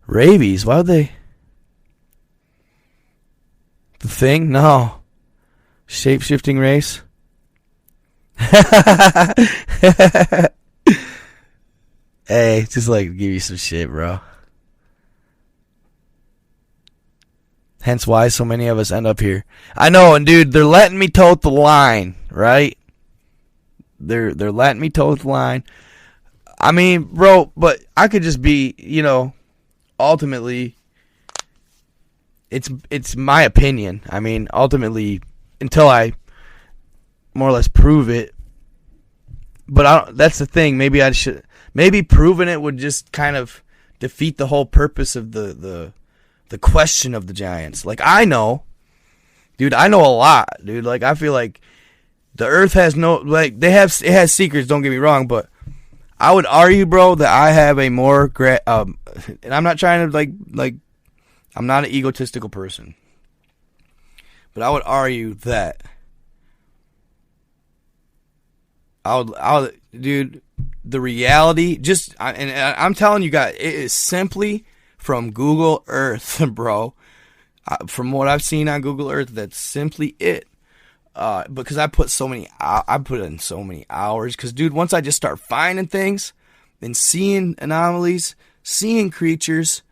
Rabies? Why would they? The Thing? No. Shape-shifting race? Hey, just like give you some shit, bro. Hence why so many of us end up here. I know, and dude, they're letting me tote the line, right? They're letting me tote the line. I mean, bro, but I could just be, ultimately, it's my opinion. I mean, ultimately, until I more or less prove it. But that's the thing. Maybe proving it would just kind of defeat the whole purpose of the question of the giants. Like, I know. Dude, I know a lot, dude. Like, I feel like the earth has it has secrets, don't get me wrong, but I would argue, bro, that I have a more and I'm not trying to like I'm not an egotistical person. But I would argue that dude, the reality and I'm telling you guys, it is simply from Google Earth, bro. From what I've seen on Google Earth, that's simply it. Because I put in so many hours. Because, dude, once I just start finding things and seeing anomalies, seeing creatures,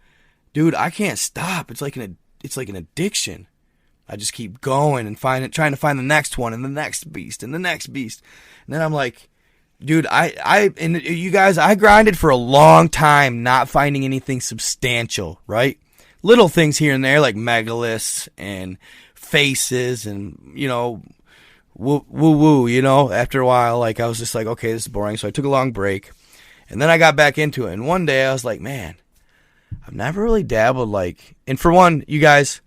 dude, I can't stop. It's like an addiction. I just keep going and trying to find the next one and the next beast and the next beast. And then I'm like, dude, and you guys, I grinded for a long time not finding anything substantial, right? Little things here and there like megaliths and faces and, woo, after a while, like, I was just like, okay, this is boring. So I took a long break and then I got back into it. And one day I was like, man, I've never really dabbled and for one, you guys,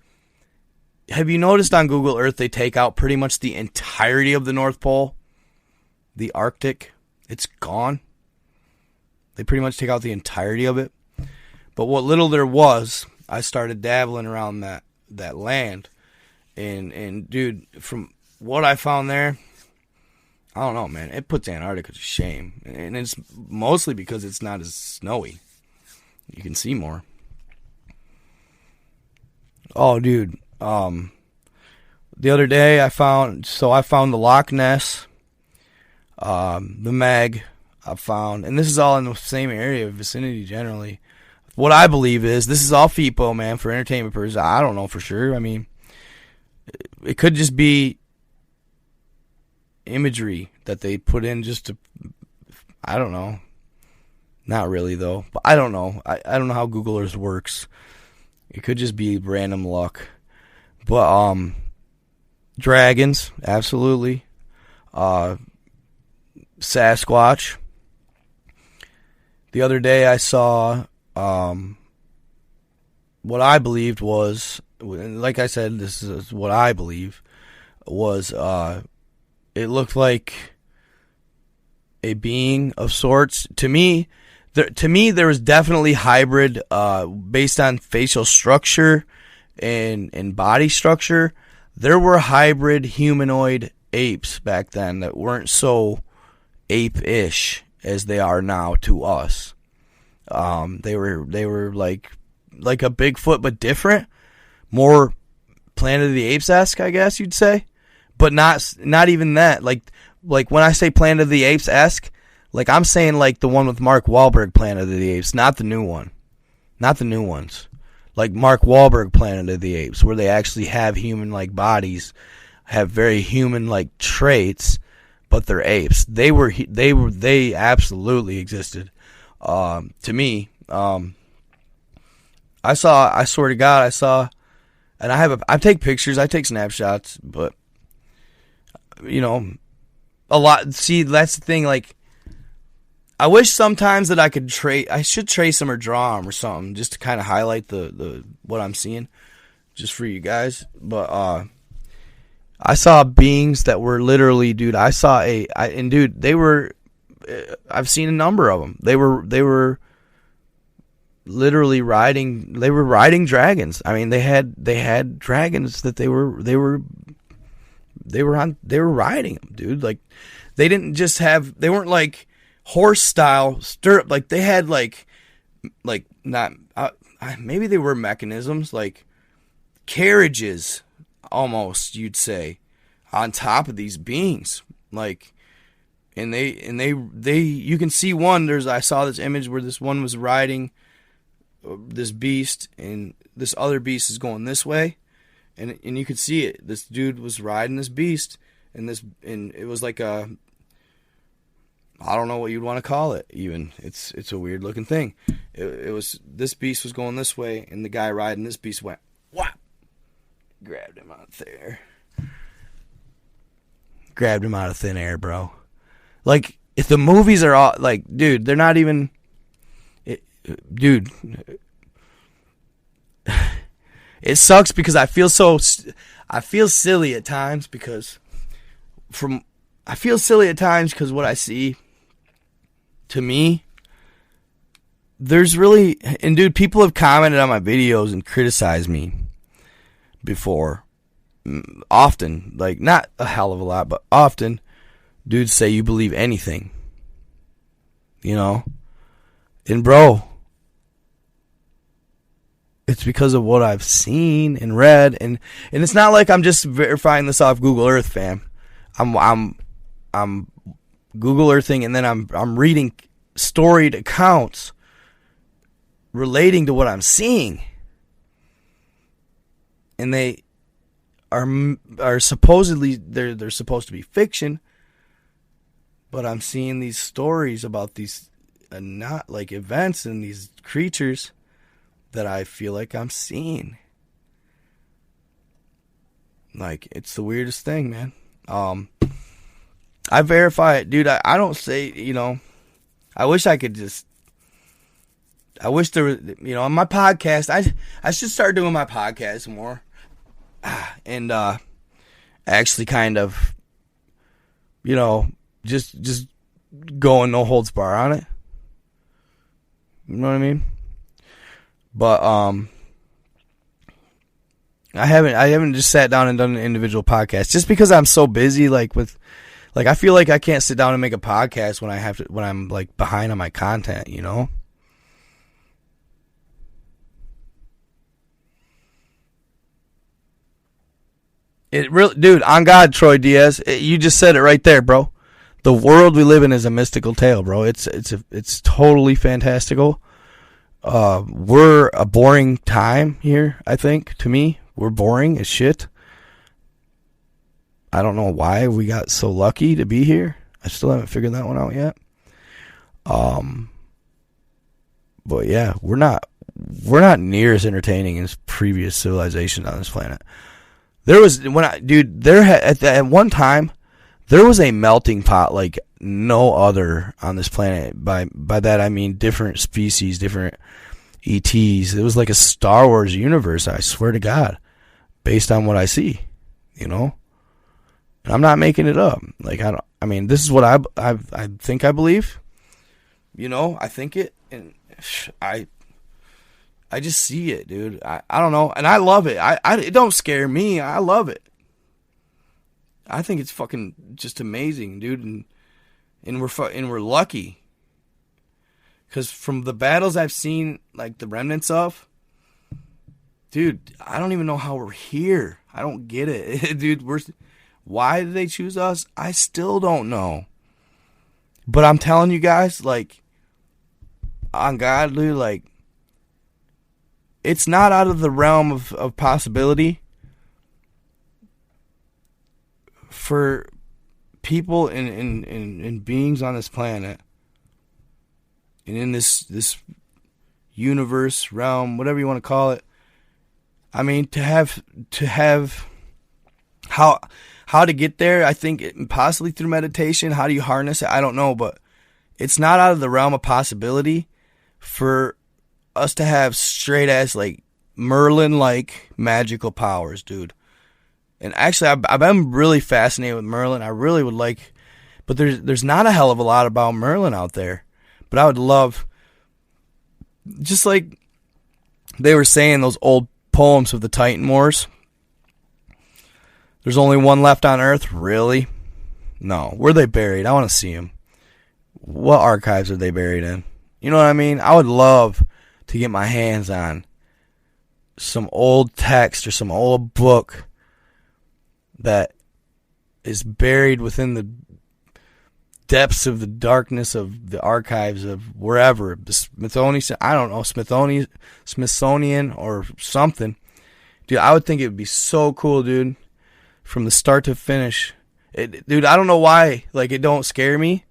have you noticed on Google Earth they take out pretty much the entirety of the North Pole? The Arctic, it's gone. They pretty much take out the entirety of it. But what little there was, I started dabbling around that land. And dude, from what I found there, I don't know, man. It puts Antarctica to shame. And it's mostly because it's not as snowy. You can see more. Oh, dude. The other day I found the Loch Ness, the Meg I found, and this is all in the same area, vicinity generally. what I believe is, this is all FIPO, man, for entertainment purposes. I don't know for sure. I mean, it could just be imagery that they put in just to, I don't know. Not really, though. But I don't know. I don't know how Google Earth works. It could just be random luck. But, dragons, absolutely. Sasquatch. The other day I saw what I believed was, like I said, this is what I believe, was it looked like a being of sorts. To me, there was definitely hybrid based on facial structure and body structure. There were hybrid humanoid apes back then that weren't so ape-ish as they are now to us. They were like a Bigfoot, but different, more Planet of the Apes-esque, I guess you'd say, but not even that. Like when I say Planet of the Apes-esque, like I'm saying like the one with Mark Wahlberg, Planet of the Apes, not the new one, not the new ones. Like Mark Wahlberg, Planet of the Apes, where they actually have human-like bodies, have very human-like traits, but they're apes. They absolutely existed. To me, I swear to God, I saw, and I take pictures, I take snapshots, but, you know, a lot, see, that's the thing, like, I wish sometimes that I should trace them or draw them or something, just to kind of highlight the what I'm seeing, just for you guys, but, I saw beings that were literally, dude, I've seen a number of them. They were literally riding dragons. I mean, they had dragons that they were riding them, dude. Like, they weren't like horse style stirrup. Like, they had maybe they were mechanisms, like carriages, almost, you'd say, on top of these beings, like, and they you can see one. I saw this image where this one was riding this beast, and this other beast is going this way, and you could see it. This dude was riding this beast, and it was like I don't know what you'd want to call it. Even it's a weird looking thing. It was, this beast was going this way, and the guy riding this beast went whap. Grabbed him out there. Grabbed him out of thin air, bro. Like, if the movies are all, like, dude, they're not even, dude. It sucks because I feel silly at times because what I see, to me, there's really, and dude, people have commented on my videos and criticized me before, often, like, not a hell of a lot, but often, dudes say you believe anything, you know, and bro, it's because of what I've seen and read, and it's not like I'm just verifying this off Google Earth, fam. I'm Google Earthing, and then I'm reading storied accounts relating to what I'm seeing. And they are supposedly, they're supposed to be fiction, but I'm seeing these stories about these not like events and these creatures that I feel like I'm seeing. Like, it's the weirdest thing, man. I verify it, dude. I don't say, you know, I wish there was, you know, on my podcast, I should start doing my podcast more. And actually kind of, you know, just going no holds bar on it. You know what I mean? But I haven't just sat down and done an individual podcast just because I'm so busy, like, I feel like I can't sit down and make a podcast when I'm like behind on my content, you know? It really, dude, on God, Troy Diaz, you just said it right there, bro. The world we live in is a mystical tale, bro. It's totally fantastical. we're a boring time here, I think, to me. We're boring as shit. I don't know why we got so lucky to be here. I still haven't figured that one out yet. But yeah, we're not near as entertaining as previous civilizations on this planet. There was at one time there was a melting pot like no other on this planet. By that I mean different species, different ETs. It was like a Star Wars universe, I swear to God, based on what I see, you know? And I'm not making it up. Like this is what I think I believe. You know, I think it, and I just see it, dude. I don't know, and I love it. It don't scare me. I love it. I think it's fucking just amazing, dude, and we're lucky. Because from the battles I've seen, like the remnants of, dude, I don't even know how we're here. I don't get it, dude. Why did they choose us? I still don't know. But I'm telling you guys, like, on God, dude, like, it's not out of the realm of possibility for people and beings on this planet and in this universe, realm, whatever you want to call it. I mean, to have how to get there, I think possibly through meditation. How do you harness it? I don't know, but it's not out of the realm of possibility for us to have straight ass like Merlin-like magical powers, dude. And actually, I've been really fascinated with Merlin. I really would like, but there's not a hell of a lot about Merlin out there. But I would love, just like they were saying, those old poems of the Titan Wars. There's only one left on Earth, really? No. Where are they buried? I want to see them. What archives are they buried in? You know what I mean? I would love to get my hands on some old text or some old book that is buried within the depths of the darkness of the archives of wherever, the Smithsonian, I don't know, Smithsonian or something. Dude, I would think it would be so cool, dude, from the start to finish. Dude, I don't know why, like, it don't scare me.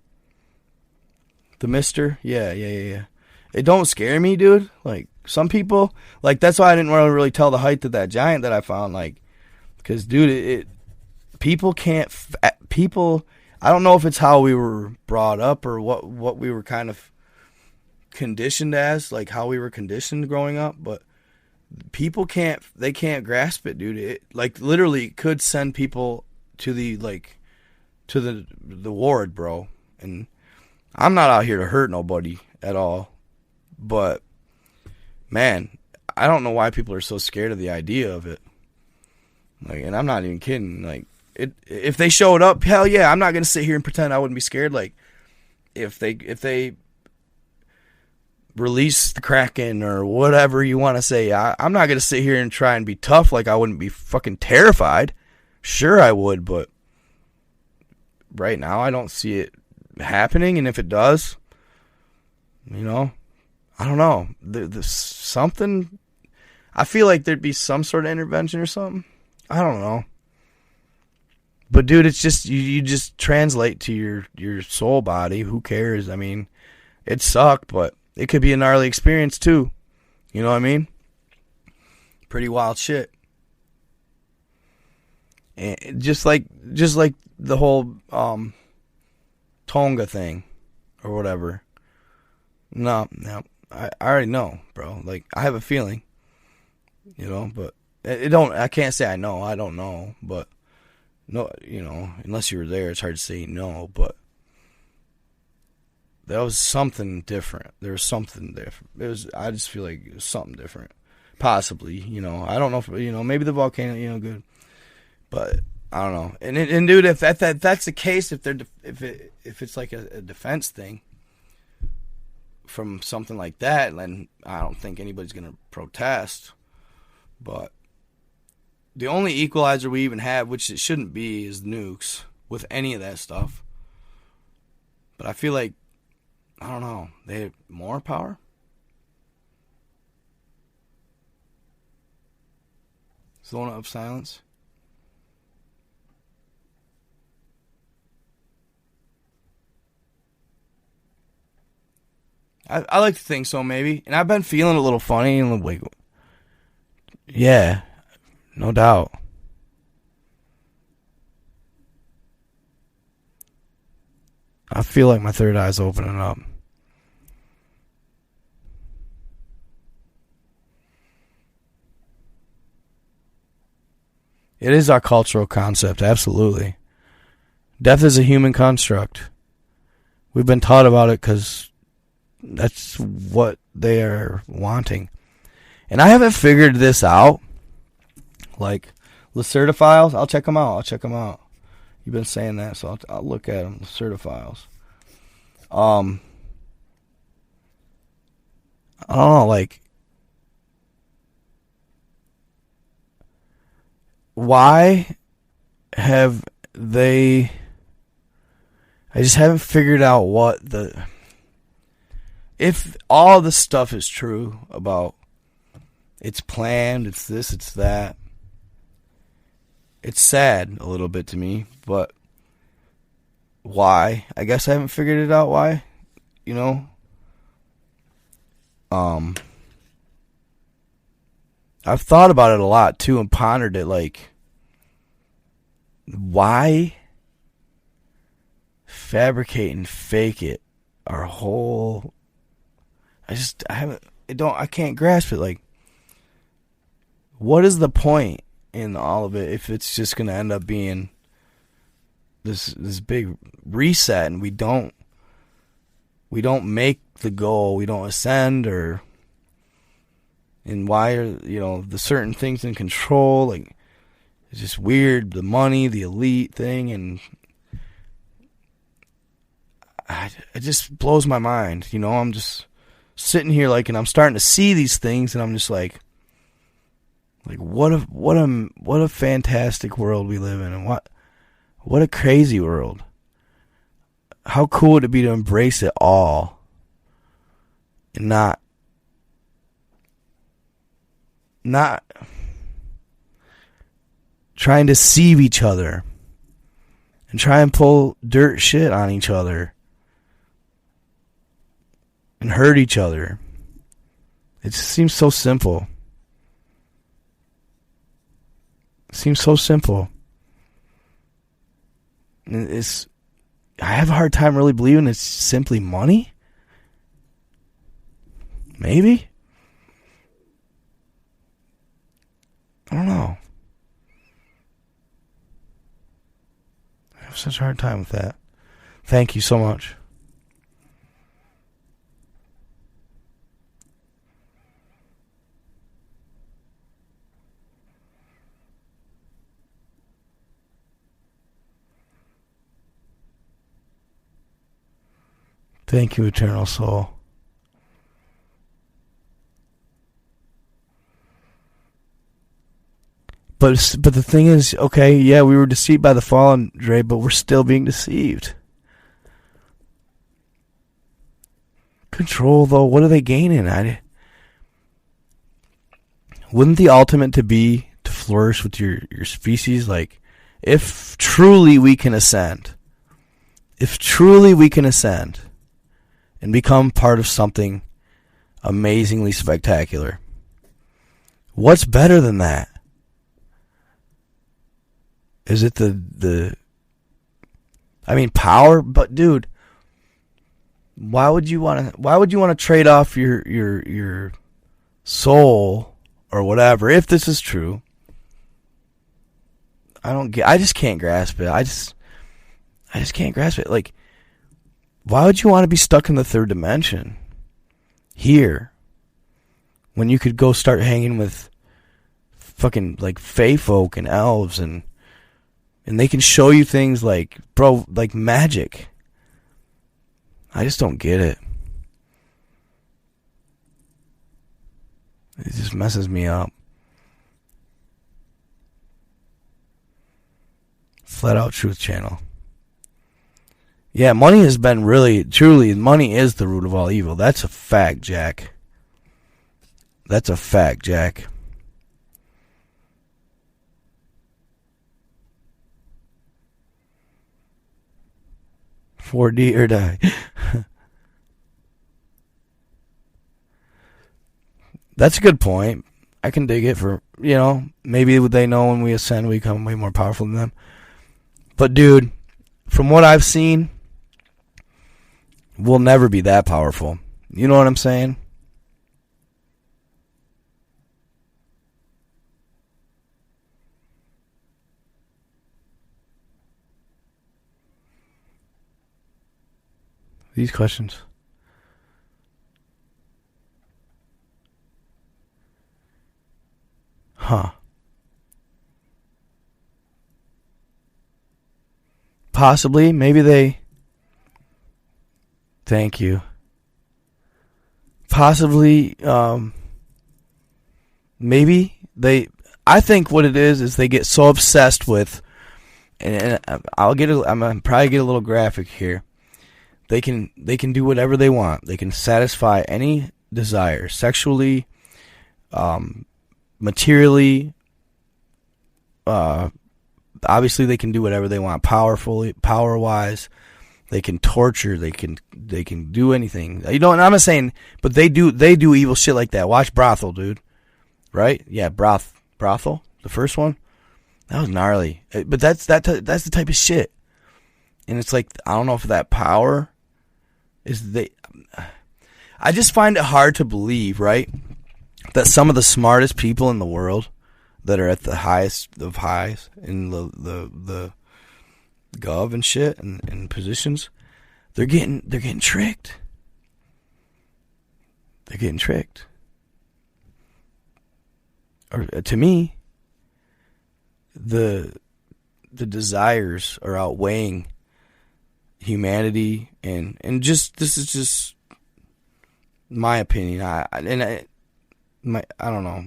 The Mister, yeah. It don't scare me, dude. Like, some people, like, that's why I didn't want to really tell the height of that giant that I found, like, because, dude, people can't, I don't know if it's how we were brought up or what we were kind of conditioned as, like how we were conditioned growing up, but people can't grasp it, dude. It, like, literally could send people to the ward, bro. And I'm not out here to hurt nobody at all, but man, I don't know why people are so scared of the idea of it. Like, and I'm not even kidding. Like, if they showed up, hell yeah, I'm not gonna sit here and pretend I wouldn't be scared. Like, if they release the Kraken or whatever you want to say, I'm not gonna sit here and try and be tough. Like, I wouldn't be fucking terrified. Sure, I would, but right now I don't see it happening. And if it does, you know, I don't know. There's something. I feel like there'd be some sort of intervention or something. I don't know. But dude, it's just you just translate to your soul body. Who cares? I mean, it sucked, but it could be a gnarly experience too. You know what I mean? Pretty wild shit. And just like the whole Tonga thing or whatever. No, I already know, bro. Like, I have a feeling, you know, but I can't say I know. I don't know, but no, you know, unless you were there, it's hard to say no, but that was something different. There was something different. I just feel like it was something different. Possibly, you know. I don't know if, you know, maybe the volcano, you know, good. But I don't know. And dude, if that's the case, if it's like a defense thing from something like that, then I don't think anybody's gonna protest. But the only equalizer we even have, which it shouldn't be, is nukes with any of that stuff. But I feel like, I don't know, they have more power? Zone of silence. I like to think so, maybe. And I've been feeling a little funny and like, yeah, no doubt. I feel like my third eye's opening up. It is our cultural concept, absolutely. Death is a human construct. We've been taught about it because that's what they are wanting. And I haven't figured this out. Like, Lacertophiles, I'll check them out. You've been saying that, so I'll look at them. Lacertophiles. I don't know, like, why have they... I just haven't figured out what the... If all this stuff is true about it's planned, it's this, it's that, it's sad a little bit to me, but why? I guess I haven't figured it out why, you know? I've thought about it a lot too and pondered it, like, why fabricate and fake it our whole... I can't grasp it. Like, what is the point in all of it if it's just going to end up being this big reset and we don't make the goal, we don't ascend, or and why are the certain things in control? Like, it's just weird, the money, the elite thing, and it just blows my mind. I'm just sitting here and I'm starting to see these things, and I'm just like what a fantastic world we live in, and what a crazy world. How cool would it be to embrace it all and not trying to deceive each other and try and pull dirt shit on each other and hurt each other. It just seems so simple. It seems so simple. And I have a hard time really believing it's simply money. Maybe? I don't know. I have such a hard time with that. Thank you so much. Thank you, Eternal Soul. But the thing is, okay, yeah, we were deceived by the fallen, Dre, but we're still being deceived. Control, though, what are they gaining? Wouldn't the ultimate to flourish with your species? Like, if truly we can ascend, and become part of something amazingly spectacular, what's better than that? Is it power? But dude, why would you want to trade off your soul or whatever if this is true? I just can't grasp it. I just can't grasp it. Like, why would you want to be stuck in the third dimension here when you could go start hanging with fucking like fae folk and elves and they can show you things like magic? I just don't get it. It just messes me up. Flat Out Truth Channel. Yeah, money has been truly, money is the root of all evil. That's a fact, Jack. That's a fact, Jack. 4D or die. That's a good point. I can dig it for, maybe they know when we ascend we become way more powerful than them. But dude, from what I've seen, we'll never be that powerful. You know what I'm saying? These questions. Huh. Possibly. Maybe they... Thank you. Possibly, maybe they... I think what it is they get so obsessed with... And I'm probably get a little graphic here. They can do whatever they want. They can satisfy any desire, sexually, materially. Obviously, they can do whatever they want. Power-wise, they can torture. They can do anything. And I'm not saying, but they do evil shit like that. Watch Brothel, dude. Right? Yeah, Brothel, the first one. That was gnarly. But that's the type of shit. And it's like, I don't know if that power is I just find it hard to believe, right, that some of the smartest people in the world that are at the highest of highs in the gov and shit and positions, they're getting tricked. They're getting tricked. Or to me, the desires are outweighing humanity and just this is just my opinion. I don't know,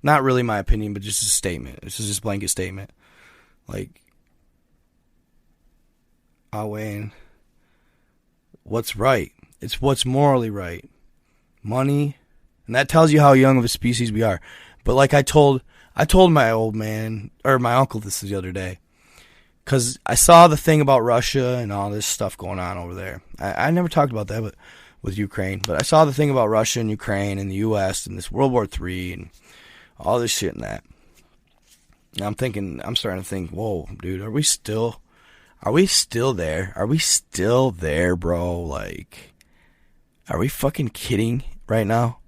not really my opinion, but just a statement. This is just a blanket statement. Like, outweighing what's right. It's what's morally right. Money, and that tells you how young of a species we are. But like I told my old man or my uncle this the other day. Because I saw the thing about Russia and all this stuff going on over there. I never talked about that with Ukraine. But I saw the thing about Russia and Ukraine and the U.S. and this World War III and all this shit and that. And I'm starting to think, whoa, dude, are we still there? Are we still there, bro? Like, are we fucking kidding right now?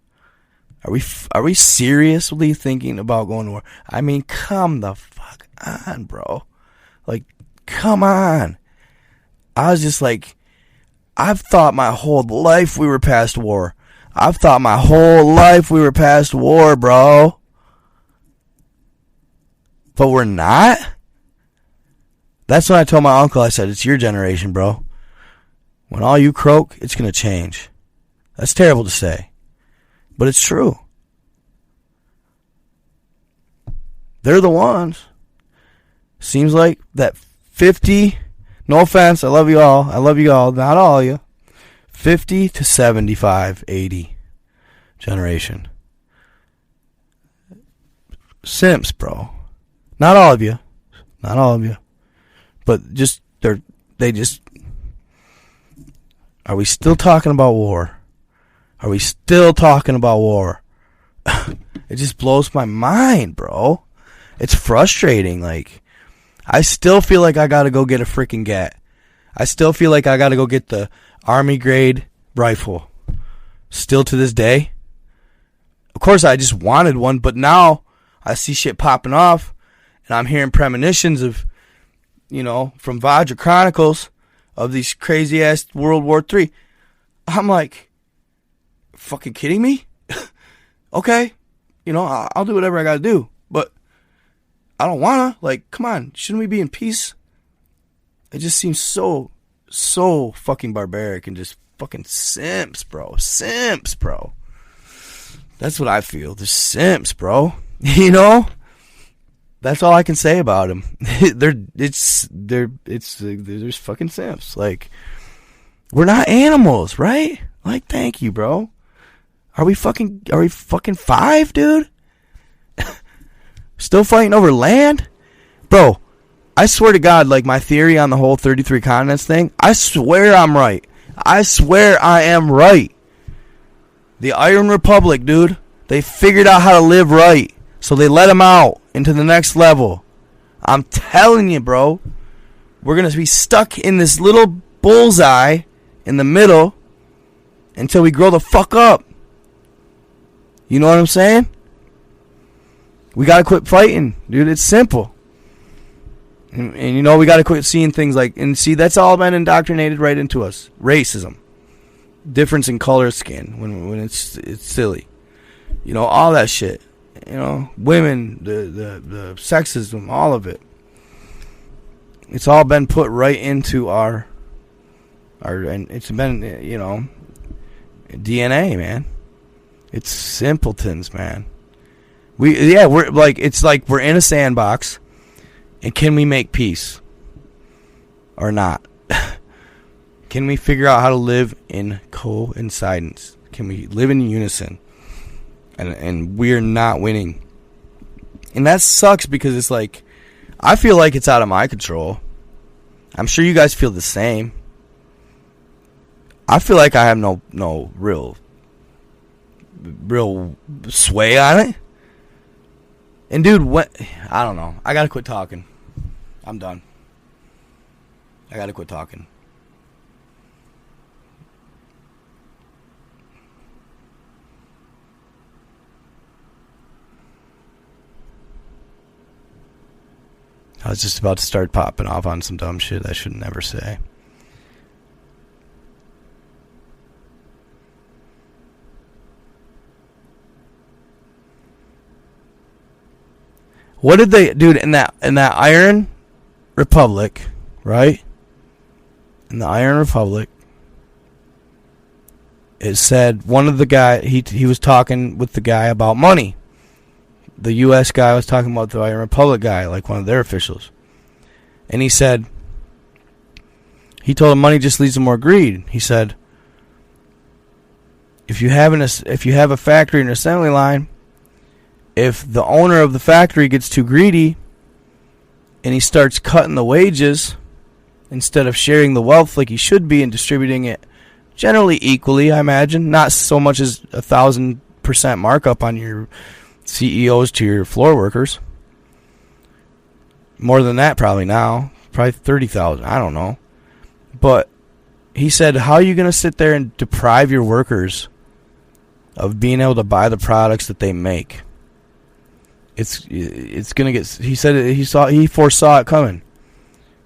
Are we seriously thinking about going to war? I mean, come the fuck on, bro. Like, come on. I was just like, I've thought my whole life we were past war. I've thought my whole life we were past war, bro. But we're not? That's when I told my uncle, I said, it's your generation, bro. When all you croak, it's going to change. That's terrible to say. But it's true. They're the ones. Seems like that 50, no offense, I love you all, not all of you, 50 to 75, 80 generation. Simps, bro. Not all of you. But just, are we still talking about war? It just blows my mind, bro. It's frustrating, like, I still feel like I gotta go get a freaking gat. I still feel like I gotta go get the Army grade rifle. Still to this day. Of course, I just wanted one, but now I see shit popping off, and I'm hearing premonitions of, from Vajra Chronicles of these crazy ass World War III. I'm like, fucking kidding me? Okay, I'll do whatever I gotta do, but I don't wanna. Like, come on, shouldn't we be in peace? It just seems so fucking barbaric and just fucking simps, bro. That's what I feel. They're simps, bro. That's all I can say about them. They're fucking simps. Like, we're not animals, right? Like, thank you, bro. Are we fucking 5, dude? Still fighting over land? Bro, I swear to God, like my theory on the whole 33 continents thing, I swear I'm right. I swear I am right. The Iron Republic, dude, they figured out how to live right. So they let them out into the next level. I'm telling you, bro. We're going to be stuck in this little bullseye in the middle until we grow the fuck up. You know what I'm saying? We got to quit fighting, dude. It's simple. And you know, we got to quit seeing things like, and see, that's all been indoctrinated right into us. Racism. Difference in color skin when it's silly. You know, all that shit. You know, women, the sexism, all of it. It's all been put right into our and it's been, you know, DNA, man. It's simpletons, man. We're like, it's like we're in a sandbox. And can we make peace? Or not? Can we figure out how to live in coincidence? Can we live in unison? And we're not winning. And that sucks because it's like, I feel like it's out of my control. I'm sure you guys feel the same. I feel like I have no real sway on it. And dude, what? I don't know. I gotta quit talking. I'm done. I gotta quit talking. I was just about to start popping off on some dumb shit I should never say. What did they, dude, in that Iron Republic, right? In the Iron Republic, it said one of the guy he was talking with the guy about money. The U.S. guy was talking about the Iron Republic guy, like one of their officials, and he said, he told him money just leads to more greed. He said, if you have a factory and an assembly line, if the owner of the factory gets too greedy and he starts cutting the wages instead of sharing the wealth like he should be and distributing it generally equally, I imagine, not so much as 1,000% markup on your CEOs to your floor workers. More than that probably now. Probably 30,000. I don't know. But he said, how are you going to sit there and deprive your workers of being able to buy the products that they make? It's gonna get. He said he foresaw it coming.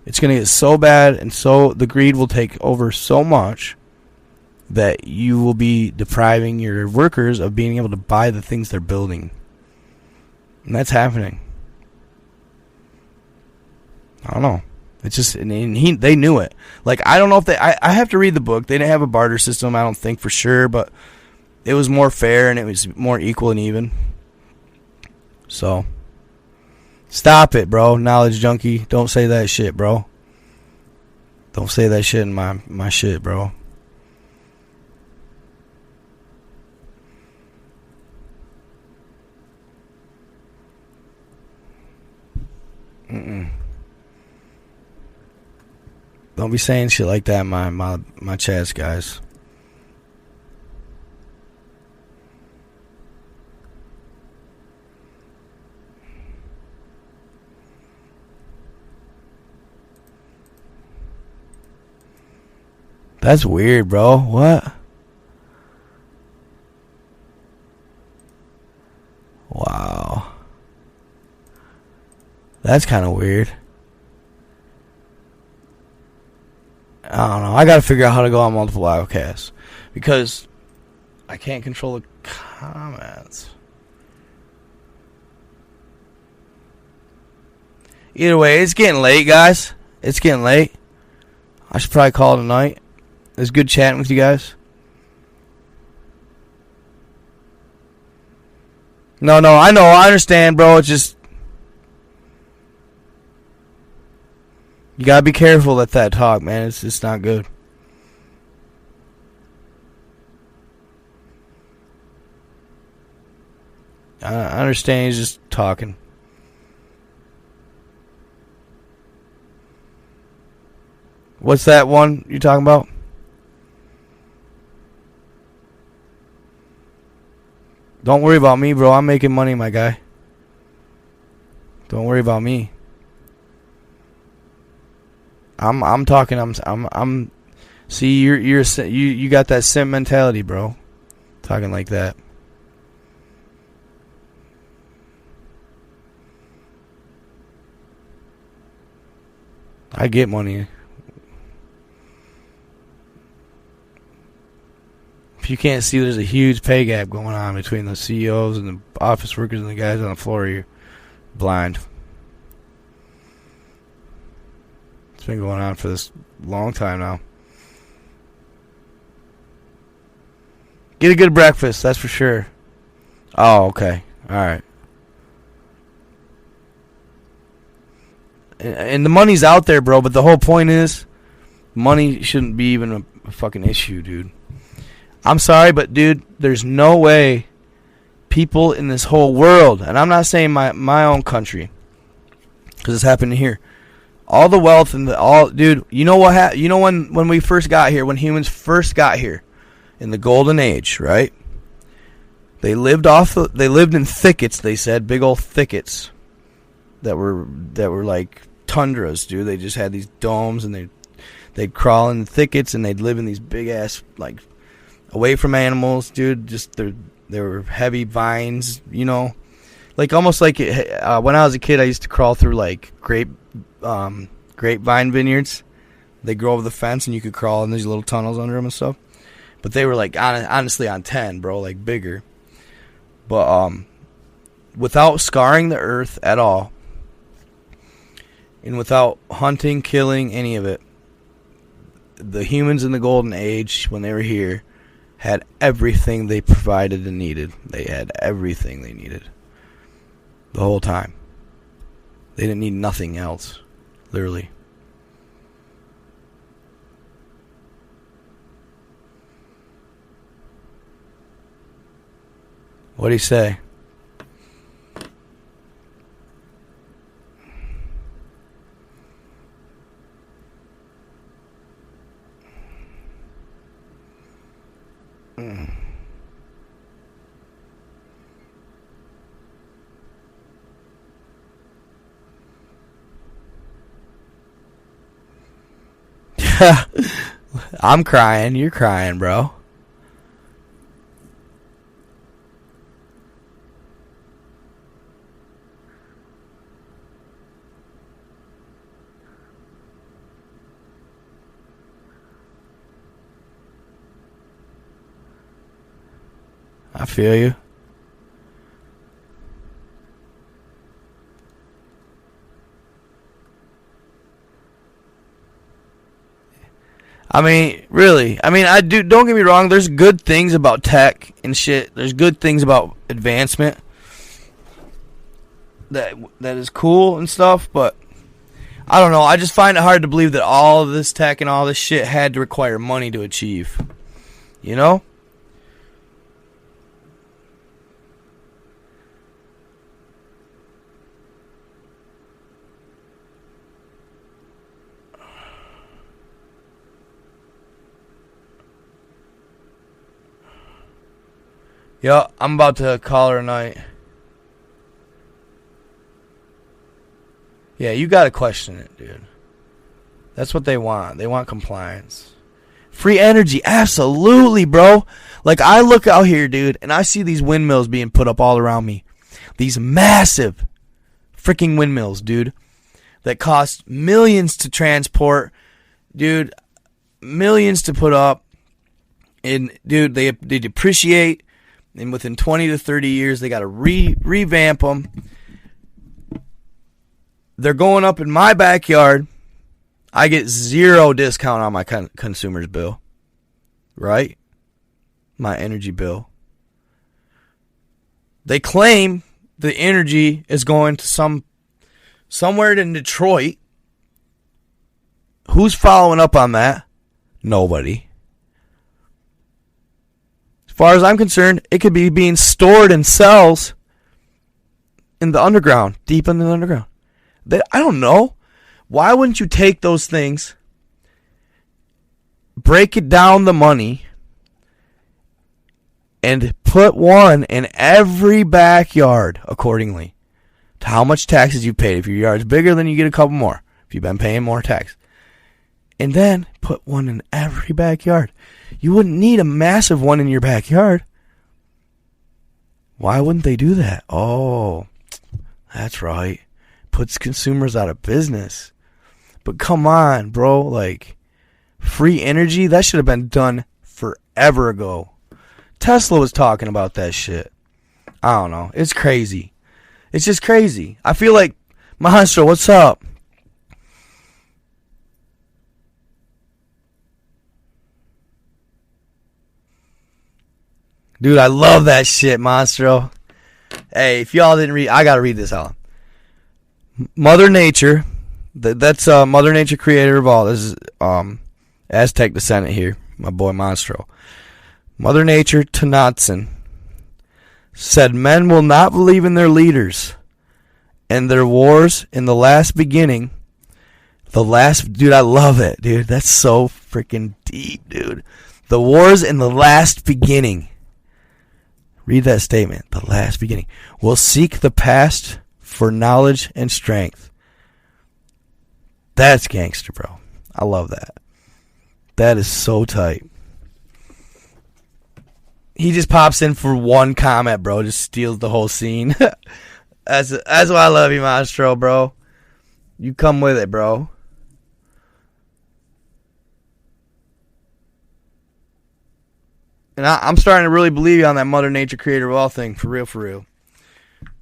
It's gonna get so bad, and so the greed will take over so much that you will be depriving your workers of being able to buy the things they're building, and that's happening. I don't know. It's just, and they knew it. Like, I don't know if I have to read the book. They didn't have a barter system, I don't think, for sure, but it was more fair and it was more equal and even. So, stop it, bro. Knowledge junkie. Don't say that shit, bro. Don't say that shit in my shit, bro. Don't be saying shit like that in my chats, guys. That's weird, bro. What? Wow. That's kind of weird. I don't know. I gotta figure out how to go on multiple livecasts because I can't control the comments. Either way, it's getting late, guys. It's getting late. I should probably call it a night. It was good chatting with you guys. No, I know. I understand, bro. It's just, you gotta be careful with that talk, man. It's not good. I understand he's just talking. What's that one you talking about? Don't worry about me, bro. I'm making money, my guy. Don't worry about me. I'm talking. I'm. See, you got that simp mentality, bro. Talking like that. I get money. If you can't see, there's a huge pay gap going on between the CEOs and the office workers and the guys on the floor. You're blind. It's been going on for this long time now. Get a good breakfast, that's for sure. Oh, okay. Alright. And the money's out there, bro, but the whole point is, money shouldn't be even a fucking issue, dude. I'm sorry, but dude, there's no way people in this whole world, and I'm not saying my own country, because it's happening here. All the wealth and dude, you know what? You know when we first got here, when humans first got here, in the golden age, right? They lived in thickets. They said big old thickets that were like tundras, dude. They just had these domes, and they'd crawl in the thickets, and they'd live in these big ass, like, away from animals, dude. Just there were heavy vines, you know, like almost like when I was a kid, I used to crawl through like grapevine vineyards. They grow over the fence, and you could crawl in these little tunnels under them and stuff. But they were like honestly on 10, bro, like bigger. But without scarring the earth at all, and without hunting, killing, any of it, the humans in the golden age, when they were here, had everything they provided and needed. They had everything they needed the whole time. They didn't need nothing else, literally. What'd he say? I'm crying. You're crying, bro. I feel you. I mean, really. I mean, don't get me wrong, there's good things about tech and shit. There's good things about advancement that is cool and stuff, but I don't know. I just find it hard to believe that all of this tech and all this shit had to require money to achieve. You know? Yeah, I'm about to call her a night. Yeah, you gotta question it, dude. That's what they want. They want compliance. Free energy, absolutely, bro. Like, I look out here, dude, and I see these windmills being put up all around me. These massive freaking windmills, dude, that cost millions to transport. Dude, millions to put up. And, dude, they depreciate. And within 20 to 30 years, they got to revamp them. They're going up in my backyard. I get 0 discount on my consumer's bill. Right? My energy bill. They claim the energy is going to somewhere in Detroit. Who's following up on that? Nobody. As far as I'm concerned, it could be being stored in cells in the underground, deep in the underground. I don't know. Why wouldn't you take those things break it down the money and put one in every backyard accordingly to how much taxes you paid. If your yard's bigger, then you get a couple more. If you've been paying more tax. And then put one in every backyard. You wouldn't need a massive one in your backyard. Why wouldn't they do that? Oh, that's right. Puts consumers out of business. But come on, bro. Like, free energy, that should have been done forever ago. Tesla was talking about that shit. I don't know. It's crazy. It's just crazy. I feel like, Monstro, what's up? Dude, I love that shit, Monstro. Hey, if y'all didn't read, I gotta read this out. Mother Nature, that's Mother Nature, creator of all. This is Aztec descendant here, my boy Monstro. Mother Nature Tanatsan said men will not believe in their leaders and their wars in the last beginning. Dude, I love it, dude. That's so freaking deep, dude. The wars in the last beginning. Read that statement. The last beginning. Will seek the past for knowledge and strength. That's gangster, bro. I love that. That is so tight. He just pops in for one comment, bro. Just steals the whole scene. That's why I love you, Monstro, bro. You come with it, bro. And I'm starting to really believe you on that Mother Nature, creator of all thing. For real, for real.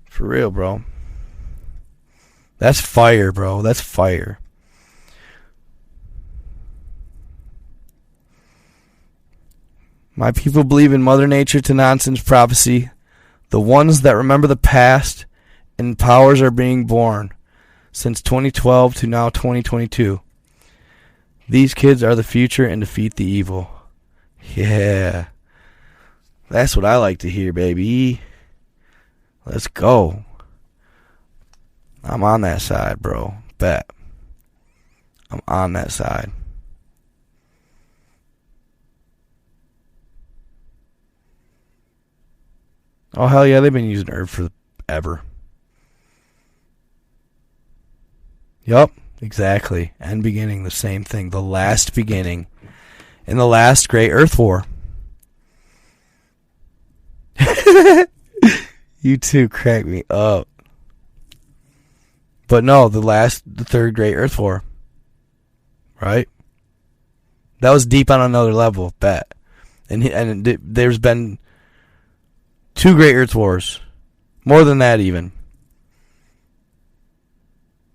For real, bro. That's fire, bro. That's fire. My people believe in Mother Nature to nonsense prophecy. The ones that remember the past and powers are being born since 2012 to now 2022. These kids are the future and defeat the evil. Yeah. That's what I like to hear, baby. Let's go. I'm on that side, bro. Bet. I'm on that side. Oh, hell yeah, they've been using herb forever. Yup, exactly. End beginning, the same thing. The last beginning. In the last great Earth War. You two crack me up. But no, the third great Earth War. Right? That was deep on another level, bet. And there's been 2 great Earth Wars. More than that even.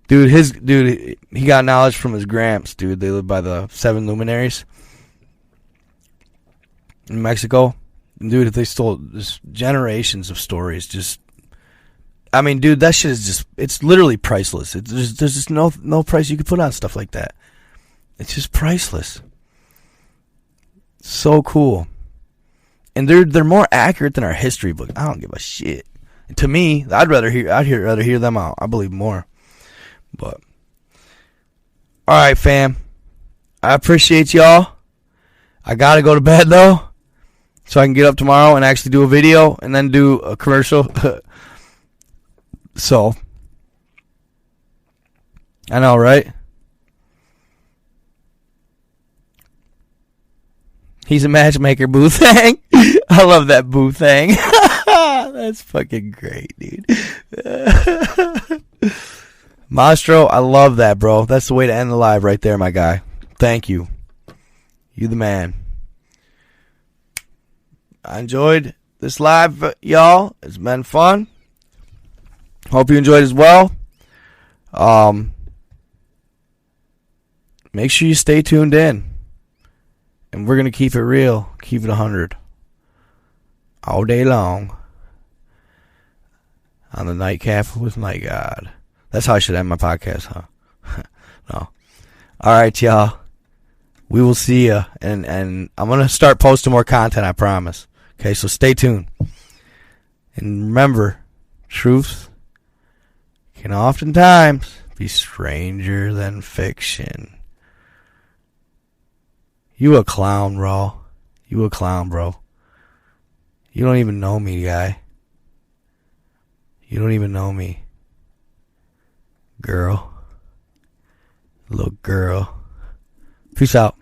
Dude, he got knowledge from his gramps, dude. They live by the 7 luminaries in Mexico. Dude, if they stole just generations of stories, just, I mean, dude, that shit is just, it's literally priceless. There's just no price you could put on stuff like that. It's just priceless. So cool. And they're more accurate than our history book. I don't give a shit. To me, I'd rather hear them out. I believe more. But all right, fam. I appreciate y'all. I gotta go to bed though, so I can get up tomorrow and actually do a video and then do a commercial. So I know, right? He's a matchmaker, Boo Thang. I love that Boo Thang. That's fucking great, dude. Monstro, I love that, bro. That's the way to end the live right there, my guy. Thank you. You the man. I enjoyed this live, y'all. It's been fun. Hope you enjoyed as well. Make sure you stay tuned in. And we're going to keep it real. Keep it 100. All day long. On the Nightcap with Night God. That's how I should end my podcast, huh? No. Alright, y'all. We will see ya. And I'm going to start posting more content, I promise. Okay, so stay tuned. And remember, truth can oftentimes be stranger than fiction. You a clown, bro. You a clown, bro. You don't even know me, guy. You don't even know me. Girl. Little girl. Peace out.